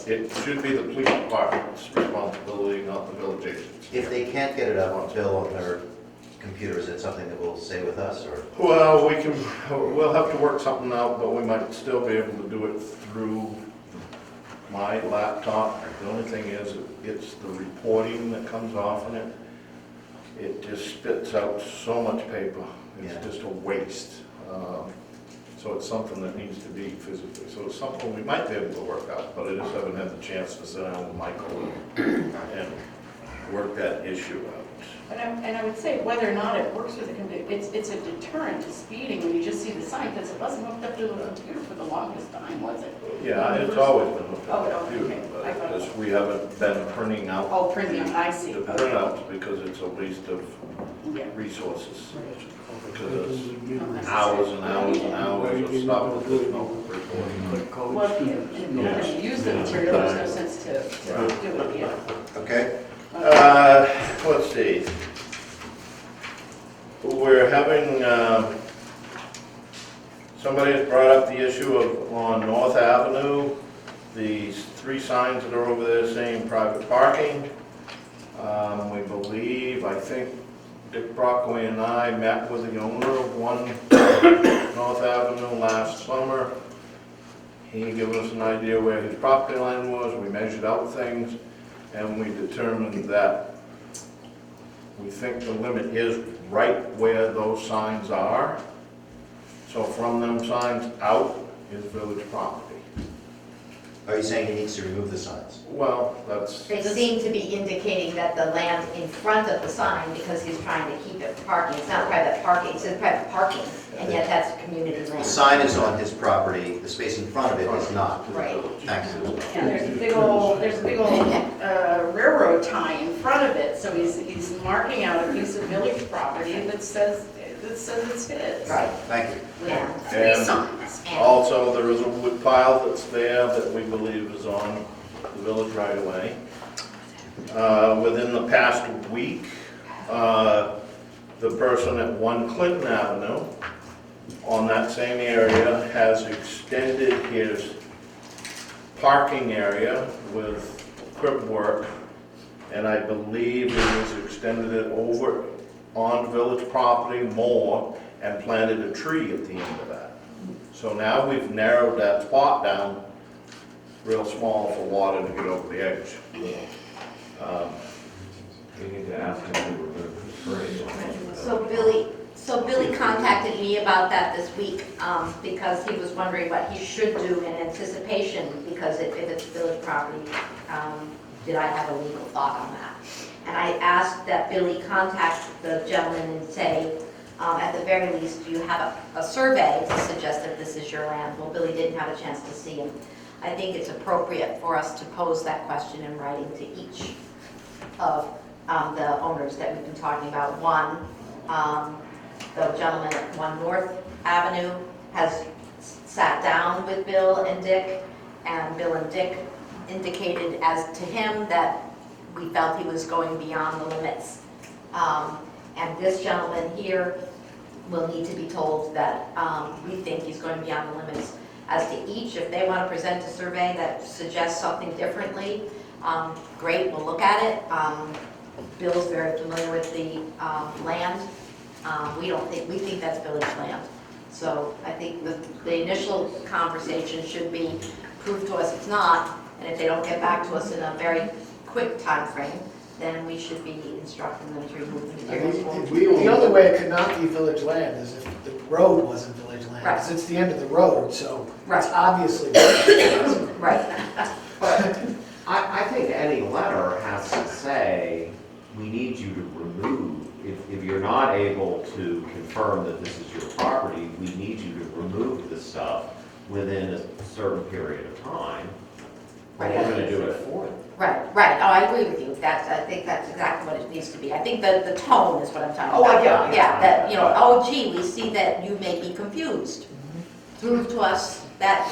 it should be the police department's responsibility, not the village agent's. If they can't get it up on Bill on their computer, is it something that will stay with us, or? Well, we'll have to work something out, but we might still be able to do it through my laptop. The only thing is, it's the reporting that comes off in it. It just spits out so much paper. It's just a waste. So it's something that needs to be physically. So it's something we might be able to work out, but I just haven't had the chance to sit down with Michael and work that issue out. And I would say whether or not it works with the computer, it's a deterrent to speeding when you just see the sign, because it wasn't hooked up to the computer for the longest time, was it? Yeah, it's always been hooked up to the Oh, computer, okay. but I thought- it's just we haven't been printing out. Oh, printing out, I see. The Okay. printouts, because it's a waste of Yeah. resources. Because it's hours and hours and hours of stuff that there's no reporting. Well, if you're not going to use the material, there's no sense to do it, yeah. Okay? Let's see. We're having, somebody has brought up the issue of, on North Avenue, these 3 signs that are over there saying private parking. We believe, I think Dick Brockway and I met with the owner of one North Avenue last summer. He gave us an idea where his property line was, we measured out things, and we determined that we think the limit is right where those signs are. So from them signs out is village property. Are you saying he needs to remove the signs? Well, that's, They seem to be indicating that the land in front of the sign, because he's trying to keep it parking, it's not private parking, it says private parking, and yet that's community The land. sign is on his property, the space in front of it is not. Right. Thanks. And there's a big old railroad tie in front of it, so he's marking out a piece of village property that says it's his. Right. Thank you. And, Three And- signs. also, there is a wood pile that's there that we believe is on the village right away. Within the past week, the person at 1 Clinton Avenue on that same area has extended his parking area with crib work, and I believe he has extended it over on village property more and planted a tree at the end of that. So now we've narrowed that spot down real small for water to get over the edge. We need to ask him to remove his tree. so Billy contacted me about that this week, because he was wondering what he should do in anticipation, because if it's village property, did I have a legal thought on that? And I asked that Billy contact the gentleman and say, at the very least, do you have a survey to suggest that this is your land? Well, Billy didn't have a chance to see him. I think it's appropriate for us to pose that question in writing to each of the owners that we've been talking about. One, the gentleman at 1 North Avenue has sat down with Bill and Dick, and Bill and Dick indicated as to him that we felt he was going beyond the limits. And this gentleman here will need to be told that we think he's going beyond the limits. As to each, if they want to present a survey that suggests something differently, great, we'll look at it. Bill's very familiar with the land. We think that's village land. So I think the initial conversation should be prove to us it's not, and if they don't get back to us in a very quick time frame, then we should be instructing them to remove the materials. The only way it could not be village land is if the road wasn't village land, because it's the end of the road, so it's Right. obviously village land. Right. But I think any letter has to say, we need you to remove, if you're not able to confirm that this is your property, we need you to remove the stuff within a certain period of time. Or we're gonna do it for them. Right. Oh, I agree with you. I think that's exactly what it needs to be. I think the tone is what I'm talking Oh, about. yeah. Yeah, that, oh gee, we see that you may be confused. Prove to us that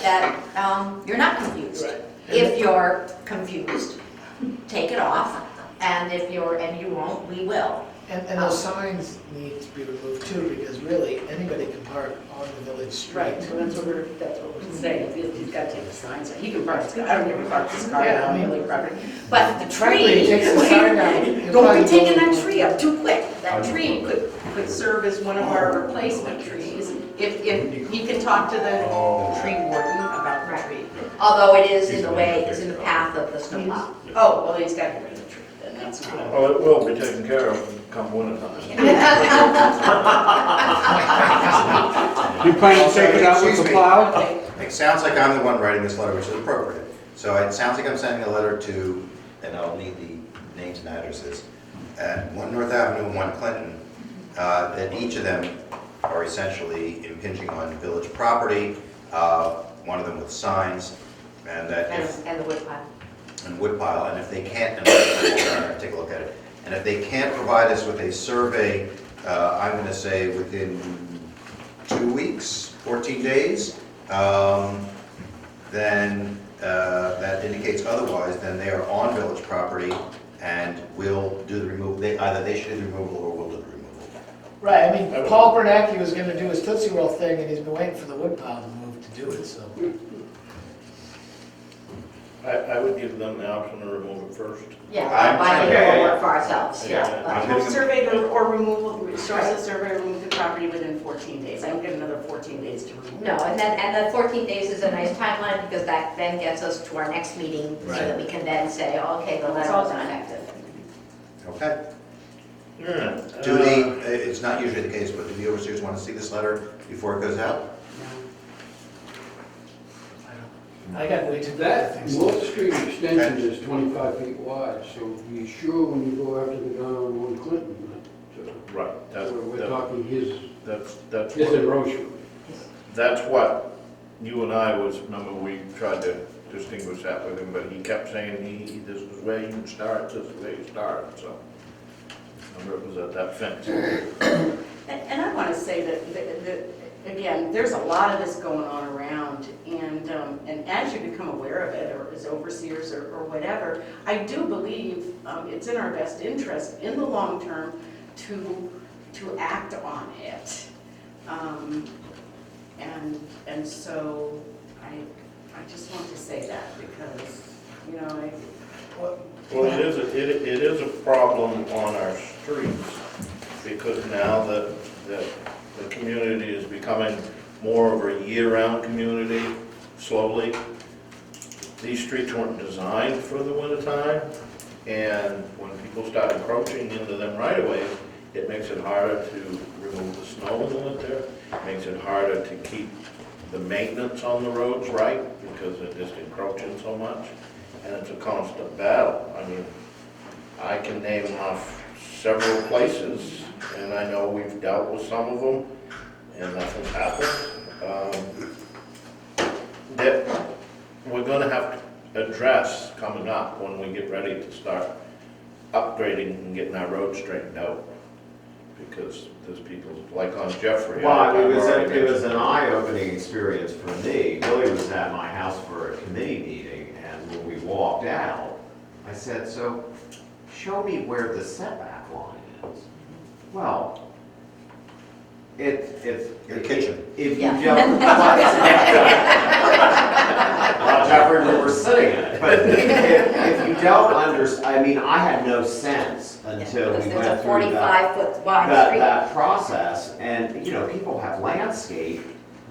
you're not confused. Right. If you're confused, take it off, and if you won't, we will. And those signs need to be removed too, because really, anybody can park on the village street. Right, so that's what we're saying, he's got to take the signs out. He can park his car, I don't give a park his car Yeah, I on mean- village property. But the Frankly, tree, it takes the sign down. You'll don't probably be taking go- that tree up too quick. That tree could serve as one of our replacement trees. If you can talk to the tree warden about the tree. Although it is in the way, it's in the path of the snowplow. Oh, well, he's got to get rid of the tree, then that's not. Well, it will be taken care of come winter time. You plan to take it out with the plow? It sounds like I'm the one writing this letter, which is appropriate. So it sounds like I'm sending a letter to, and I'll need the names and addresses, at 1 North Avenue and 1 Clinton, that each of them are essentially impinging on village property, one of them with signs, and that if, And the wood pile. and wood pile, and if they can't, and I'll take a look at it, and if they can't provide us with a survey, I'm going to say within 2 weeks, 14 days, then that indicates otherwise, then they are on village property and will do the removal. Either they should do the removal or we'll do the removal. Right, I mean, Paul Bernacki was gonna do his Tootsie Roll thing, and he's been waiting for the wood pile to move to do it, so. I would give them the option to remove it first. Yeah, I'm by trying the to- work for ourselves, Yeah. yeah. I'm We'll getting- survey or removal, source the survey, remove the property within 14 days. I don't get another 14 days to remove. No, and the 14 days is a nice timeline, because that then gets us to our next meeting, so that we can then say, oh, okay, the letter was effective. Okay? Yeah. Do the, it's not usually the case, but do the overseers want to see this letter before it goes out? I got way too many That things. North Street extension is 25 feet wide, so be sure when you go after the guy on 1 Clinton, that, Right, we're talking his that's his what, erosion. that's what you and I was, remember, we tried to distinguish that with him, but he kept saying, this is where you start, this is where you start, so. Remember, it was at that fence. And I want to say that, again, there's a lot of this going on around, and as you become aware of it, or as overseers or whatever, I do believe it's in our best interest in the long term to act on it. And so I just want to say that because, you know, Well, it is a problem on our streets, because now that the community is becoming more of a year-round community, slowly. These streets weren't designed for the wintertime, and when people start encroaching into them right-of-ways, it makes it harder to remove the snow in the winter, it makes it harder to keep the maintenance on the roads right, because they're just encroaching so much, and it's a constant battle. I mean, I can name off several places, and I know we've dealt with some of them, and nothing's happened. That we're gonna have to address coming up when we get ready to start upgrading and getting our roads straightened out. Because there's people, like on Jeffrey. Well, it already was an mentioned. eye-opening experience for me. Billy was at my house for a committee meeting, and when we walked out, I said, so show me where the setback line is. Well, it's. Your kitchen. If you Yeah. don't. Well, Jeffrey, we were sitting in it, but if you don't I mean, I had no sense until Because we there's went a through that. 45-foot wide that, street. that process, and, you know, people have landscape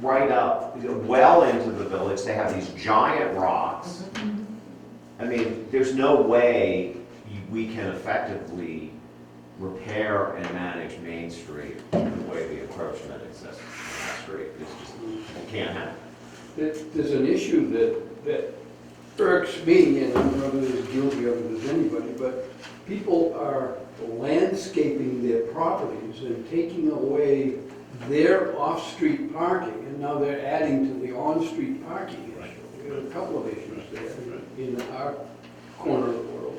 right up, well into the village, they have these giant rocks. I mean, there's no way we can effectively repair and manage Main Street the way the encroachment exists on that street. It's just, it can't happen. There's an issue that irks me, and I'm not as guilty of it as anybody, but people are landscaping their properties and taking away their off-street parking, and now they're adding to the on-street parking issue. We have a couple of issues there in our corner of the world.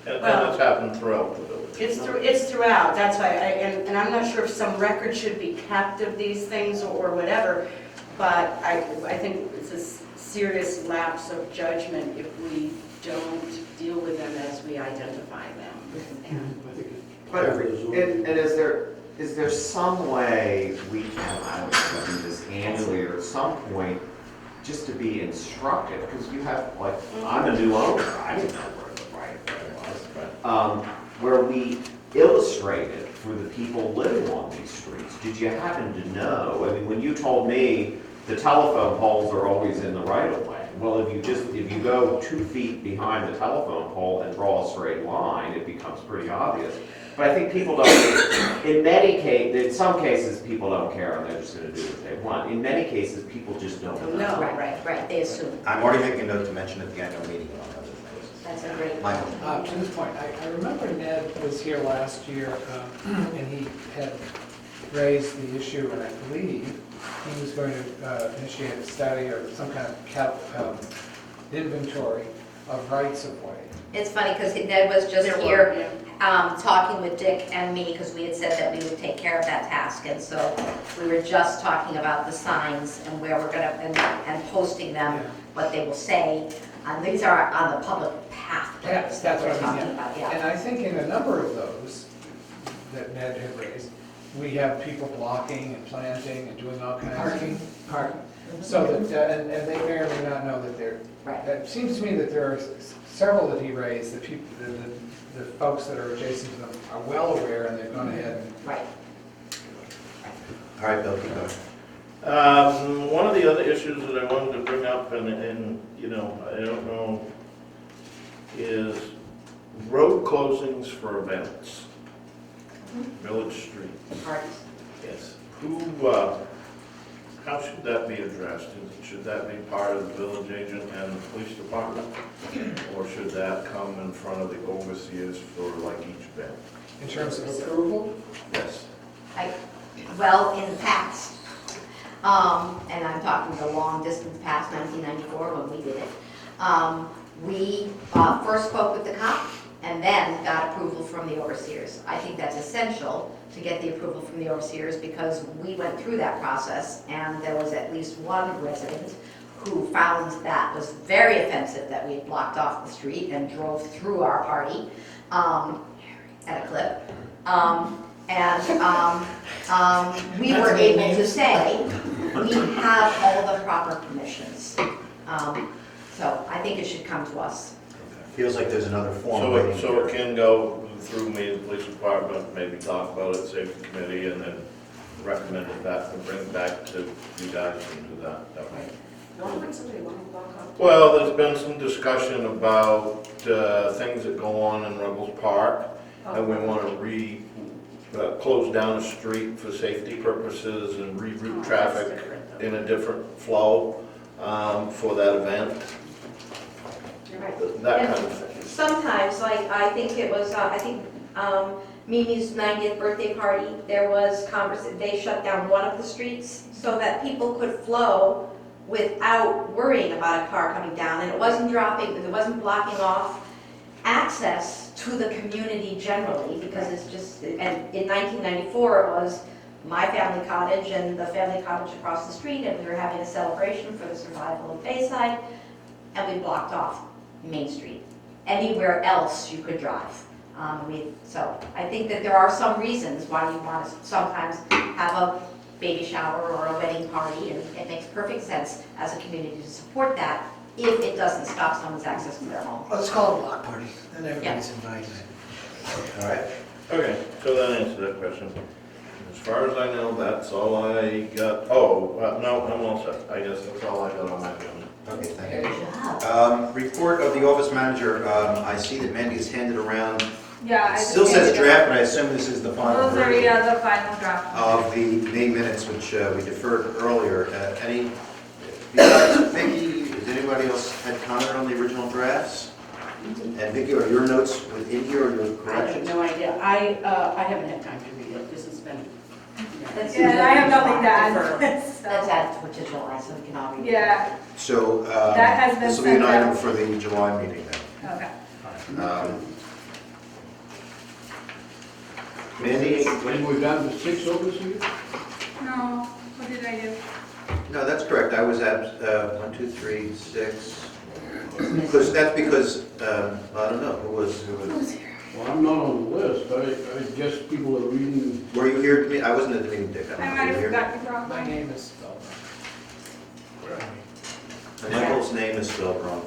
And Well, it's happened throughout the village. it's throughout, that's why, and I'm not sure if some record should be kept of these things or whatever, but I think it's a serious lapse of judgment if we don't deal with them as we identify them. And I think it's But, part of the zoning. and is there some way we can, I don't know, do this annually or at some point, just to be instructive, because you have, like, I'm a new owner, I didn't know where the right of way was. Where we illustrated for the people living on these streets, did you happen to know, I mean, when you told me the telephone poles are always in the right of way, well, if you go 2 feet behind the telephone pole and draw a straight line, it becomes pretty obvious. But I think people don't, in some cases, people don't care and they're just gonna do what they want. In many cases, people just don't know. No. Right, they assume. I'm already making a note to mention at the annual meeting among other things. That's a great. Michael? To this point, I remember Ned was here last year, and he had raised the issue, and I believe he was going to initiate a study or some kind of inventory of rights of way. It's funny because Ned was just There were, here talking with Dick and me because we had said that we would take care of that task. And so we were just talking about the signs and where we're going to, and posting them, Yeah. what they will say. These are on the public pathways Yes, that that's we're what I mean, talking about, yeah. And I think in a number of those that Ned had raised, we have people blocking and planting and doing all kinds of parking. So that, and they may or may not know that they're, Right. it seems to me that there are several that he raised, that people, the folks that are adjacent to them are well aware and they've gone ahead and. Right. All right, Bill, keep going. One of the other issues that I wanted to bring up, and you know, I don't know, is road closings for events, village streets. Parties. Yes. how should that be addressed? Should that be part of the village agent and the police department? Or should that come in front of the overseers for like each bin? In terms of approval? Yes. Well, in the past, and I'm talking the long distance past, 1994 when we did it, we first spoke with the cop and then got approval from the overseers. I think that's essential to get the approval from the overseers because we went through that process and there was at least one resident who found that was very offensive that we had blocked off the street and drove through our party at a clip. We were able to say, we have all the proper permissions. So I think it should come to us. Feels like there's another form So waiting it here. can go through me, the police department, maybe talk about it, safety committee, and then recommend it back and bring it back to you guys and do that way. Well, there's been some discussion about things that go on in Rebels Park, and we want to close down a street for safety purposes and reroute traffic in a different flow for that event. You're right. That And kind of thing. sometimes, like, I think it was, Mimi's 90th birthday party, there was they shut down one of the streets so that people could flow without worrying about a car coming down, and it wasn't blocking off access to the community generally, because it's just, and in 1994 it was my family cottage and the family cottage across the street, and we were having a celebration for the survival of Bayside, and we blocked off Main Street. Anywhere else you could drive. So I think that there are some reasons why you want to sometimes have a baby shower or a wedding party, and it makes perfect sense as a community to support that if it doesn't stop someone's access to their home. Let's call it a block party, then everybody's invited. All right. Okay, so that answers that question. As far as I know, that's all I got. Oh, no, I'm all set. I guess that's all I got on my agenda. Okay, thank Good you. job. Report of the office manager. I see that Mandy has handed around. Yeah. It still says draft, but I assume this is the final Those are, version yeah, the final draft. of the May minutes, which we deferred earlier. Any, besides Vicki, does anybody else had comment on the original drafts? And Vicki, are your notes within here or your I have corrections? no idea. I haven't had time to read it. This has been. Yeah, and I have nothing to add. Let's add it to July so we can all read it. Yeah, So That has been this will be an sent item out. for the July meeting then. okay. Mandy? When we're down to 6 overseers? No, what did I do? No, that's correct. I was at 1, 2, 3, 6. Because that's because, I don't know, who was here? Well, I'm not on the list. I guess people are reading. Were you here? at the I wasn't at the meeting, Dick. I don't I know. might Were have you here? forgotten to wrong My one. name is spelled Michael's name is spelled wrong.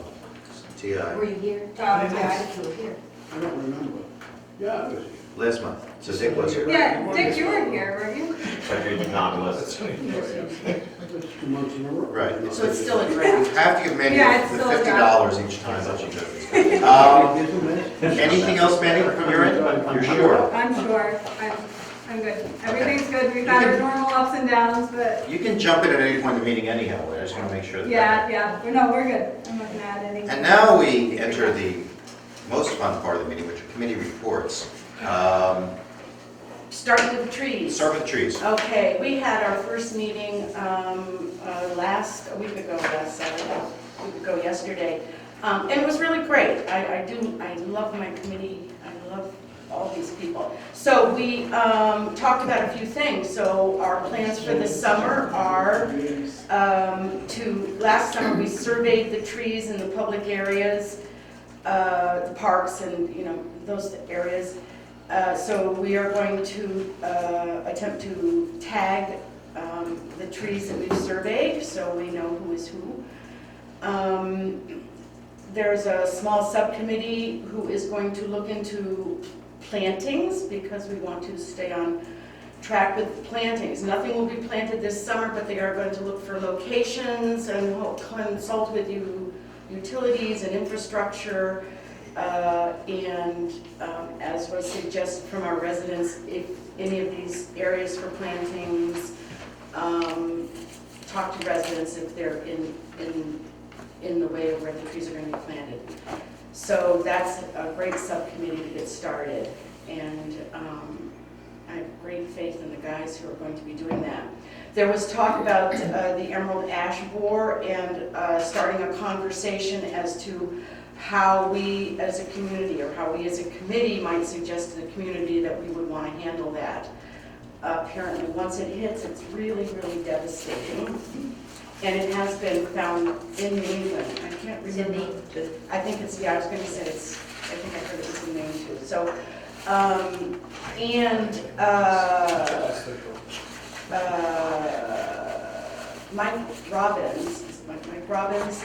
T.I. Were you here? Oh, I yeah. think you were here. I don't remember. Yeah, I was here. Last month. So Dick was here. Yeah, Dick, you were here, weren't you? Frederick did not list. That's 2 months in a row. Right. So it's still a You draft. have to give Mandy Yeah, it's the still a $50 each time that she goes. Isn't it? Anything else, Mandy, from your end? You're sure? I'm sure, I'm good. Everything's good, we've had our normal ups and downs, but You can jump in at any point in the meeting anyhow. I just want to make sure that. yeah, no, we're good. I'm not gonna add anything. And now we enter the most fun part of the meeting, which are committee reports. Starting with the trees. Start with the trees. Okay, we had our first meeting a week ago yesterday, and it was really great. I love my committee, I love all these people. So we talked about a few things. So our plans for this summer are last summer we surveyed the trees in the public areas, the parks and, those areas. So we are going to attempt to tag the trees that we've surveyed, so we know who is who. There's a small subcommittee who is going to look into plantings, because we want to stay on track with plantings. Nothing will be planted this summer, but they are going to look for locations and consult with utilities and infrastructure. As was suggested from our residents, if any of these areas for plantings talk to residents if they're in the way of where the trees are going to be planted. So that's a great subcommittee to get started, and I have great faith in the guys who are going to be doing that. There was talk about the Emerald Ash Borer and starting a conversation as to how we as a community or how we as a committee might suggest to the community that we would want to handle that. Apparently, once it hits, it's really, really devastating. And it has been found in New England. I can't Is it remember. me too? I think it's, yeah, I was gonna say it's, I think I heard it was in Maine too. So, Mike Robbins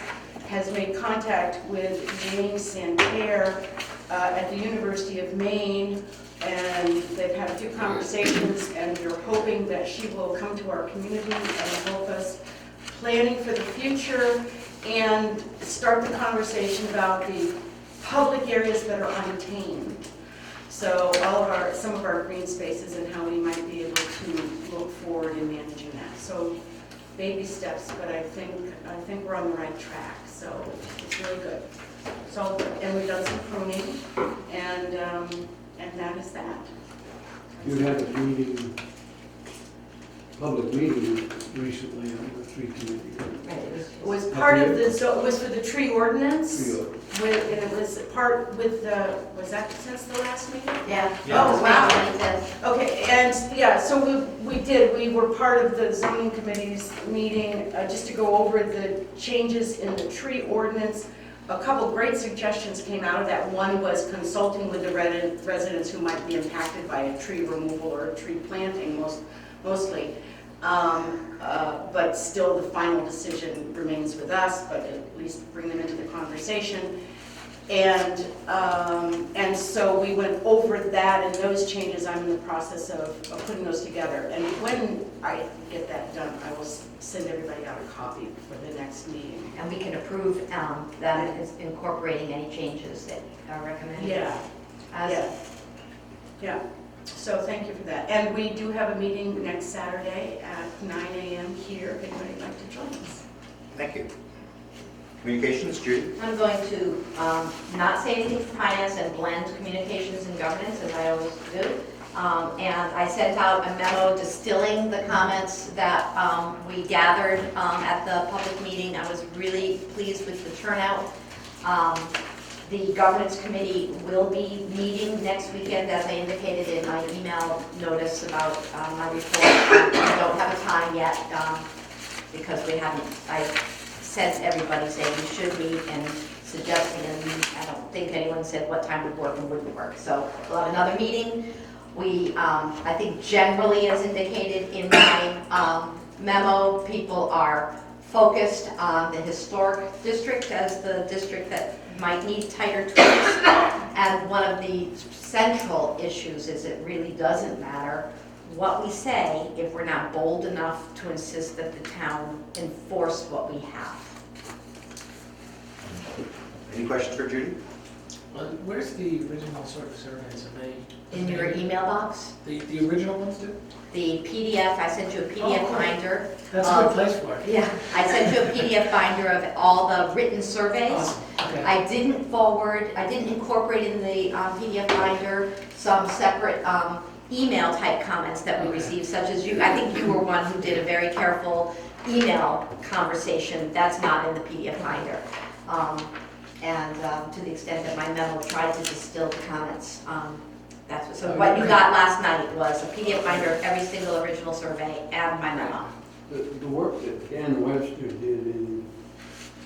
has made contact with Jane Santerre at the University of Maine, and they've had a few conversations, and we're hoping that she will come to our community and help us planning for the future and start the conversation about the public areas that are untamed. So some of our green spaces and how we might be able to look forward in managing that. So baby steps, but I think we're on the right track. So it's really good. So, and we've done some pruning, and that is that. You had a meeting, public meeting recently on the tree committee. It was part of the, so it was for the tree ordinance. Tree ordinance. And it was part with the, was that since the last meeting? Yeah. Oh, wow. Yes. Okay, and yeah, so we were part of the zoning committee's meeting, just to go over the changes in the tree ordinance. A couple great suggestions came out of that. One was consulting with the residents who might be impacted by a tree removal or a tree planting mostly. But still the final decision remains with us, but at least bring them into the conversation. And so we went over that and those changes. I'm in the process of putting those together. And when I get that done, I will send everybody out a copy for the next meeting. And we can approve that it is incorporating any changes that are recommended. Yeah, yeah. So thank you for that. And we do have a meeting next Saturday at 9 a.m. here, if anybody would like to join us. Thank you. Communications, Judy? I'm going to not say anything for finance and blend communications and governance, as I always do. And I sent out a memo distilling the comments that we gathered at the public meeting. I was really pleased with the turnout. The governance committee will be meeting next weekend, as I indicated in my email notice about my report. I don't have a time yet because we haven't, I sent everybody saying we should meet and suggesting, and I don't think anyone said what time would work and wouldn't work. So we'll have another meeting. We, I think generally as indicated in my memo, people are focused on the historic district as the district that might need tighter tweaks. And one of the central issues is it really doesn't matter what we say if we're not bold enough to insist that the town enforce what we have. Any questions for Judy? Where's the original sort of surveys? Are they? In your email box, The original ones did? the PDF, I sent you a PDF Oh, cool. binder. That's a good place for it. Yeah, I sent you a PDF binder of all the written surveys. Awesome. Okay. I didn't incorporate in the PDF binder some separate email type comments that we received, such as you, I think you were one who did a very careful email conversation. That's not in the PDF binder. To the extent that my memo tried to distill the comments, so what you got last night was a PDF binder of every single original survey and my memo. The work that Dan Webster did in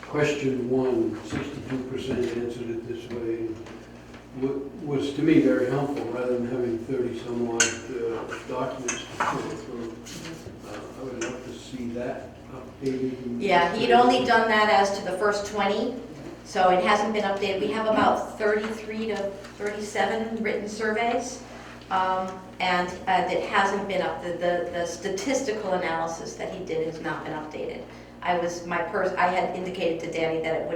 question 1, 62% answered it this way, was to me very helpful, rather than having 30 some odd documents to go through. I would love to see that updated. Yeah, he'd only done that as to the first 20, so it hasn't been updated. We have about 33 to 37 written surveys, and it hasn't been up. The statistical analysis that he did has not been updated. I had indicated to Danny that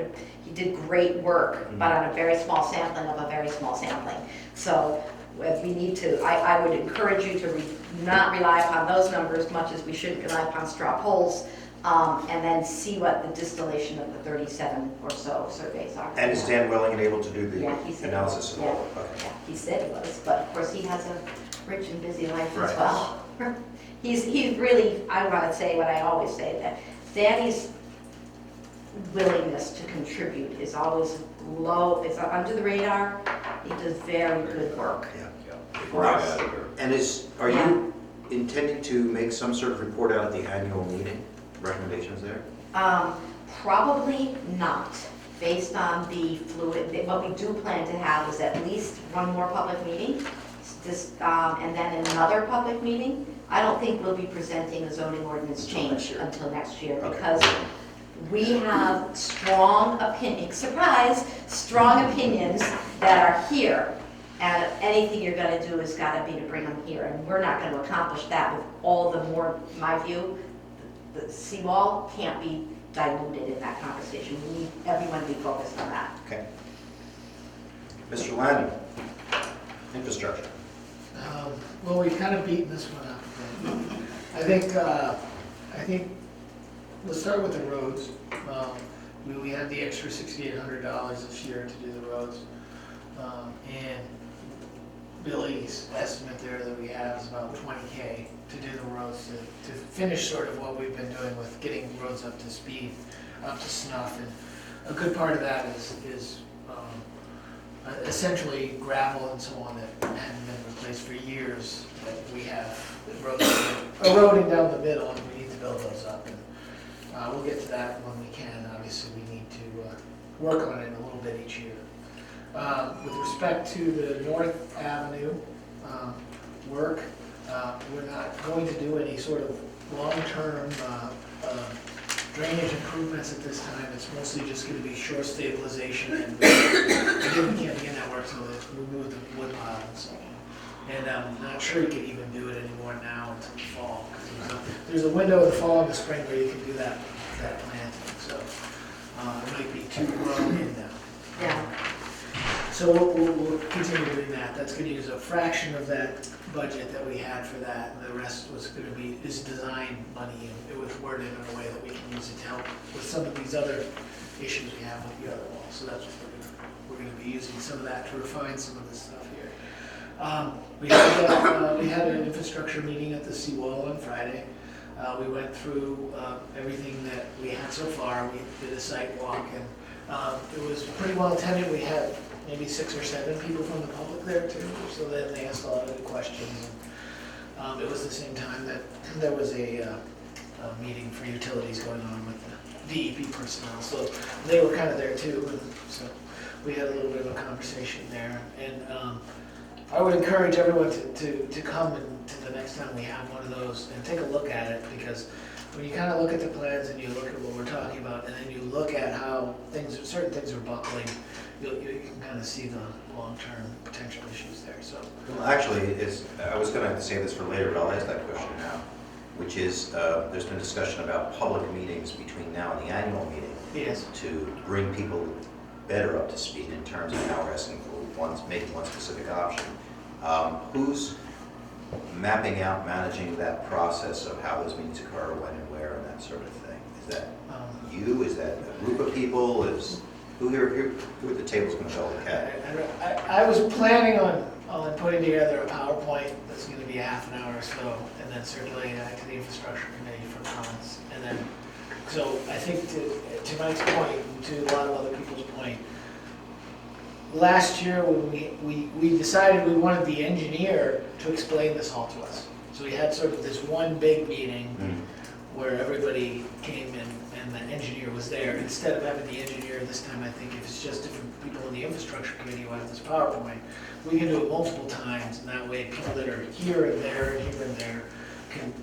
he did great work, but on a very small sampling of a very small sampling. So we need to, I would encourage you to not rely upon those numbers much as we shouldn't rely upon straw polls. and then see what the distillation of the 37 or so surveys are. And is Dan willing and able to do the Yeah, he said. analysis of all? Yeah. Okay. Yeah, he said he was, but of course he has a rich and busy life as Right. well. He's really, I want to say what I always say, that Danny's willingness to contribute is always low, it's under the radar. He does very good work Yeah. for us. And are you intending to make some sort of report out at the annual meeting? Recommendations there? Probably not, based on the fluid, what we do plan to have is at least one more public meeting, and then another public meeting. I don't think we'll be presenting a zoning ordinance change until next year, Okay. because we have strong strong opinions that are here. And anything you're gonna do has gotta be to bring them here, and we're not gonna accomplish that with all the more, my view, the seawall can't be diluted in that conversation. We need everyone to be focused on that. Okay. Mr. Landon, infrastructure. Well, we've kind of beaten this one up a bit. I think, let's start with the roads. We had the extra $6,800 this year to do the roads. And Billy's estimate there that we have is about $20K to do the roads, to finish sort of what we've been doing with getting roads up to speed, up to snuff. And a good part of that is essentially gravel and so on that hadn't been replaced for years, that we have roads eroding down the middle, and we need to build those up. And we'll get to that when we can. Obviously, we need to work on it a little bit each year. With respect to the North Avenue work, we're not going to do any sort of long-term drainage improvements at this time. It's mostly just going to be shore stabilization and again, that works, so they remove the wood pile and so on. And I'm not sure you can even do it anymore now until the fall. There's a window in the fall and the spring where you can do that planting, so it might be too grown in now. Yeah. So we'll continue doing that. That's going to use a fraction of that budget that we had for that, and the rest was going to be design money, and it was worded in a way that we can use it to help with some of these other issues we have with the other wall. So that's what we're going to be using some of that to refine some of this stuff here. We had an infrastructure meeting at the seawall on Friday. We went through everything that we had so far. We did a site walk, and it was pretty well attended. We had maybe 6 or 7 people from the public there too, so then they asked a lot of good questions. And, it was the same time that there was a meeting for utilities going on with the DEP personnel, so they were kind of there too, and so we had a little bit of a conversation there. And I would encourage everyone to come and to the next time we have one of those and take a look at it, because when you kind of look at the plans and you look at what we're talking about, and then you look at how certain things are buckling, you can kind of see the long-term potential issues there. So, Well, actually, I was going to save this for later, but I'll ask that question now, which is, there's been discussion about public meetings between now and the annual meeting. yes. To bring people better up to speed in terms of how we're asking for maybe one specific option. Who's mapping out, managing that process of how those meetings occur, when and where, and that sort of thing? Is that you? Is that a group of people? Who at the table is going to build the cat? I was planning on putting together a PowerPoint that's going to be a half an hour or so, and then circulating that to the infrastructure committee for comments. And then, so I think to Mike's point, and to a lot of other people's point, last year when we decided we wanted the engineer to explain this all to us. So we had sort of this one big meeting where everybody came in and the engineer was there. Instead of having the engineer this time, I think if it's just different people in the infrastructure committee who have this PowerPoint, we can do it multiple times, and that way people that are here and there and here and there can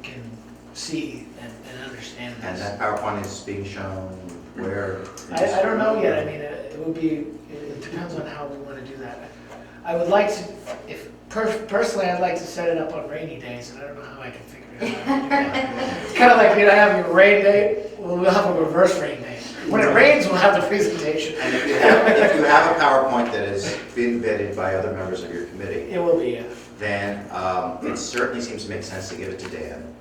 see and understand this. And that PowerPoint is being shown where? I don't know yet. I mean, it depends on how we want to do that. I would like to, personally, I'd like to set it up on rainy days, and I don't know how I can figure it out. It's kind of like, have your rain day, we'll have a reverse rain day. When it rains, we'll have the presentation. And if you have a PowerPoint that has been vetted by other members of your committee, It will be, yeah. then it certainly seems to make sense to give it to Dan,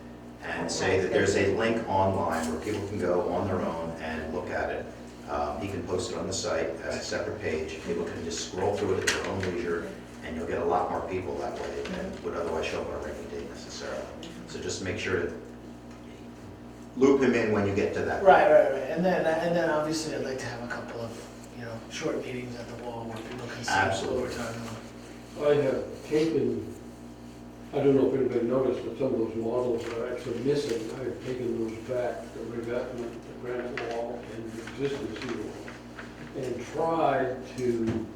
and say that there's a link online where people can go on their own and look at it. He can post it on the site as a separate page. People can just scroll through it at their own leisure, and you'll get a lot more people that way than would otherwise show up on a rainy day necessarily. So just make sure to loop him in when you get to that. Right. And then obviously I'd like to have a couple of, short meetings at the wall where people can see what we're talking about. I have taken, I don't know if anybody noticed, but some of those models are actually missing. I have taken those back, the revetment, the granite wall, and the existing seawall, and tried to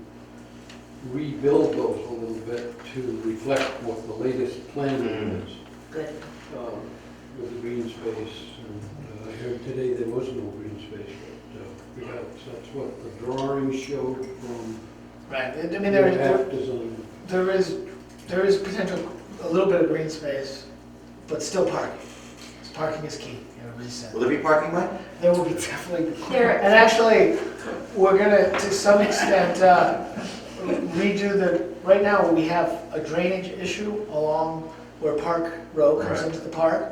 rebuild those a little bit to reflect what the latest plan is. Good. With the green space. And I heard today there was no green space, but that's what the drawing showed from Right, I mean, the map design. there is potential, a little bit of green space, but still parking. Parking is key, everybody said. Will there be parking, Mike? There will be definitely, There- and actually, we're gonna, to some extent, redo right now, we have a drainage issue along where Park Row comes Right. into the park.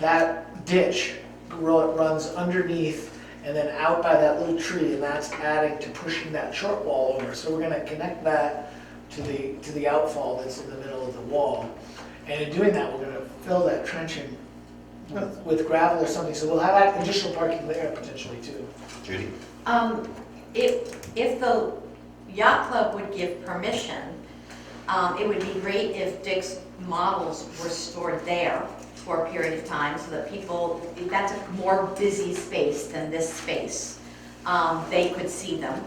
That ditch runs underneath and then out by that little tree, and that's adding to pushing that short wall over. So we're gonna connect that to the outfall that's in the middle of the wall. And in doing that, we're gonna fill that trenching with gravel or something, so we'll have additional parking there potentially too. Judy? If the yacht club would give permission, it would be great if Dick's models were stored there for a period of time so that people, that's a more busy space than this space, they could see them.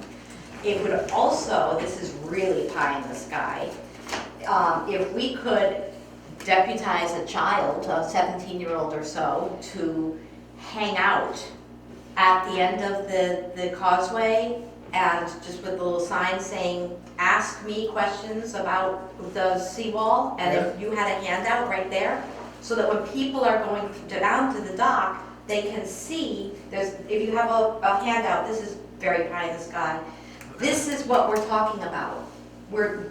It would also, this is really pie in the sky, if we could deputize a child, a 17-year-old or so, to hang out at the end of the causeway and just with a little sign saying, ask me questions about the seawall, and if you had a handout right there, so that when people are going down to the dock, they can see, if you have a handout, this is very pie in the sky, this is what we're talking about.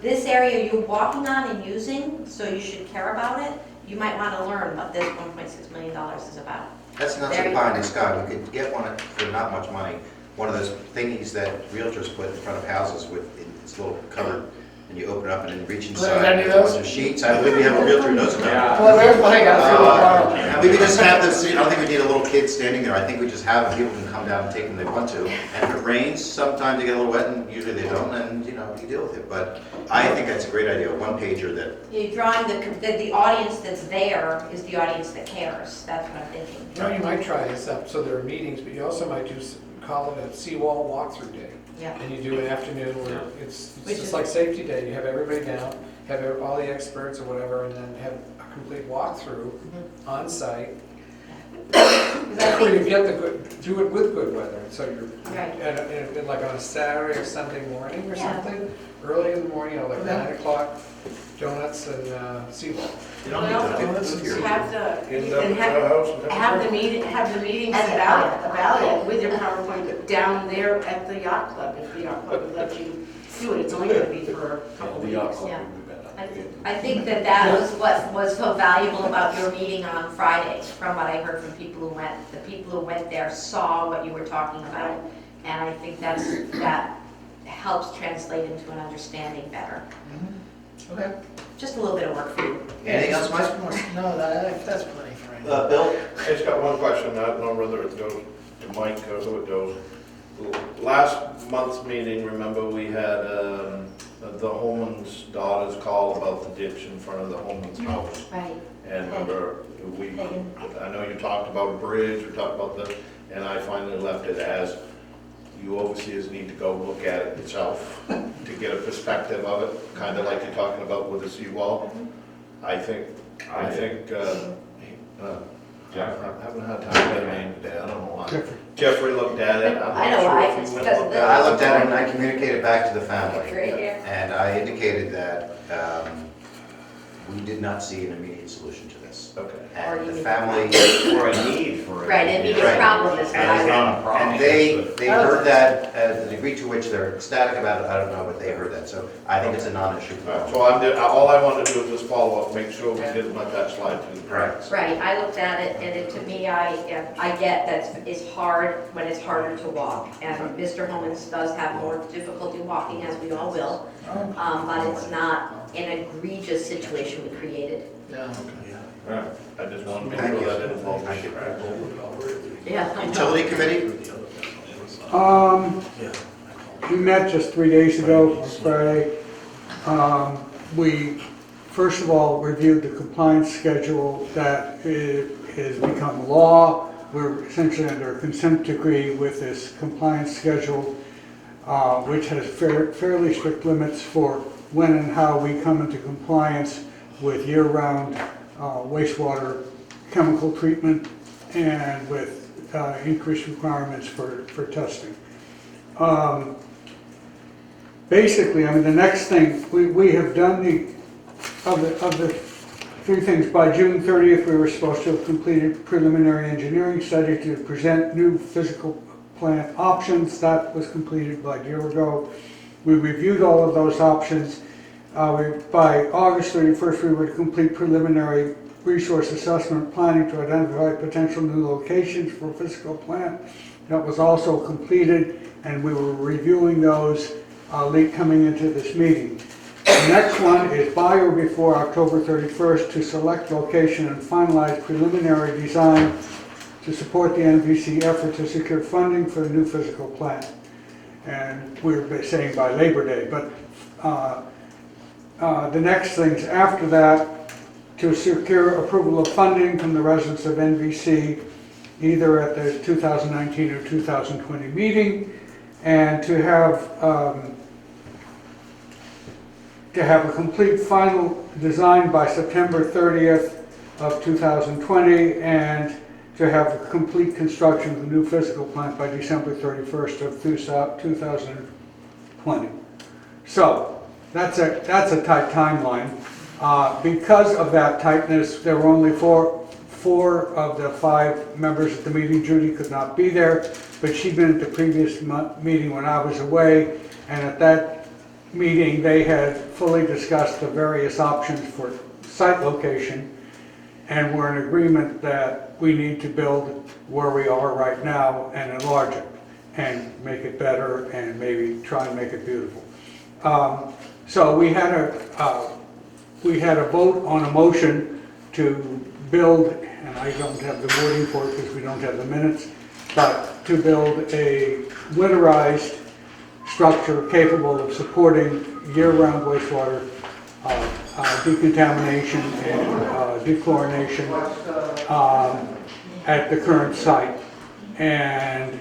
This area you're walking on and using, so you should care about it, you might want to learn what this $1.6 million is about. That's not There so you pie go. in the sky. You could get one for not much money. One of those thingies that realtors put in front of houses with, it's a little covered, and you open it up and then reach Have inside. any of There's a those? bunch of sheets. I believe we have a realtor who knows about it. Well, where's my, I gotta figure it out. And we could just have this, I don't think we need a little kid standing there. I think we just have them, people can come down and take them if they want to. And if it rains, sometimes they get a little wet, and usually they don't, and, you deal with it. But I think that's a great idea, a one-pager that, You're drawing the audience that's there is the audience that cares, that's what I'm thinking. You might try this up, so there are meetings, but you also might call it a seawall walkthrough day. Yeah. And you do an afternoon where it's Which just is- like safety day, you have everybody down, have all the experts or whatever, and then have a complete walkthrough on site. Where you get do it with good weather, so you're, Right. like on a Saturday or Sunday morning or Yeah. something, early in the morning, like 9 o'clock, donuts and seawall. you don't need to do Well, it. Have the, End up and at our house and have the meeting At set the out Valley. with your PowerPoint down there at the yacht club, if the yacht club would let you do it. It's only gonna be for a couple weeks. Yeah. I think that was what was so valuable about your meeting on Friday, from what I heard from people who went. The people who went there saw what you were talking about, and I think that helps translate into an understanding better. Okay. Just a little bit of work for you. Anything else, Mike? No, that's plenty for right now. Bill? I just got one question, I don't know whether it goes to Mike or who it goes. Last month's meeting, remember we had the Holman's daughters call about the ditch in front of the Holman's house. Right. And remember, I know you talked about a bridge, we talked about the, and I finally left it as, you overseers need to go look at it yourself to get a perspective of it, kind of like you're talking about with the seawall. I think, I haven't had time to get a name today, I don't know why. Jeffrey looked at it, I'm I know not why, sure if it's you went because and of looked the- at it. I looked at it and I communicated back to the family. Right here. And I indicated that we did not see an immediate solution to this. Okay. And the family, Or a need for it. Right, immediate Right. problem is what And it's I, not a problem. and they heard that, the degree to which they're ecstatic about it, I don't know, but they heard that, so I think it's a non-issue. So all I want to do is just follow up, make sure we didn't let that slide through the cracks. right, I looked at it, and to me, I get that it's hard when it's harder to walk. And Mr. Holman's does have more difficulty walking, as we all will, but it's not an egregious situation we created. All right, I just wanted to make sure that didn't fall through the cracks. Yeah. Utility committee? We met just 3 days ago, on Friday. We, first of all, reviewed the compliance schedule that has become law. We're essentially under a consent decree with this compliance schedule, which has fairly strict limits for when and how we come into compliance with year-round wastewater chemical treatment and with increased requirements for testing. Basically, I mean, the next thing, we have done of the three things. By June 30th, we were supposed to have completed preliminary engineering study to present new physical plant options. That was completed by a year ago. We reviewed all of those options. By August 31st, we were to complete preliminary resource assessment planning to identify potential new locations for physical plant. That was also completed, and we were reviewing those coming into this meeting. The next one is by or before October 31st to select location and finalize preliminary design to support the NVC effort to secure funding for a new physical plant. And we're saying by Labor Day, but the next things after that, to secure approval of funding from the residents of NVC, either at the 2019 or 2020 meeting, and to have a complete final design by September 30th of 2020, and to have complete construction of the new physical plant by December 31st of 2020. So that's a tight timeline. Because of that tightness, there were only four of the 5 members at the meeting. Judy could not be there, but she'd been at the previous meeting when I was away, and at that meeting they had fully discussed the various options for site location, and were in agreement that we need to build where we are right now and enlarge it and make it better and maybe try and make it beautiful. So we had a vote on a motion to build, and I don't have the wording for it because we don't have the minutes, but to build a winterized structure capable of supporting year-round wastewater decontamination and dechlorination at the current site. And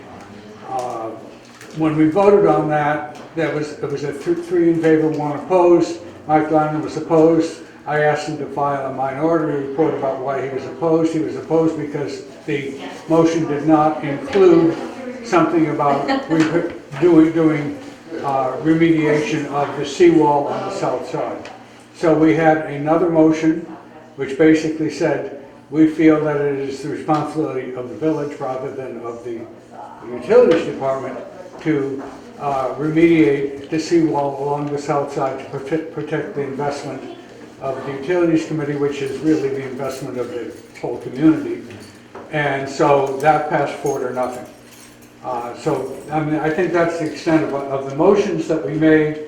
when we voted on that, it was a 3 in favor, 1 opposed. Mike Lyman was opposed. I asked him to file a minority report about why he was opposed. He was opposed because the motion did not include something about doing remediation of the seawall on the south side. So we had another motion which basically said, we feel that it is the responsibility of the village rather than of the utilities department to remediate the seawall along the south side to protect the investment of the utilities committee, which is really the investment of the whole community. And so that passed 4-0. So I mean, I think that's the extent of the motions that we made.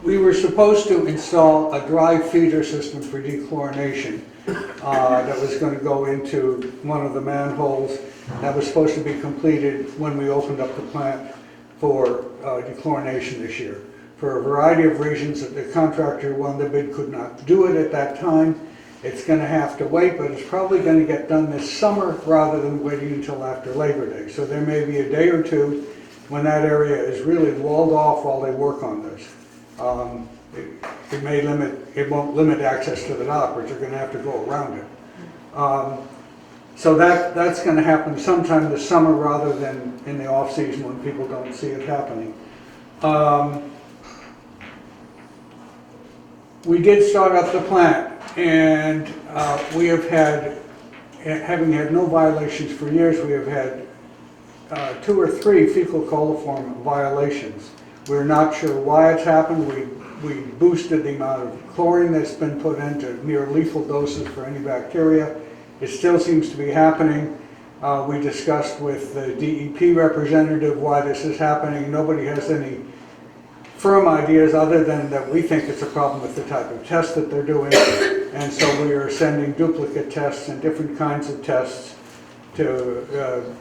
We were supposed to install a dry feeder system for dechlorination that was going to go into one of the manholes. That was supposed to be completed when we opened up the plant for dechlorination this year. For a variety of reasons, that the contractor who won the bid could not do it at that time. It's going to have to wait, but it's probably going to get done this summer rather than waiting until after Labor Day. So there may be a day or two when that area is really walled off while they work on this. It won't limit access to the dock, but you're going to have to go around it. So that's going to happen sometime this summer rather than in the off season when people don't see it happening. we did start up the plant, and we have had, having had no violations for years, we have had 2 or 3 fecal coliform violations. We're not sure why it's happened. We boosted the amount of chlorine that's been put into near lethal doses for any bacteria. It still seems to be happening. We discussed with the DEP representative why this is happening. Nobody has any firm ideas other than that we think it's a problem with the type of test that they're doing. And so we are sending duplicate tests and different kinds of tests to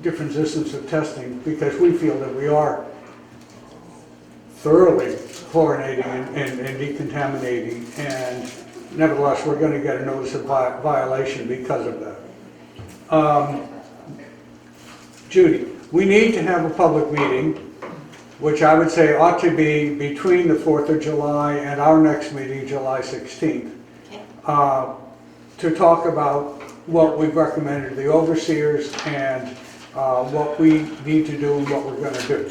different systems of testing, because we feel that we are thoroughly chlorinating and decontaminating, and nevertheless, we're going to get a notice of violation because of that. Judy, we need to have a public meeting, which I would say ought to be between the 4th of July and our next meeting, July 16th, to talk about what we've recommended to the overseers and what we need to do and what we're going to do.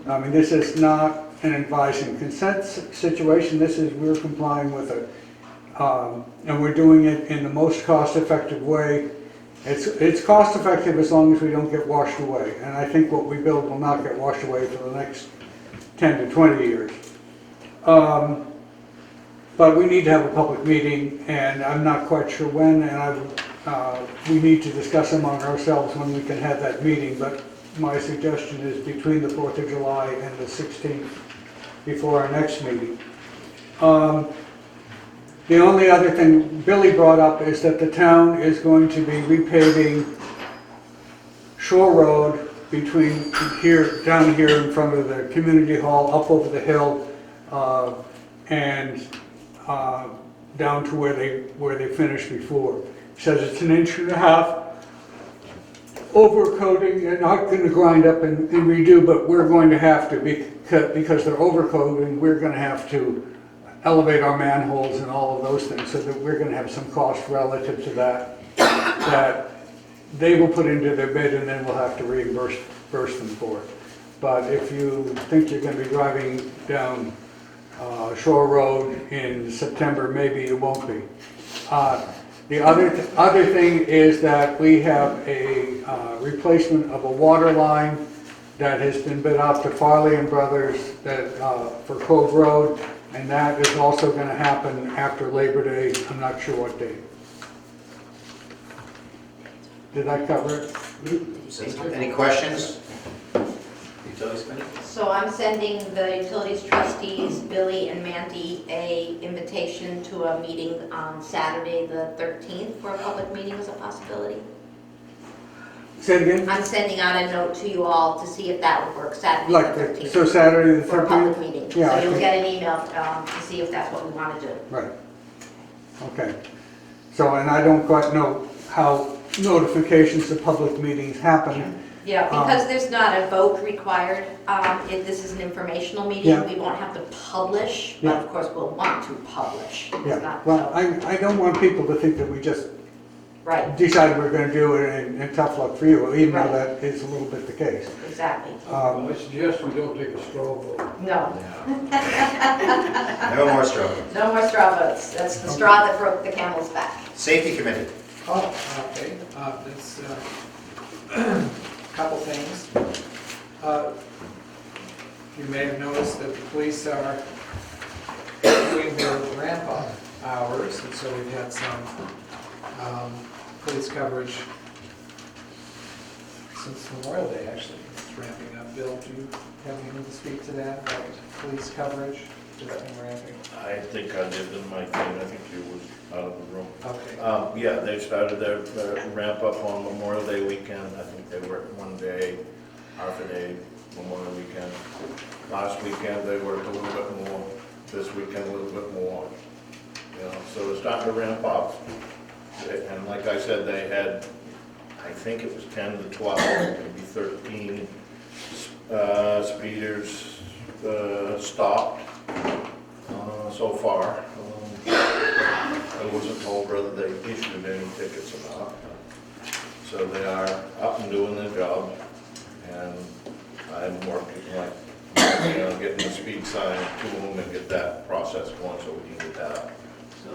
I mean, this is not an advise and consent situation. This is, we're complying with it, and we're doing it in the most cost-effective way. It's cost-effective as long as we don't get washed away, and I think what we build will not get washed away for the next 10 to 20 years. But we need to have a public meeting, and I'm not quite sure when, and we need to discuss among ourselves when we can have that meeting, but my suggestion is between the 4th of July and the 16th, before our next meeting. The only other thing Billy brought up is that the town is going to be repaving Shore Road between here, down here in front of the community hall, up over the hill, and down to where they finished before. He says it's 1.5 inches overcoating. They're not going to grind up and redo, but we're going to have to, because they're overcoating, we're going to have to elevate our manholes and all of those things, so that we're going to have some cost relative to that they will put into their bid, and then we'll have to reimburse them for it. But if you think you're going to be driving down Shore Road in September, maybe you won't be. The other thing is that we have a replacement of a water line that has been bid out to Farley and Brothers for Cove Road, and that is also going to happen after Labor Day. I'm not sure what date. Did I cover it? Any questions? Utilities committee? So I'm sending the utilities trustees, Billy and Mandy, a invitation to a meeting on Saturday the 13th for a public meeting as a possibility. Say it again? I'm sending out a note to you all to see if that would work, Saturday Like the that. 13th. So Saturday the 13th? For a public meeting. Yeah, So I you'll think- get an email to see if that's what we want to do. Right. Okay. So, and I don't quite know how notifications of public meetings happen. Yeah, because there's not a vote required, if this is an informational meeting, Yeah. we won't have to publish, but Yeah. of course we'll want to publish. It's Yeah, not- well, I don't want people to think that we just Right, decided we're going to do it and tough luck for you, even though Right. that is a little bit the case. exactly. I suggest we don't take a straw vote. No, No more straw. no more straw votes. That's the straw that broke the camel's back. Safety committee. Oh, okay, that's a couple things. You may have noticed that the police are doing their ramp-up hours, and so we've had some police coverage since Memorial Day, actually. It's ramping up. Bill, do you have anything to speak to that, about police coverage, just in ramping? I think I did in my thing, I think you was out of the room. Okay. Yeah, they started their ramp up on Memorial Day weekend. I think they worked one day, half a day, Memorial weekend. Last weekend, they worked a little bit more. This weekend, a little bit more. You know, so they're starting to ramp up. And like I said, they had, I think it was 10 to 12, maybe 13 speeders stopped so far. I wasn't told whether they issued any tickets or not. So they are up and doing their job, and I'm working, like getting the speed sign to them and get that process going so we can get that up. So,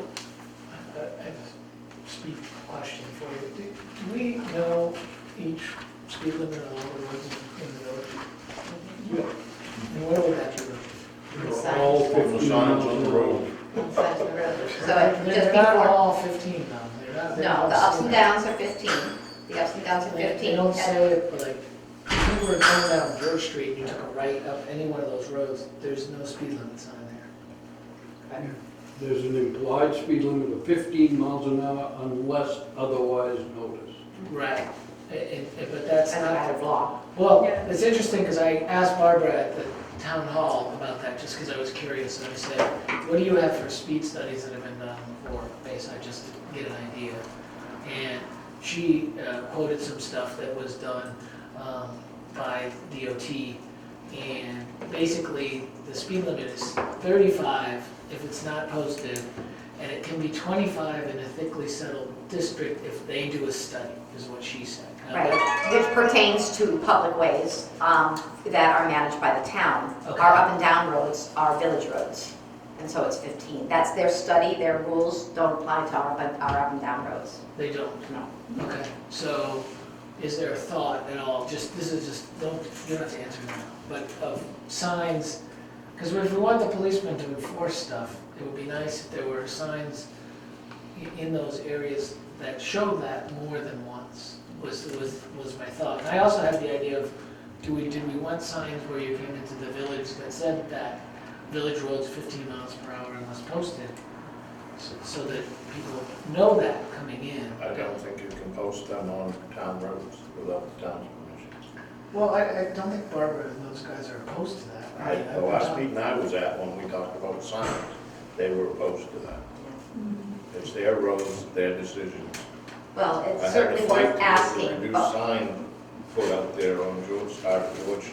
I have a speed question for you. Do we know each speed limit on all the roads in the village? Yeah. And where would that be? They're all on the signs on the road. Sides of the road. So They're it just not before, all 15 though. They're no, all the ups and similar. downs are 15. The ups and downs are They 15. don't and- say it, but like, if you were going down George Street and you took a right up any one of those roads, there's no speed limit sign there. There's an implied speed limit of 15 miles an hour unless otherwise noticed. Right. But that's As a matter not, of law. well, Yeah. it's interesting because I asked Barbara at the town hall about that just because I was curious. And I said, what do you have for speed studies that have been done before, basically just to get an idea? And she quoted some stuff that was done by DOT. And basically, the speed limit is 35 if it's not posted, and it can be 25 in a thickly settled district if they do a study, is what she said. Right, which pertains to public ways that are managed by the town. Okay. Our up and down roads are village roads, and so it's 15. That's their study, their rules don't apply to our up and down roads. They don't? No. Okay, so is there a thought at all, you don't have to answer now, but of signs, because if we want the policemen to enforce stuff, it would be nice if there were signs in those areas that showed that more than once, was my thought. And I also had the idea of, did we want signs where you came into the village that said that village roads 15 miles per hour unless posted, so that people know that coming in? I don't think you can post them on town roads without the town's permission. Well, I don't think Barbara and those guys are opposed to that. The last meeting I was at, when we talked about signs, they were opposed to that. It's their roads, their decisions. Well, I it's had certainly to fight worth to get asking. a reduced but sign put out there on George Street.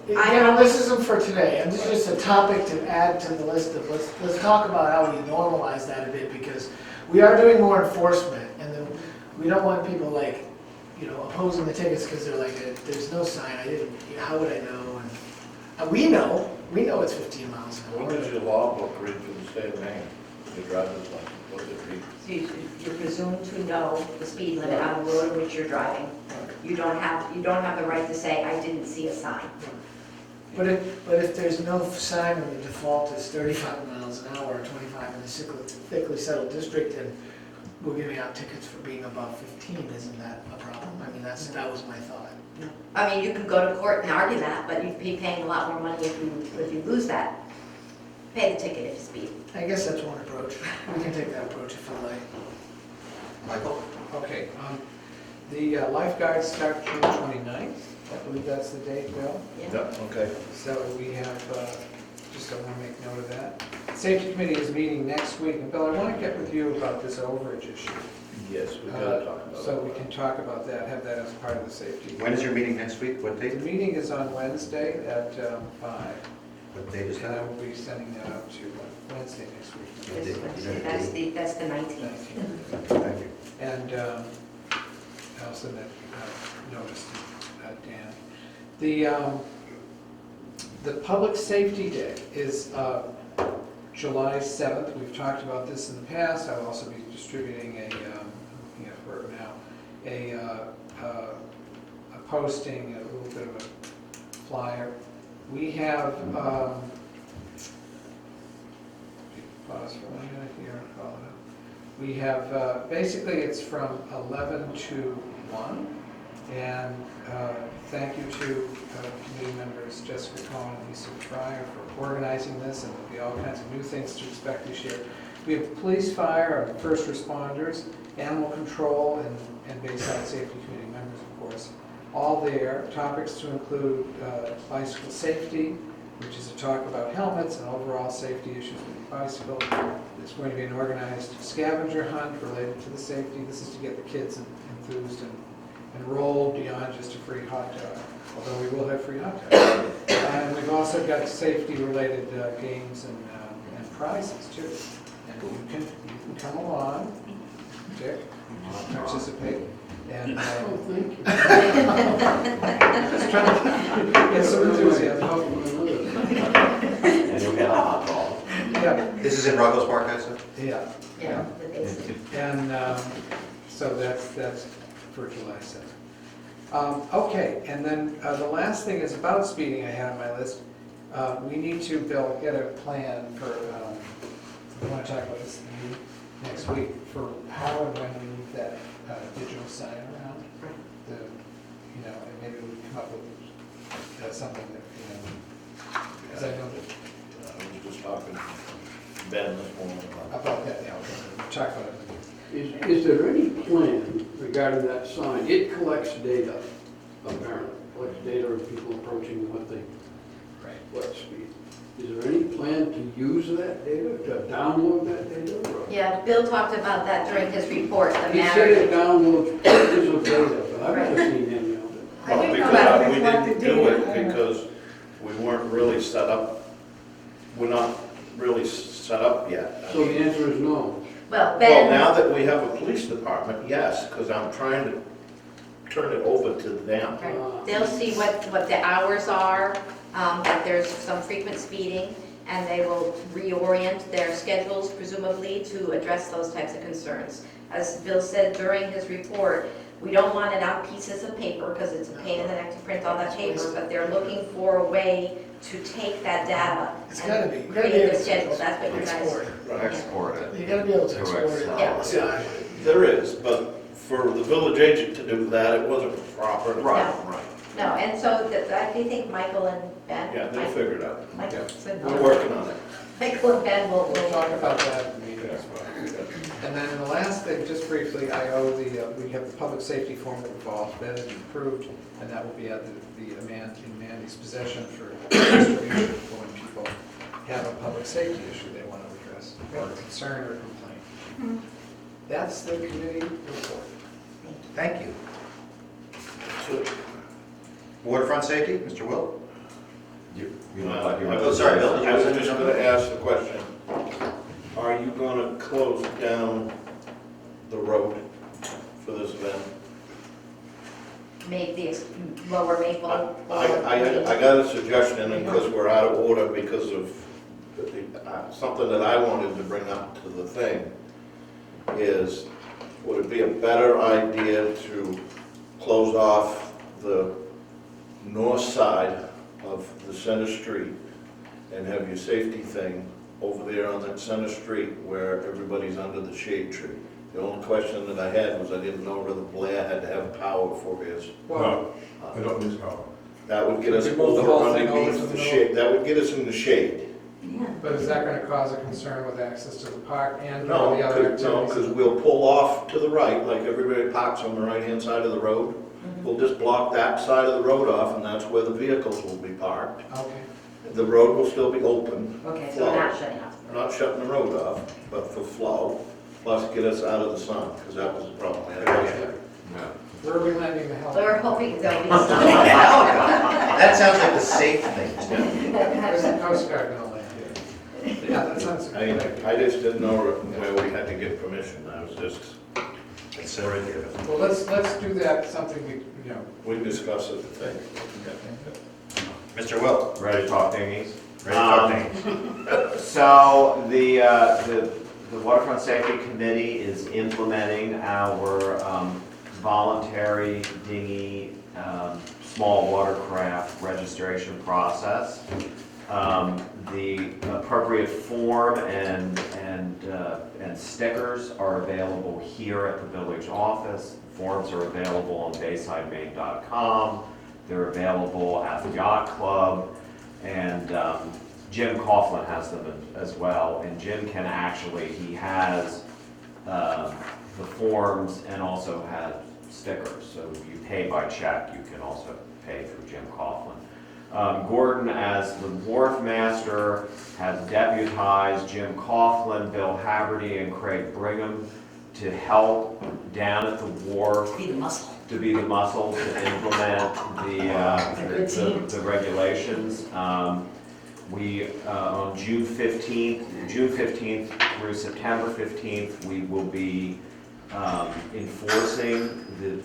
Again, this isn't for today, and this is just a topic to add to the list of, let's talk about how we normalize that a bit, because we are doing more enforcement, and then we don't want people like, opposing the tickets because they're like, there's no sign, how would I know? And we know it's 15 miles an hour. What does your law book read for the state of Maine? Your driver's license, what does it read? So you're presumed to know the speed limit on the road in which you're driving. You don't have the right to say, I didn't see a sign. But if there's no sign and the default is 35 miles an hour or 25 in a thickly settled district, and we're giving out tickets for being above 15, isn't that a problem? I mean, that was my thought. I mean, you could go to court and argue that, but you'd be paying a lot more money if you lose that. Pay the ticket if you speed. I guess that's one approach. We can take that approach if you like. Michael? Okay, the lifeguards start June 29th. I believe that's the date, Bill. Yep, okay. So we have, just I want to make note of that. Safety Committee is meeting next week. And Bill, I want to get with you about this overage issue. Yes, we gotta talk about it. So we can talk about that, have that as part of the safety. When is your meeting next week? What The date? meeting is on Wednesday at 5. What date is And I that? will be sending that out to Wednesday next week. This Wednesday, that's the 19th. Thank you. And I'll send that notice to Dan. The Public Safety Day is July 7th. We've talked about this in the past. I'll also be distributing a posting, a little bit of a flyer. We have, pause for 1 minute here and call it up. We have, basically it's from 11 to 1. And thank you to committee members Jessica Cohen and Lisa Fryer for organizing this, and there'll be all kinds of new things to expect this year. We have police, fire, our first responders, animal control, and Bayside Safety Committee members, of course. All there. Topics to include bicycle safety, which is a talk about helmets and overall safety issues with the bicycle. There's going to be an organized scavenger hunt related to the safety. This is to get the kids enthused and enrolled beyond just a free hot dog, although we will have free hot dogs. And we've also got safety-related games and prizes too. And you can come along, Dick, participate, and Oh, thank you. just trying to get some enthusiasm. This is in Ruggles Park, I said? Yeah. Yeah. The basic. And so that's for July 7th. Okay, and then the last thing is about speeding I had on my list. We need to, Bill, get a plan for, I want to talk about this next week, for how and when we move that digital sign around. The, and maybe we come up with something that, because I know that I was just talking to Ben this morning about about that, we'll talk about it. Is there any plan regarding that sign? It collects data, apparently, collects data of people approaching what speed. Is there any plan to use that data, to download that data? or- Yeah, Bill talked about that during his report, the He said it matter. downloads pages of data, but I've never seen any of it. I didn't know because that we we didn't collected do data. it because we weren't really set up, we're not really set up yet. I So mean, the answer is no. Well, Well, Ben, now that we have a police department, yes, because I'm trying to turn it over to them. right, they'll see what the hours are, that there's some frequent speeding, and they will reorient their schedules presumably to address those types of concerns. As Bill said during his report, we don't want it on pieces of paper because it's a pain in the neck to print all that paper, but they're looking for a way to take that data It's gotta be. and You gotta be create able the to schedule. That's what you guys. export it. Export it. You gotta be able to To export it. Excel. Yeah. There is, but for the village agent to do that, it wasn't proper. Right. No, and so I do think Michael and Ben. Yeah, they'll figure it out. Michael said We're working on it. Michael and Ben will. We'll talk about that at the meeting as well. And then the last thing, just briefly, I owe we have the public safety form that we've all been approved, and that will be at in Mandy's possession for distribution for when people have a public safety issue they want to address, or concern or complaint. That's the committee report. Thank you. So, Waterfront safety, Mr. Will? You look like you Oh, sorry, Bill. I was just gonna ask the question, are you gonna close down the road for this event? Make the lower Maple. I got a suggestion, and because we're out of order because of something that I wanted to bring up to the thing, is, would it be a better idea to close off the north side of the center street and have your safety thing over there on that center street where everybody's under the shade tree? The only question that I had was I didn't know whether Blair had to have power for his. Well, I don't use power. That would get us Could move the whole over thing over to underneath the the middle? shade, that would get us in the shade. but is that going to cause a concern with access to the park and No, all the other because activities? we'll pull off to the right, like everybody parks on the right-hand side of the road. We'll just block that side of the road off, and that's where the vehicles will be parked. Okay. The road will still be open. Okay, so we're not shutting off. We're not shutting the road off, but for flow, plus get us out of the sun, because that was the problem we had last year. Where are we landing the So we're helicopter? hoping there'll be some. That sounds like the safe thing to do. Where's the Coast Guard going to land? Yeah, that sounds good. I just didn't know where we had to get permission, I was just, It's already given. Well, let's do that, something we discussed it, I think. Mr. Will? Ready to talk dinghies? Ready to talk things? So the Waterfront Safety Committee is implementing our voluntary dinghy, small watercraft registration process. The appropriate form and stickers are available here at the village office. Forms are available on baysidemaine.com. They're available at the yacht club, and Jim Coughlin has them as well. And Jim can actually, he has the forms and also has stickers. So you pay by check, you can also pay through Jim Coughlin. Gordon, as the wharf master, has deputized Jim Coughlin, Bill Haverty, and Craig Brigham to help down at the wharf. Be the muscle. To be the muscle to implement the regulations. We, on June 15th through September 15th, we will be enforcing the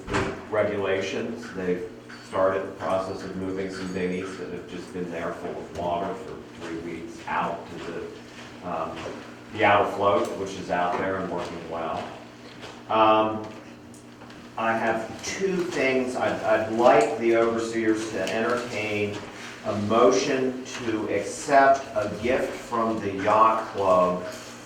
regulations. They've started the process of moving some dinghies that have just been there full of water for 3 weeks out to the the outer float, which is out there and working well. I have two things. I'd like the overseers to entertain a motion to accept a gift from the yacht club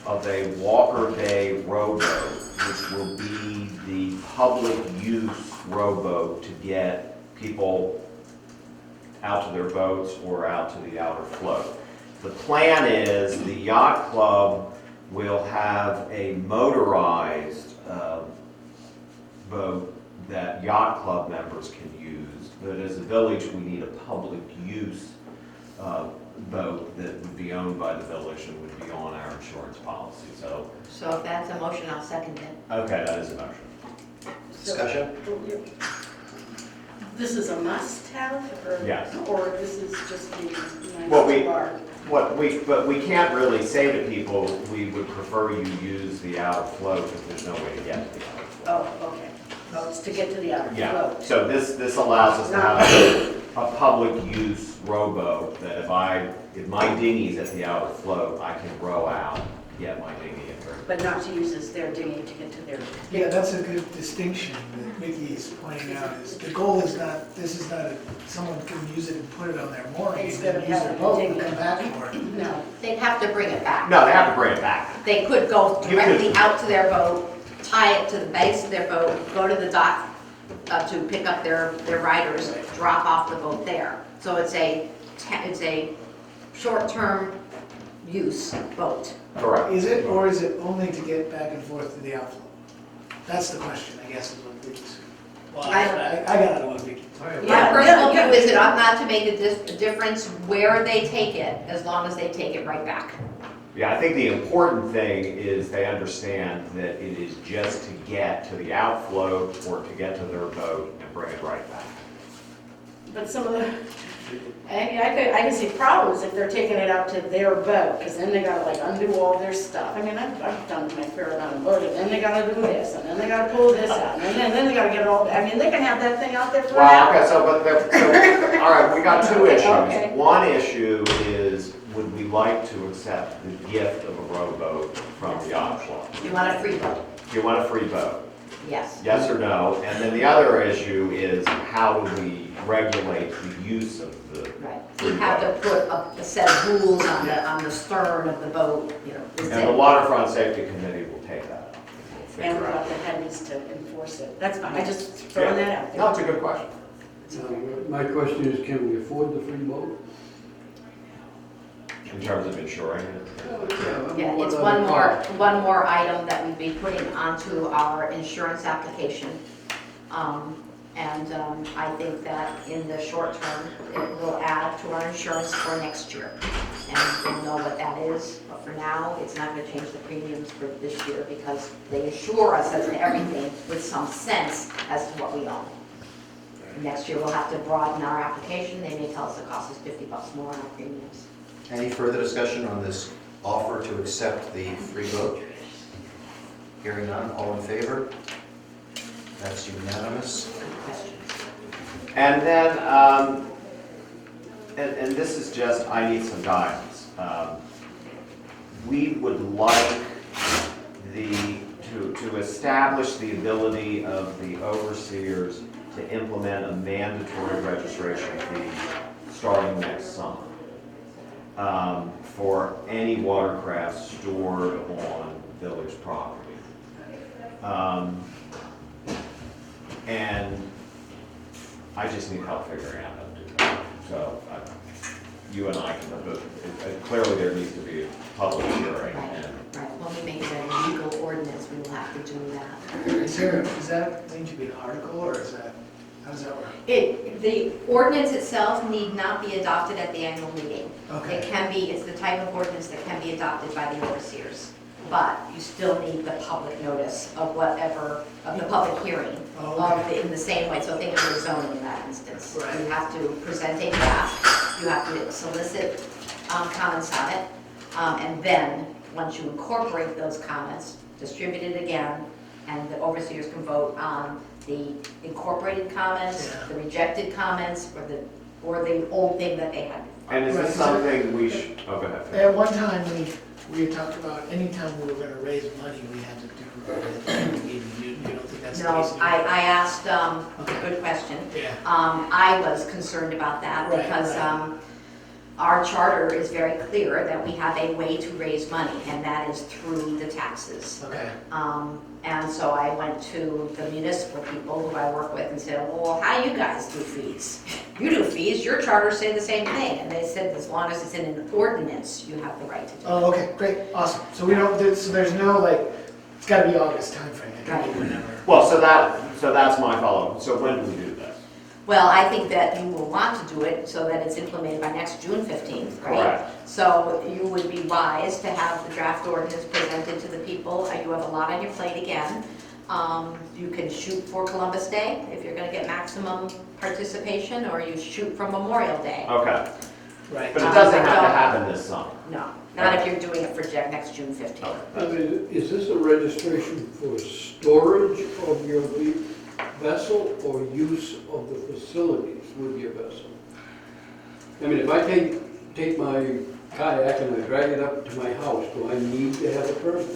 of a Walker Bay rowboat, which will be the public use rowboat to get people out to their boats or out to the outer float. The plan is the yacht club will have a motorized boat that yacht club members can use, but as a village, we need a public use boat that would be owned by the village and would be on our insurance policy. So, So if that's a motion, I'll second it. okay, that is a motion. Discussion? This is a must-have, or? Yes. Or this is just the nice Well, but we can't really say to people, we would prefer you use the outer float because there's no way to get to the outer float. Oh, okay. Oh, it's to get to the outer Yeah, float. so this allows us to have a public use rowboat that if my dinghy's at the outer float, I can row out, get my dinghy in there. But not to use as their dinghy to get to their. Yeah, that's a good distinction that Mickey's pointing out, is the goal is not, this is not, someone can use it and put it on their mooring, Instead and of use their having a boat and dinghy. come back for it. No. They'd have to bring it back. No, they have to bring it back. They could go You could- directly out to their boat, tie it to the base of their boat, go to the dock to pick up their riders, drop off the boat there. So it's a short-term use boat. Correct. Is it, or is it only to get back and forth to the outflow? That's the question, I guess, is what Mickey's. Well, I got it on Mickey. My personal view is it ought not to make a difference where they take it, as long as they take it right back. Yeah, I think the important thing is they understand that it is just to get to the outfloat or to get to their boat and bring it right back. But some of the, I can see problems if they're taking it out to their boat, because then they gotta like undo all their stuff. I mean, I've done my fair amount of boating, then they gotta do this, and then they gotta pull this out, and then they gotta get it all, I mean, they can have that thing out there for an Well, okay, hour. all right, we got two issues. Okay. One issue is, would we like to accept the gift of a rowboat from the yacht club? You want a free boat? Do you want a free boat? Yes. Yes or no? And then the other issue is, how do we regulate the use of the Right. free You have boat? to put a set of rules on the stern of the boat, you know. is And the it- Waterfront Safety Committee will take that up. We'll And figure we've out. got the heavies to enforce it. That's fine, I just throwing that out No, there. it's a good question. My question is, can we afford the free boat? In terms of insuring it. Yeah, it's one more item that we'd be putting onto our insurance application. I think that in the short term, it will add to our insurance for next year. And we'll know what that is, but for now, it's not gonna change the premiums for this year because they assure us as to everything with some sense as to what we own. Next year, we'll have to broaden our application. They may tell us it costs us $50 more on our premiums. Any further discussion on this offer to accept the free vote? Hearing none, all in favor? That's unanimous. And then, and this is just, I need some guidance. We would like to establish the ability of the overseers to implement a mandatory registration fee starting next summer for any watercraft stored on village property. And I just need help figuring out how to do that. So you and I can, clearly there needs to be a public hearing. And Right, when we make it a legal ordinance, we will have to do that. Is that going to be an article, or is that, how does that work? The ordinance itself need not be adopted at the annual meeting. Okay. It can be, it's the type of ordinance that can be adopted by the overseers. But you still need the public notice of whatever, of the public hearing, in the same way. So think of your zoning in that instance. Right. You have to present a draft, you have to solicit comments on it, and then, once you incorporate those comments, distribute it again, and the overseers can vote on the incorporated comments, Yeah. the rejected comments, or the or the old thing that they had. And is this something we should, oh, go ahead. At one time, we had talked about anytime we were gonna raise money, we had to do it. You don't think that's the No, case? I asked, Okay. good question. Yeah. I was concerned about that Right, because right. our charter is very clear that we have a way to raise money, and that is through the taxes. Okay. And so I went to the municipal people who I work with and said, well, how do you guys do fees? You do fees, your charters say the same thing. And they said, as long as it's in an ordinance, you have the right to do it. Oh, okay, great, awesome. So we don't, so there's no like, it's gotta be August timeframe, it can be whenever. Well, so that's my follow-up. So when do we do this? Well, I think that you will want to do it so that it's implemented by next June 15th, right? Correct. So you would be wise to have the draft ordinance presented to the people. You have a lot on your plate again. You can shoot for Columbus Day if you're gonna get maximum participation, or you shoot for Memorial Day. Okay. Right. But it doesn't have to happen this summer. No, not if you're doing it for next June 15th. I mean, is this a registration for storage of your vessel or use of the facilities with your vessel? I mean, if I take my kayak and I drag it up to my house, do I need to have a permit?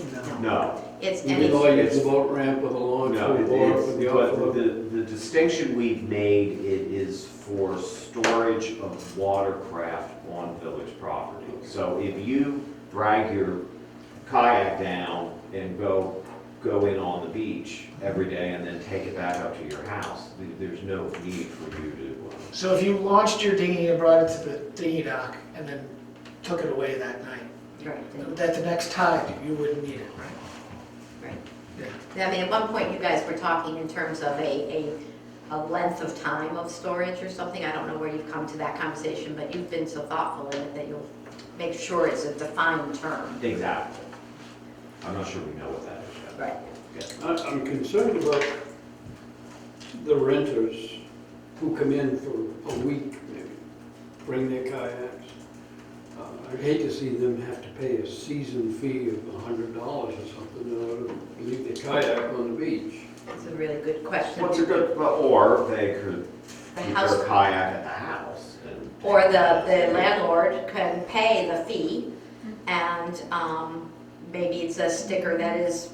No. It's Even though I use the boat ramp with a launch No, or for the but offload? the distinction we've made, it is for storage of watercraft on village property. So if you drag your kayak down and go in on the beach every day and then take it back up to your house, there's no need for you to. So if you launched your dinghy and brought it to the dinghy dock and then took it away that night, Right. at the next tide, you wouldn't need it, right? Right. Yeah. I mean, at one point, you guys were talking in terms of a length of time of storage or something. I don't know where you've come to that conversation, but you've been so thoughtful in it that you'll make sure it's a defined term. Exactly. I'm not sure we know what that is yet. Right. I'm concerned about the renters who come in for a week, maybe, bring their kayaks. I'd hate to see them have to pay a season fee of $100 or something in order to leave their kayak on the beach. That's a really good question. What's a good, or they could The keep house- their kayak at the house. And Or the landlord can pay the fee, and maybe it's a sticker that is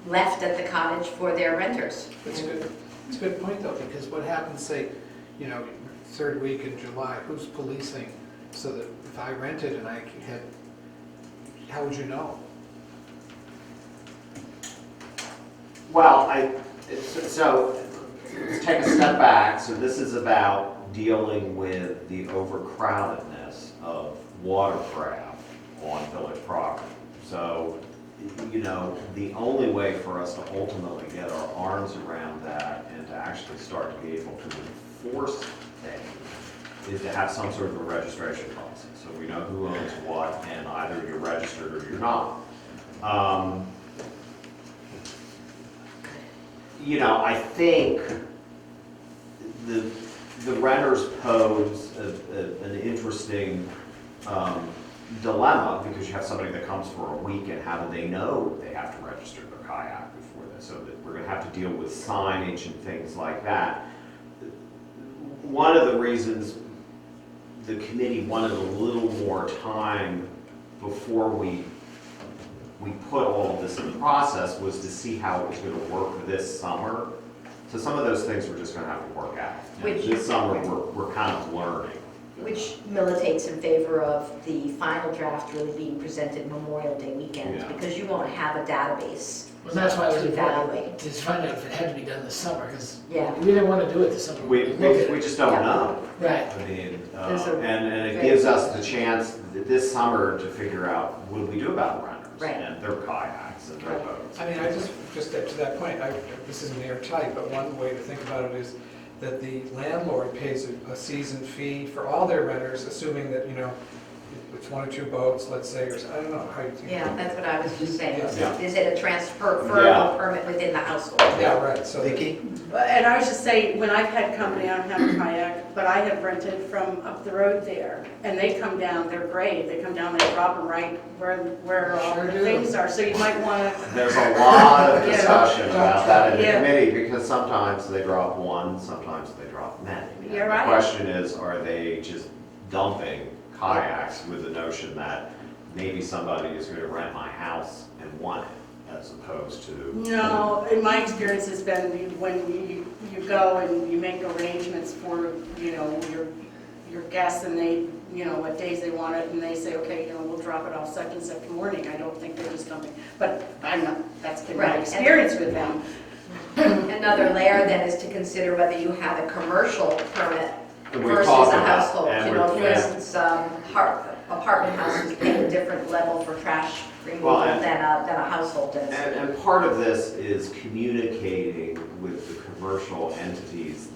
left at the cottage for their renters. It's a good point though, because what happens, say, you know, third week in July, who's policing? So that if I rented and I had, how would you know? Well, so let's take a step back. So this is about dealing with the overcrowdedness of watercraft on village property. So, you know, the only way for us to ultimately get our arms around that and to actually start to be able to enforce things is to have some sort of a registration process. So we know who owns what, and either you're registered or you're not. You know, I think the renters pose an interesting dilemma, because you have somebody that comes for a week, and how do they know they have to register their kayak before this? So that we're gonna have to deal with signage and things like that. One of the reasons the committee wanted a little more time before we put all of this in process was to see how it was going to work this summer. So some of those things we're just going to have to work out. And this summer, we're kind of learning. Which militates in favor of the final draft really being presented Memorial Day weekend, Yeah. because you won't have a database Well, that's why it was to important evaluate. to find out if it had to be done this summer, because Yeah. we didn't want to do it this summer. We just don't Yeah. know. Right. I mean, There's a and it very- gives us the chance this summer to figure out what do we do about the renters Right. and their kayaks and their boats. I mean, I just to that point, this isn't airtight, but one way to think about it is that the landlord pays a season fee for all their renters, assuming that, you know, It's one or two boats, let's say, or, I don't know, how you think. Yeah, that's what I was just saying. Yeah. Is it a transferable Yeah. permit within the household? Yeah, right, so. Vicki? And I was just saying, when I've had company, I don't have a kayak, but I have rented from up the road there, and they come down, they're great, they come down, they drop them right where all Sure the do. things are, so you might want to, There's a lot of Yeah. discussion about that in the Yeah. committee, because sometimes they drop one, sometimes they drop many. You're right. The question is, are they just dumping kayaks with the notion that maybe somebody is going to rent my house and want it, as opposed to. no, in my experience has been when you go and you make arrangements for, your guests and they, what days they want it, and they say, okay, we'll drop it off such and such morning, I don't think they're just dumping, but I'm not, that's been my Right. experience with them. Another layer then is to consider whether you have a commercial permit And we've versus talked a about- household. and For we're- instance, apartment houses pay a different level for trash removal Well, than a household does. And part of this is communicating with the commercial entities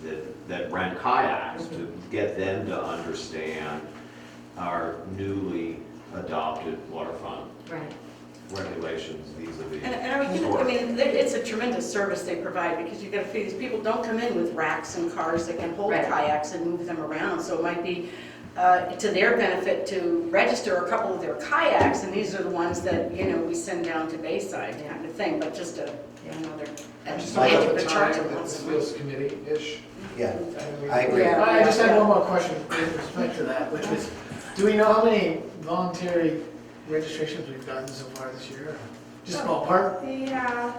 that rent kayaks to get them to understand our newly adopted waterfront Right. regulations vis-a-vis. And I mean, it's a tremendous service they provide, because you've got to figure, these people don't come in with racks and cars that can hold Right. kayaks and move them around, so it might be to their benefit to register a couple of their kayaks, and these are the ones that, we send down to Bayside kind of thing, but just to, I just they don't have have to the charge time, them it once a feels committee-ish. Yeah, I agree. Yeah. I just had one more question with respect to that, which was, do we know how many voluntary registrations we've gotten so far this year? Just ballpark? Yeah, 1,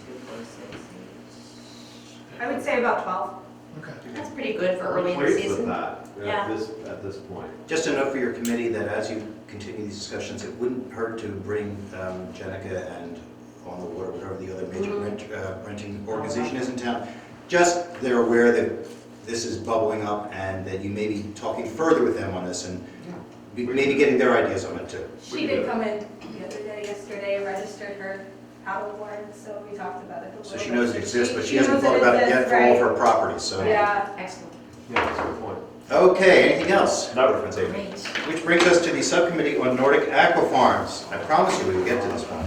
2, 4, 6, 8. I would say about 12. Okay. That's pretty good for early in the Pleased with season. that Yeah. at this point. Just a note for your committee that as you continue these discussions, it wouldn't hurt to bring Jenica and On the Water, whatever the other major renting organization is in town. Just they're aware that this is bubbling up and that you may be talking further with them on this and maybe getting their ideas on it too. She did come in the other day, yesterday, registered her paddle board, so we talked about it a little So she bit. knows it exists, but she hasn't knows thought about it exists, yet for all of right. her properties, so. Yeah. Excellent. Yeah, that's a good point. Okay, anything else? No. Reference A. Great. Which brings us to the subcommittee on Nordic Aquafarms. I promise you we would get to this one.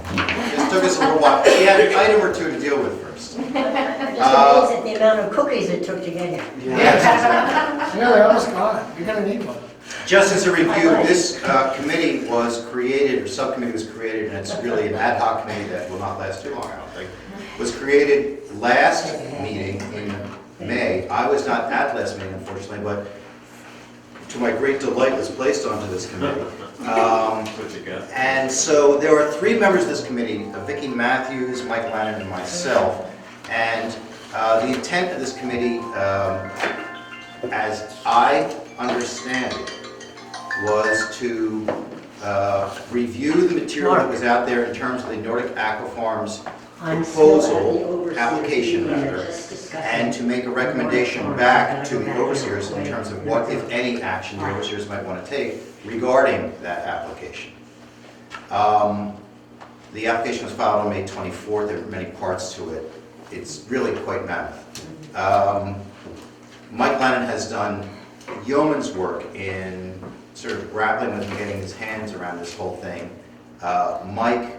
This took us a little while. We had an item or two to deal with first. Just amazed at the amount of cookies it took to get here. Yes. Yeah, they're almost gone. You're gonna need one. Just as a review, this committee was created, or subcommittee was created, and it's really an ad hoc committee that will not last too long, I don't think, was created last meeting in May. I was not at last meeting, unfortunately, but to my great delight was placed onto this committee. What you got? And so there are three members of this committee, Vicki Matthews, Mike Lannon, and myself. And the intent of this committee, as I understand it, was to review the material that was out there in terms of the Nordic Aquafarms proposal, application rather, and to make a recommendation back to the overseers in terms of what, if any, action the overseers might want to take regarding that application. The application was filed on May 24th. There were many parts to it. It's really quite mammoth. Mike Lannon has done yeoman's work in sort of grappling with and getting his hands around this whole thing. Mike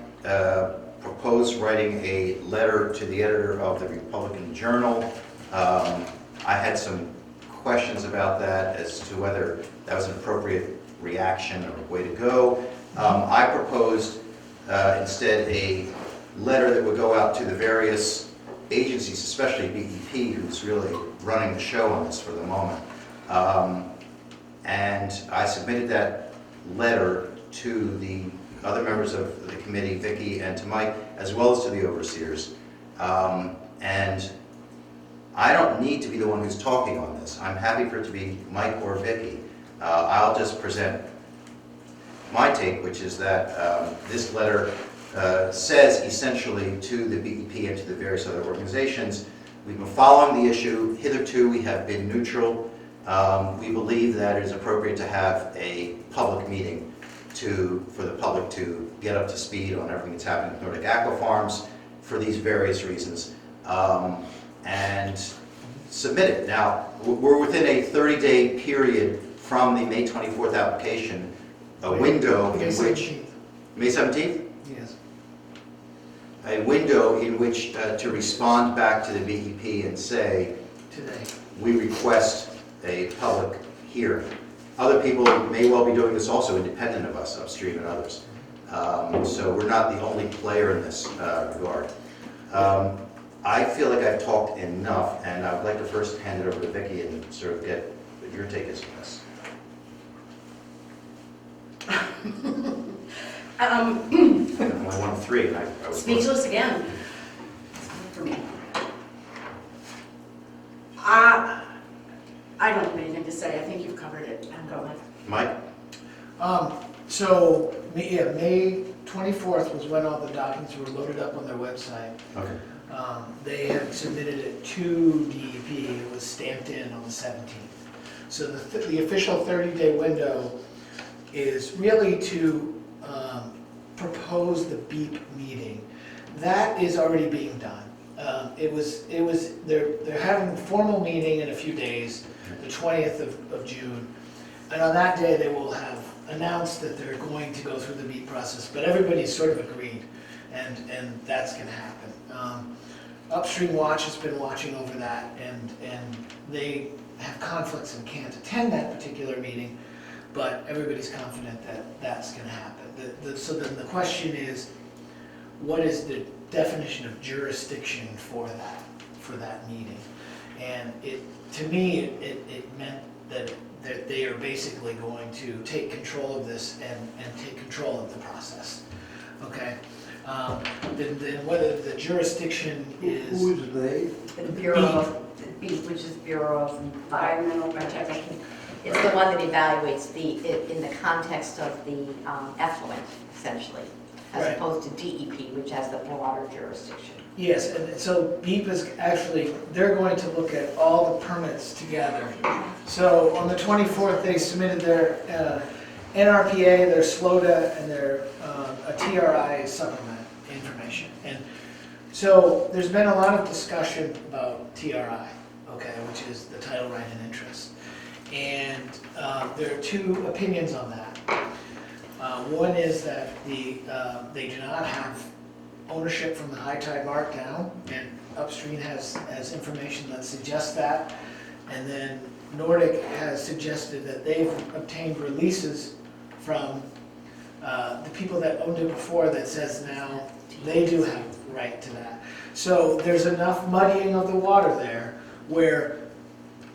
proposed writing a letter to the editor of the Republican Journal. I had some questions about that as to whether that was an appropriate reaction or way to go. I proposed instead a letter that would go out to the various agencies, especially BEP, who's really running the show on this for the moment. And I submitted that letter to the other members of the committee, Vicki, and to Mike, as well as to the overseers. And I don't need to be the one who's talking on this. I'm happy for it to be Mike or Vicki. I'll just present my take, which is that this letter says essentially to the BEP and to the various other organizations, we've been following the issue. Hitherto, we have been neutral. We believe that it is appropriate to have a public meeting for the public to get up to speed on everything that's happening with Nordic Aquafarms for these various reasons, and submit it. Now, we're within a 30-day period from the May 24th application a window in May which, 17th. May 17th? Yes. A window in which to respond back to the BEP and say, Today. we request a public hearing. Other people may well be doing this also independent of us, upstream and others. So we're not the only player in this regard. I feel like I've talked enough, and I would like to first hand it over to Vicki and sort of get what your take is on this. I'm only one of three, and I was... Speechless again. For me. I don't have anything to say. I think you've covered it. Go ahead. Mike? So, May 24th was when all the documents were loaded up on their website. Okay. They had submitted it to DEP, it was stamped in on the 17th. So the official 30-day window is really to propose the BEEP meeting. That is already being done. They're having a formal meeting in a few days, the 20th of June. And on that day, they will have announced that they're going to go through the BEEP process, but everybody's sort of agreed, and that's going to happen. Upstream Watch has been watching over that, and they have conflicts and can't attend that particular meeting, but everybody's confident that that's going to happen. So then the question is, what is the definition of jurisdiction for that meeting? And to me, it meant that they are basically going to take control of this and take control of the process, okay? Then whether the jurisdiction is... Who is they? The Bureau of, BEEP, which is Bureau of Environmental Protection. It's the one that evaluates in the context of the effluent, essentially, as Right. opposed to DEP, which has the broader jurisdiction. Yes, and so BEEP is actually, they're going to look at all the permits together. So on the 24th, they submitted their NRPA, their SLOTA, and their a TRI supplement information. And so there's been a lot of discussion about TRI, okay, which is the title, right, and interest. And there are two opinions on that. One is that they do not have ownership from the high tide mark down, and Upstream has information that suggests that. And then Nordic has suggested that they've obtained releases from the people that owned it before that says now they do have right to that. So there's enough muddying of the water there where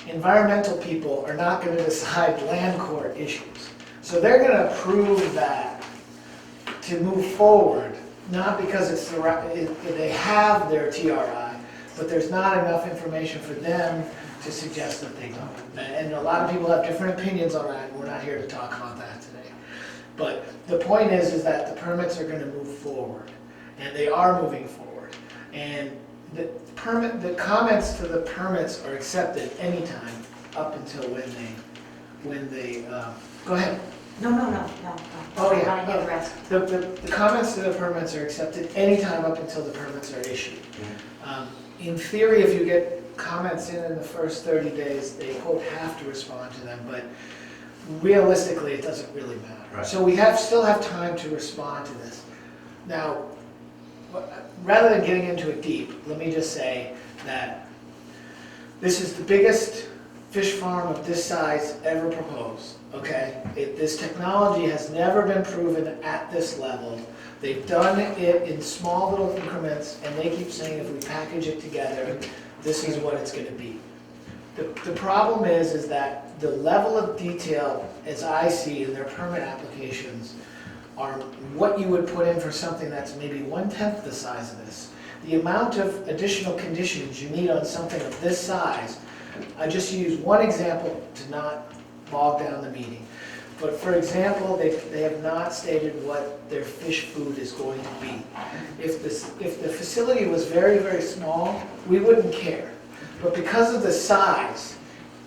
environmental people are not going to decide land court issues. So they're going to approve that to move forward, not because it's the right, they have their TRI, but there's not enough information for them to suggest that they don't. And a lot of people have different opinions on that, and we're not here to talk about that today. But the point is that the permits are going to move forward, and they are moving forward. And the comments to the permits are accepted anytime up until when they go ahead. No. Oh, yeah. I want to hear the rest. The comments to the permits are accepted anytime up until the permits are issued. In theory, if you get comments in the first 30 days, they quote have to respond to them, but realistically, it doesn't really matter. Right. So we still have time to respond to this. Now, rather than getting into it deep, let me just say that this is the biggest fish farm of this size ever proposed, okay? This technology has never been proven at this level. They've done it in small little increments, and they keep saying if we package it together, this is what it's gonna be. The problem is that the level of detail, as I see in their permit applications, are what you would put in for something that's maybe 1/10 the size of this. The amount of additional conditions you need on something of this size, I just use one example to not bog down the meeting. But for example, they have not stated what their fish food is going to be. If the facility was very, very small, we wouldn't care. But because of the size,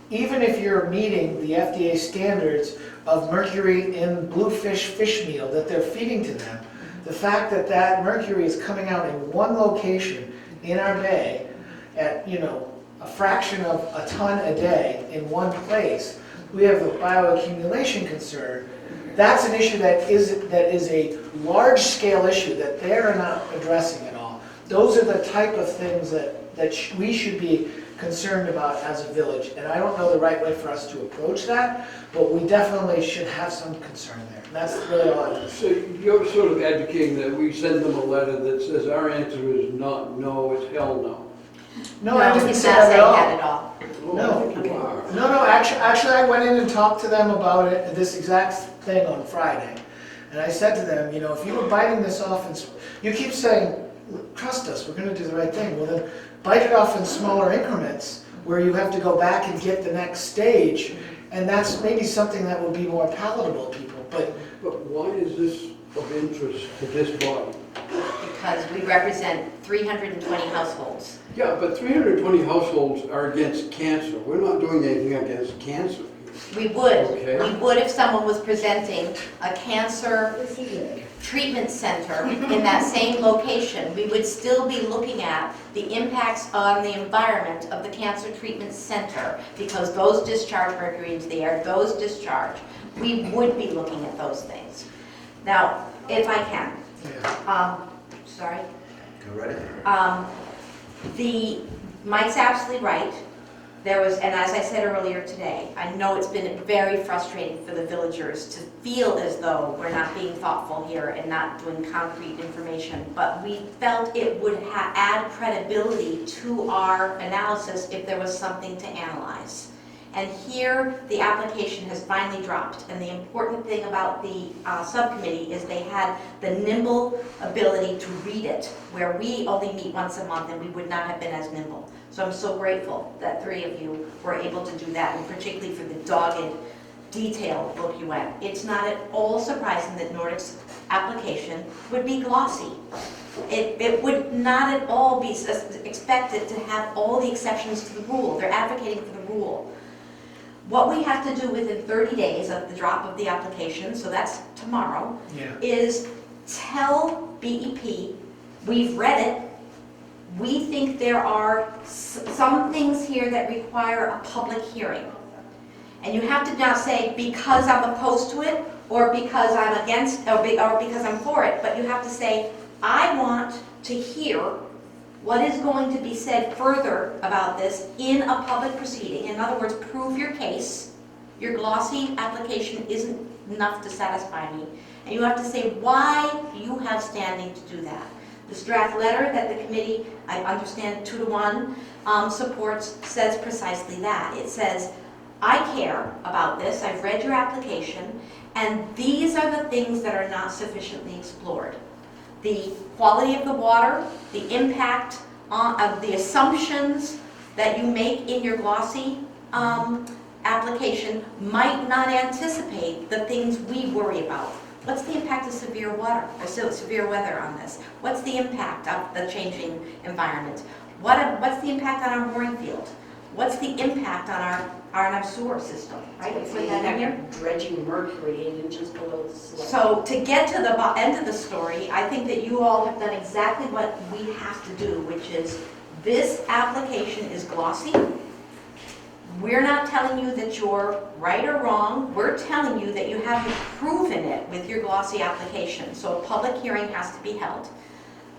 even if you're meeting the FDA standards of mercury in bluefish fish meal that they're feeding to them, the fact that that mercury is coming out in one location in our bay at, a fraction of a ton a day in one place, we have a bioaccumulation concern That's an issue that is a large-scale issue that they're not addressing at all. Those are the type of things that we should be concerned about as a village. And I don't know the right way for us to approach that, but we definitely should have some concern there. And that's really all I'm So you're sort of advocating that we send them a letter that says our answer is not no, it's hell no. No, I didn't he's say not that at saying all. that at all. Oh, No. I think you are. No, actually, I went in and talked to them about it, this exact thing on Friday. And I said to them, if you were biting this off, and you keep saying, trust us, we're gonna do the right thing. Well, then bite it off in smaller increments where you have to go back and get the next stage. And that's maybe something that would be more palatable to people, but But why is this of interest to this body? Because we represent 320 households. Yeah, but 320 households are against cancer. We're not doing anything against cancer. We would. Okay. We would if someone was presenting a cancer treatment center in that same location. We would still be looking at the impacts on the environment of the cancer treatment center because those discharge mercury into the air, those discharge. We would be looking at those things. Now, if I can, sorry. Go right ahead. Mike's absolutely right. There was, and as I said earlier today, I know it's been very frustrating for the villagers to feel as though we're not being thoughtful here and not doing concrete information, but we felt it would add credibility to our analysis if there was something to analyze. And here, the application has finally dropped, and the important thing about the subcommittee is they had the nimble ability to read it, where we only meet once a month and we would not have been as nimble. So I'm so grateful that 3 of you were able to do that, and particularly for the dogged, detailed look you went. It's not at all surprising that Nordic's application would be glossy. It would not at all be expected to have all the exceptions to the rule. They're advocating for the rule. What we have to do within 30 days of the drop of the application, so that's tomorrow, is tell BEP, we've read it, we think there are some things here that require a public hearing. And you have to now say, because I'm opposed to it, or because I'm against, or because I'm for it, but you have to say, I want to hear what is going to be said further about this in a public proceeding. In other words, prove your case. Your glossy application isn't enough to satisfy me. And you have to say why you have standing to do that. This draft letter that the committee, I understand 2 to 1, supports says precisely that. It says, I care about this, I've read your application, and these are the things that are not sufficiently explored. The quality of the water, the impact of the assumptions that you make in your glossy application might not anticipate the things we worry about. What's the impact of severe water, or severe weather on this? What's the impact of the changing environment? What's the impact on our mooring field? What's the impact on our sewer system, right? It's the impact of dredging mercury 8 inches below the slope. So to get to the end of the story, I think that you all have done exactly what we have to do, which is this application is glossy. We're not telling you that you're right or wrong. We're telling you that you haven't proven it with your glossy application. So a public hearing has to be held.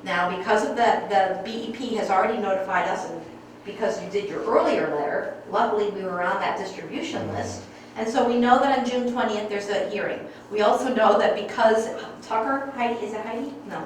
Now, because of the BEP has already notified us, and because you did your earlier letter, luckily we were on that distribution list. And so we know that on June 20th, there's a hearing. We also know that because Tucker, Heidi, is it Heidi? No,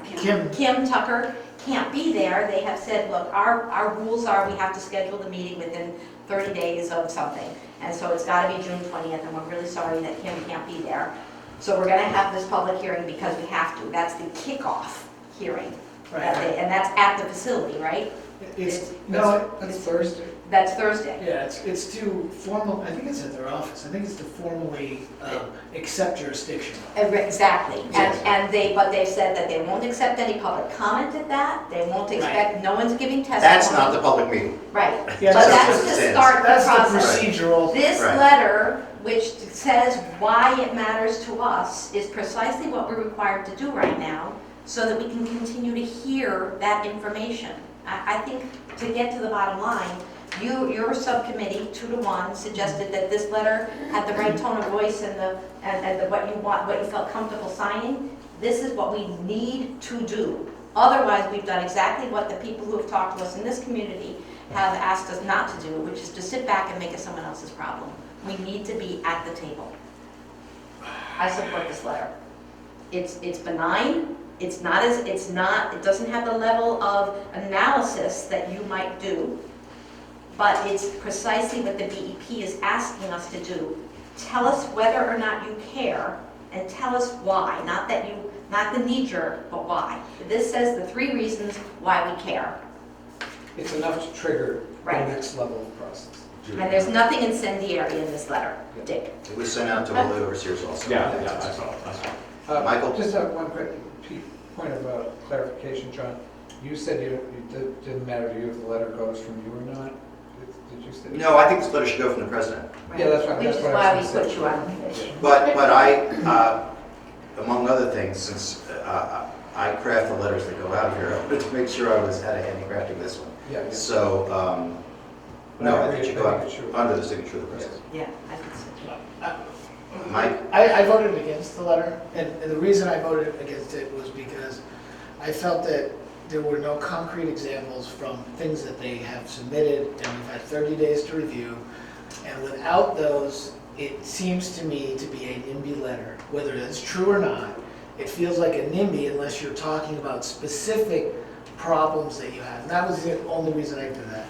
Kim Tucker can't be there, they have said, look, our rules are we have to schedule the meeting within 30 days of something. And so it's got to be June 20th, and we're really sorry that Kim can't be there. So we're going to have this public hearing because we have to. That's the kickoff hearing. Right. And that's at the facility, right? That's Thursday. That's Thursday. Yeah, it's to formal, I think it's at their office, I think it's to formally accept jurisdiction. Exactly, but they've said that they won't accept any public comment at that, they won't expect, no one's giving testimony. That's not the public meeting. Right, Yeah, but that's what it to says. start the That's the process. procedural. This Right. letter, which says why it matters to us, is precisely what we're required to do right now, so that we can continue to hear that information. I think to get to the bottom line, your subcommittee, 2-1, suggested that this letter had the right tone of voice and what you felt comfortable signing. This is what we need to do. Otherwise, we've done exactly what the people who have talked to us in this community have asked us not to do, which is to sit back and make it someone else's problem. We need to be at the table. I support this letter. It's benign. It doesn't have the level of analysis that you might do, but it's precisely what the BEP is asking us to do. Tell us whether or not you care, and tell us why. Not the knee-jerk, but why. This says the 3 reasons why we care. It's enough to trigger the Right. next level of process. And there's nothing incendiary in this letter, Dick. It was sent out to all the overseers also. Yeah, I saw. Michael? Just have one quick point of clarification, John. You said it didn't matter to you if the letter goes from you or not? Did you say? No, I think this letter should go from the president. Yeah, that's right. Which is why we put you on the committee. But I, among other things, since I craft the letters that go out here, I wanted to make sure I was had a hand in crafting this one. Yeah, yeah. So, no, I think it should go out I think it under the signature of the president. Yeah, I think so. Mike? I voted against the letter, and the reason I voted against it was because I felt that there were no concrete examples from things that they have submitted, and we've had 30 days to review, and without those, it seems to me to be a NIMBY letter. Whether it's true or not, it feels like a NIMBY unless you're talking about specific problems that you have. And that was the only reason I did that.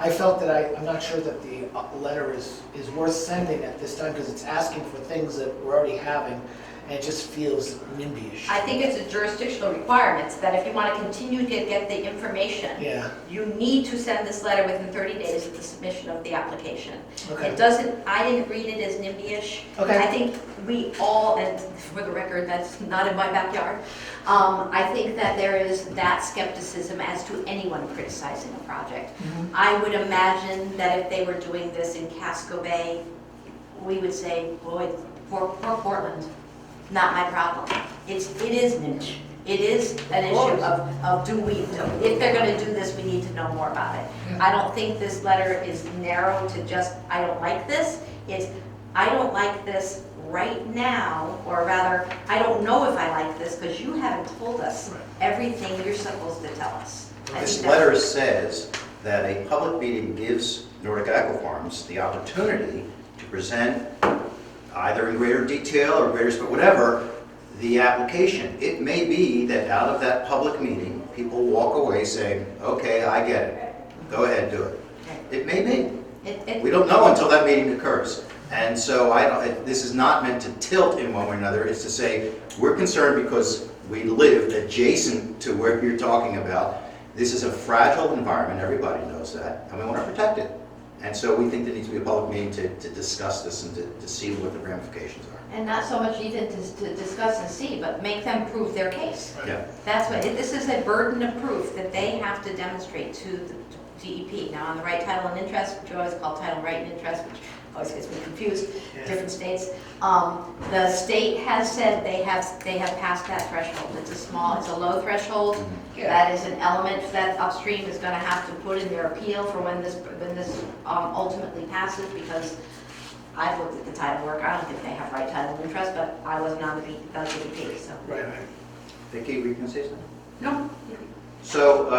I felt that I'm not sure that the letter is worth sending at this time because it's asking for things that we're already having, and it just feels NIMBY-ish. I think it's a jurisdictional requirement that if you want to continue to get the information, Yeah, you need to send this letter within 30 days of the submission of the application. okay. It doesn't, I didn't read it as NIMBY-ish. Okay. I think we all, and for the record, that's not in my backyard, I think that there is that skepticism as to anyone criticizing a project. Mhm. I would imagine that if they were doing this in Casco Bay, we would say, boy, poor Portland, not my problem. It is niche. It is an issue of if they're gonna do this, we need to know more about it. I don't think this letter is narrow to just, I don't like this. It's, I don't like this right now, or rather, I don't know if I like this because you haven't told us everything you're supposed to tell us. I This think that's- letter says that a public meeting gives Nordic Aqua Farms the opportunity to present, either in greater detail or greater, but whatever, the application. It may be that out of that public meeting, people walk away saying, okay, I get it. Go ahead, do it. It may be. We don't know until that meeting occurs. And so this is not meant to tilt in one way or another. It's to say, we're concerned because we live adjacent to where you're talking about. This is a fragile environment, everybody knows that, and we want to protect it. And so we think there needs to be a public meeting to discuss this and to see what the ramifications are. And not so much even to discuss and see, but make them prove their case. Yeah. That's what, this is a burden of proof that they have to demonstrate to the DEP. Now, on the right title and interest, which you always call title right and interest, which always gets me confused, different states. The state has said they have passed that threshold. It's a low threshold. That is an element that upstream is gonna have to put in their appeal for when this ultimately passes, because I've looked at the title work. I don't think they have right title and interest, but I wasn't on the DEP, so. Right. Vicki, were you going to say something? No. So,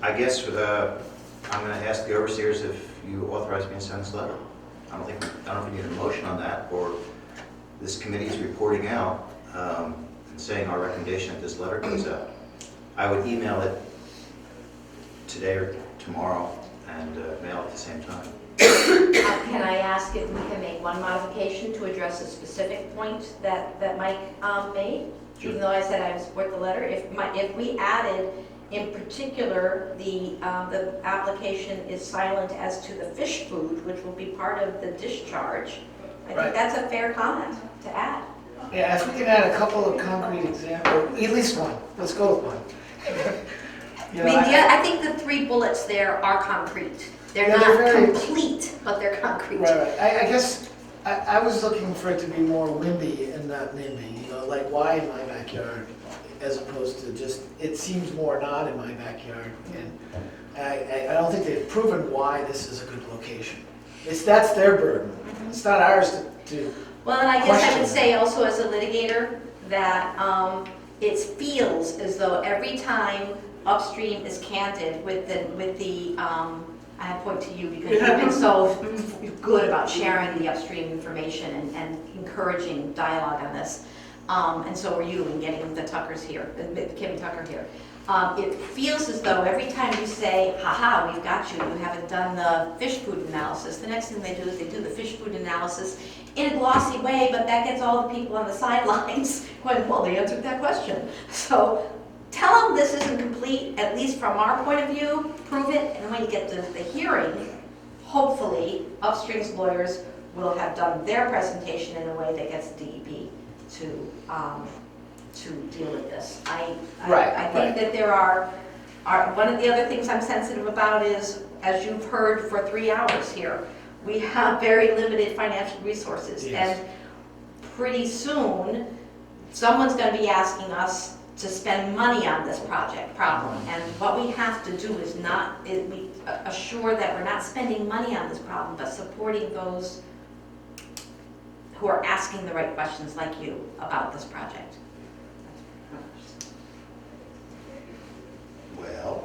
I guess I'm going to ask the overseers if you authorize me to send this letter. I don't know if we need a motion on that, or this committee is reporting out and saying our recommendation that this letter goes out. I would email it today or tomorrow and mail it at the same time. Can I ask if we can make one modification to address a specific point that Mike made? Sure. Even though I said I would support the letter, if we added, in particular, the application is silent as to the fish food, which will be part of the discharge, I think that's a fair comment to add. Yeah, if we can add a couple of concrete examples, at least one. Let's go with one. You know, I think the 3 bullets there are concrete. They're Yeah, not they're very- complete, but they're concrete. Right. I guess I was looking for it to be more WIMBY and not NIMBY, you know, like why in my backyard, as opposed to just, it seems more not in my backyard. And I don't think they've proven why this is a good location. That's their burden. It's not ours to Well, and I guess I question would that. say also as a litigator that it feels as though every time upstream is candid with the I point to you because you've been so good about sharing the upstream information and encouraging dialogue on this. And so are you in getting the Tuckers here, Kim and Tucker here. It feels as though every time you say, haha, we've got you, you haven't done the fish food analysis, the next thing they do is they do the fish food analysis in a glossy way, but that gets all the people on the sidelines going, well, they answered that question. So tell them this isn't complete, at least from our point of view, prove it, and when you get to the hearing, hopefully upstream's lawyers will have done their presentation in a way that gets DEP to deal with this. I think that there are, one of the other things I'm sensitive about is, as you've heard for 3 hours here, we have very limited financial resources. Yes. And pretty soon, someone's going to be asking us to spend money on this problem. And what we have to do is we assure that we're not spending money on this problem, but supporting those who are asking the right questions like you about this project. Well,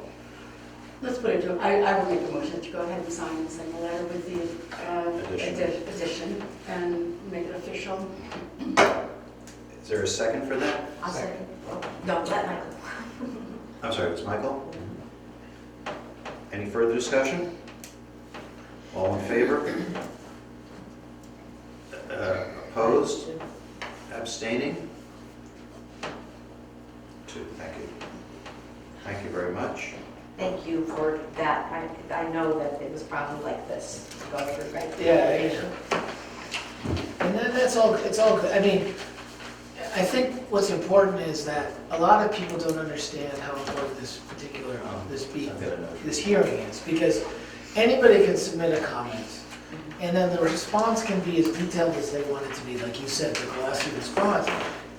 Let's put it to, I will make a motion to go ahead and sign the letter with the addition and make it official. is there a second for that? I'll second. No, let Michael. I'm sorry, it's Michael? Any further discussion? All in favor? Opposed? Abstaining? 2, thank you. Thank you very much. Thank you for that. I know that it was probably like this to go through, right? Yeah. And then it's all good. I mean, I think what's important is that a lot of people don't understand how important this particular, this hearing is, because anybody can submit a comment, and then the response can be as detailed as they want it to be, like you said, the glossy response.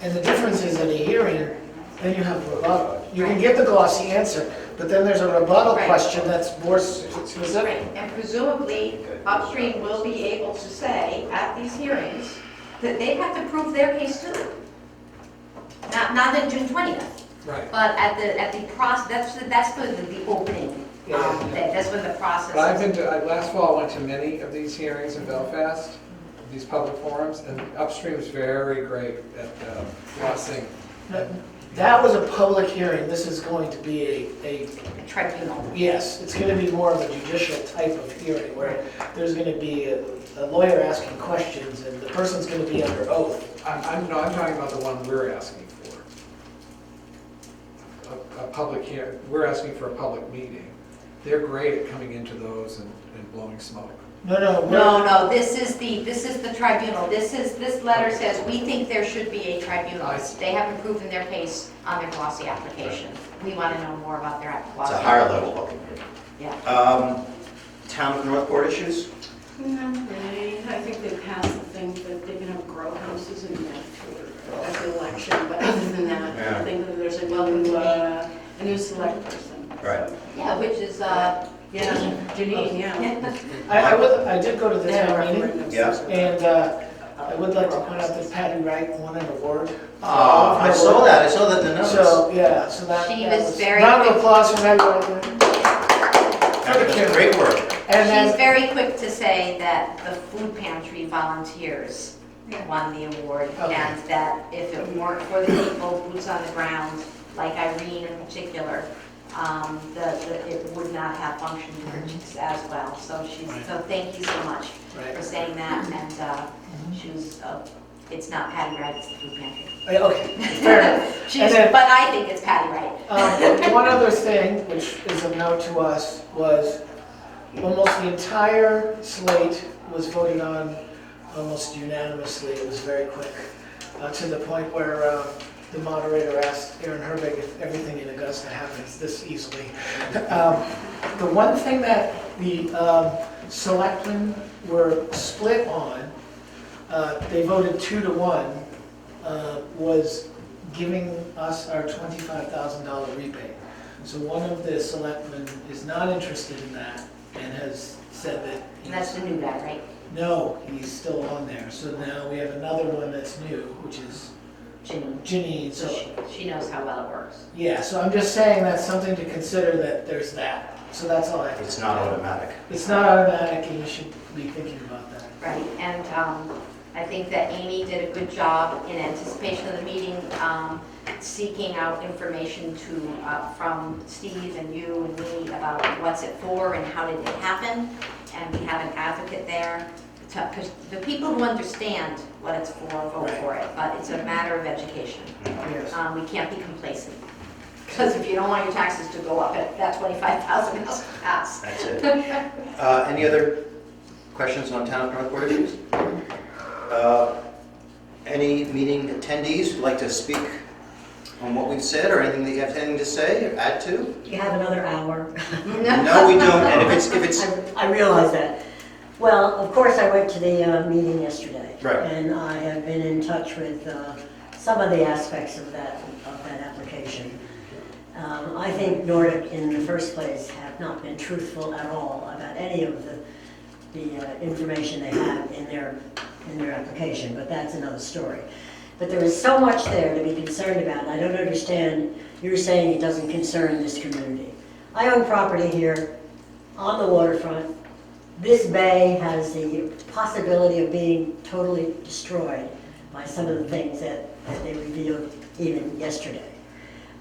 And the difference is at a hearing, then you have a rebuttal. You can give the glossy answer, but then there's a rebuttal Right. question that's more specific. Right. And presumably, upstream will be able to say at these hearings that they have to prove their case too. Not on June 20th, Right. but at the process, that's the opening. That's when the process. But I've been to, last fall I went to many of these hearings in Belfast, these public forums, and Upstream's very great at processing. That was a public hearing. This is going to be a Tribunal. yes, it's going to be more of a judicial type of hearing where there's going to be a lawyer asking questions and the person's going to be under oath. I'm talking about the one we're asking for. A public hearing, we're asking for a public meeting. They're great at coming into those and blowing smoke. No, this is the tribunal. This letter says, we think there should be a tribunal. They haven't proven their case on their glossy application. We want to know more about their glossy. It's a higher level public hearing. Yeah. Town of Northport issues? Not really. I think they passed the thing that they can have grow houses in there at the election, but other than that, I think that there's a new select person. Right. Yeah, which is, Janine, yeah. I did go to the town meeting, Yeah. and I would like to point out that Patty Wright won an award. I saw that in the notice. So, yeah, so that. She that was very Round of quick. applause for Patty Wright. That's great work. And she's then, very quick to say that the food pantry volunteers won the award, Okay. and that if it weren't for the people, boots on the ground, like Irene in particular, it would not have functioned as well. So so thank you so much Right. for saying that, and she was, it's not Patty Wright, it's the food pantry. okay, fair enough. And then- But I think it's Patty Wright. One other thing, which is of note to us, was almost the entire slate was voted on almost unanimously. It was very quick, to the point where the moderator asked Aaron Herbig if everything in Augusta happens this easily. The one thing that the selectmen were split on, they voted 2-1, was giving us our $25,000 rebate. So one of the selectmen is not interested in that and has said that. And that's the new guy, right? No, he's still on there. So now we have another one that's new, which is Ginny. So she knows how well it works. Yeah, so I'm just saying that's something to consider, that there's that. So that's all I have to It's say. not automatic. It's not automatic, and you should be thinking about that. Right, and I think that Amy did a good job in anticipation of the meeting, seeking out information from Steve and you and me about what's it for and how did it happen. And we have an advocate there, because the people who understand what it's for vote for it, but it's a matter of education. Yes. We can't be complacent, because if you don't want your taxes to go up, that 25,000 has to pass. That's it. Any other questions on town of Northport issues? Any meeting attendees would like to speak on what we've said, or anything that you have anything to say or add to? You have another hour. No, we don't. And if it's I realize that. Well, of course, I went to the meeting yesterday. Right. And I have been in touch with some of the aspects of that application. I think Nordic, in the first place, have not been truthful at all about any of the information they have in their application, but that's another story. But there is so much there to be concerned about, and I don't understand, you're saying it doesn't concern this community. I own property here on the waterfront. This bay has the possibility of being totally destroyed by some of the things that they revealed even yesterday.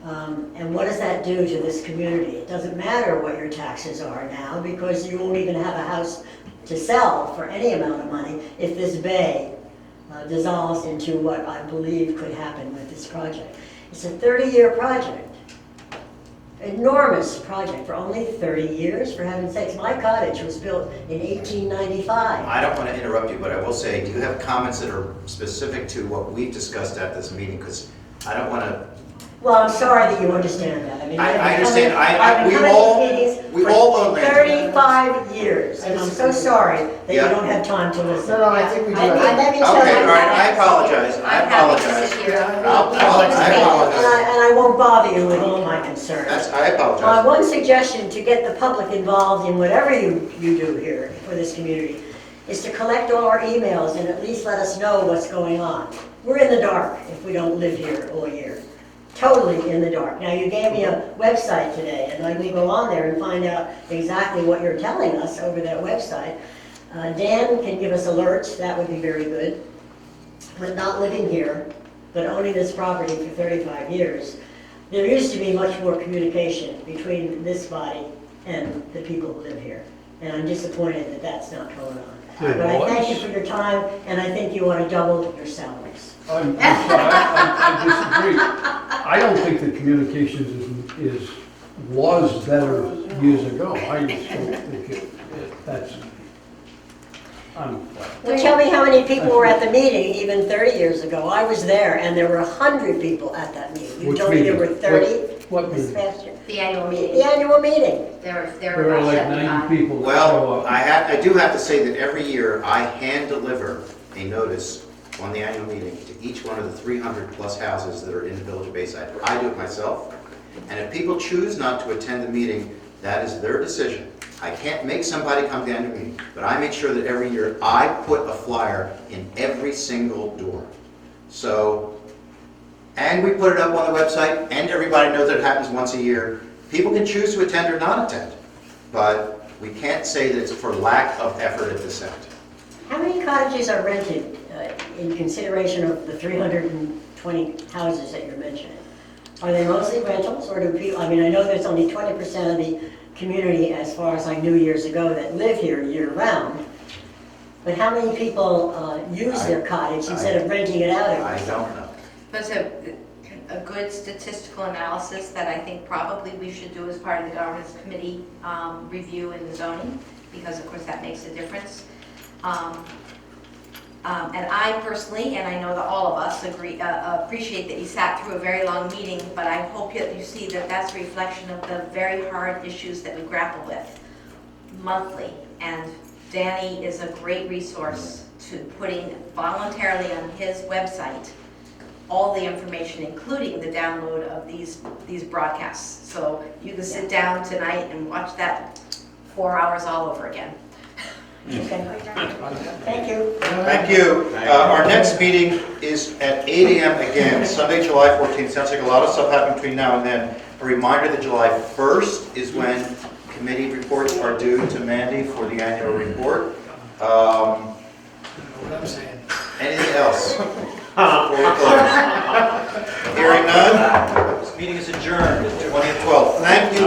And what does that do to this community? It doesn't matter what your taxes are now, because you won't even have a house to sell for any amount of money if this bay dissolves into what I believe could happen with this project. It's a 30-year project. Enormous project for only 30 years, for heaven's sakes. My cottage was built in 1895. I don't want to interrupt you, but I will say, do you have comments that are specific to what we've discussed at this meeting? Because I don't want to. Well, I'm sorry that you understand that. I mean, I understand. I've been coming to these we've meetings all for owned land. 35 years, and I'm so sorry that you Yeah. don't have time to listen. No, I think we do. Let me tell Okay, you. all right, I apologize. I I'm happy to apologize. sit here. I apologize. And I won't bother you with all my concerns. I apologize. One suggestion to get the public involved in whatever you do here for this community is to collect all our emails and at least let us know what's going on. We're in the dark if we don't live here all year. Totally in the dark. Now, you gave me a website today, and I will go on there and find out exactly what you're telling us over that website. Dan can give us alerts, that would be very good. But not living here, but owning this property for 35 years, there used to be much more communication between this body and the people who live here. And I'm disappointed that that's not going on. But I thank you for your time, and I think you ought to double your salaries. I'm sorry, I disagree. I don't think that communications was better years ago. I just don't think that's, Well, tell me how many people were at the meeting even 30 years ago. I was there, and there were 100 people at that meeting. You Which told me there meeting? were 30 what this meeting? past year. The annual meeting. The annual meeting. There There were were about like 75. 90 people that show Well, up. I do have to say that every year I hand deliver a notice on the annual meeting to each one of the 300 plus houses that are in the village of Bayside. I do it myself. And if people choose not to attend the meeting, that is their decision. I can't make somebody come to the annual meeting, but I make sure that every year I put a flyer in every single door. So, and we put it up on the website, and everybody knows that it happens once a year. People can choose to attend or not attend, but we can't say that it's for lack of effort at this end. How many cottages are rented in consideration of the 320 houses that you're mentioning? Are they mostly rentals, or do people, I mean, I know there's only 20% of the community, as far as I knew years ago, that live here year-round. But how many people use their cottage instead of renting it out every I don't know. There's a good statistical analysis that I think probably we should do as part of the governance committee review in the zoning, because of course that makes a difference. And I personally, and I know that all of us appreciate that you sat through a very long meeting, but I hope that you see that that's a reflection of the very hard issues that we grapple with monthly. And Danny is a great resource to putting voluntarily on his website all the information, including the download of these broadcasts. So you can sit down tonight and watch that 4 hours all over again. Okay. Thank you. Thank you. Our next meeting is at 8 AM again, Sunday, July 14th. Sounds like a lot of stuff happened between now and then. A reminder that July 1st is when committee reports are due to Mandy for the annual report. I don't know what I'm saying. Anything else? Before we close? Hearing none, this meeting is adjourned at 20:12. Thank you.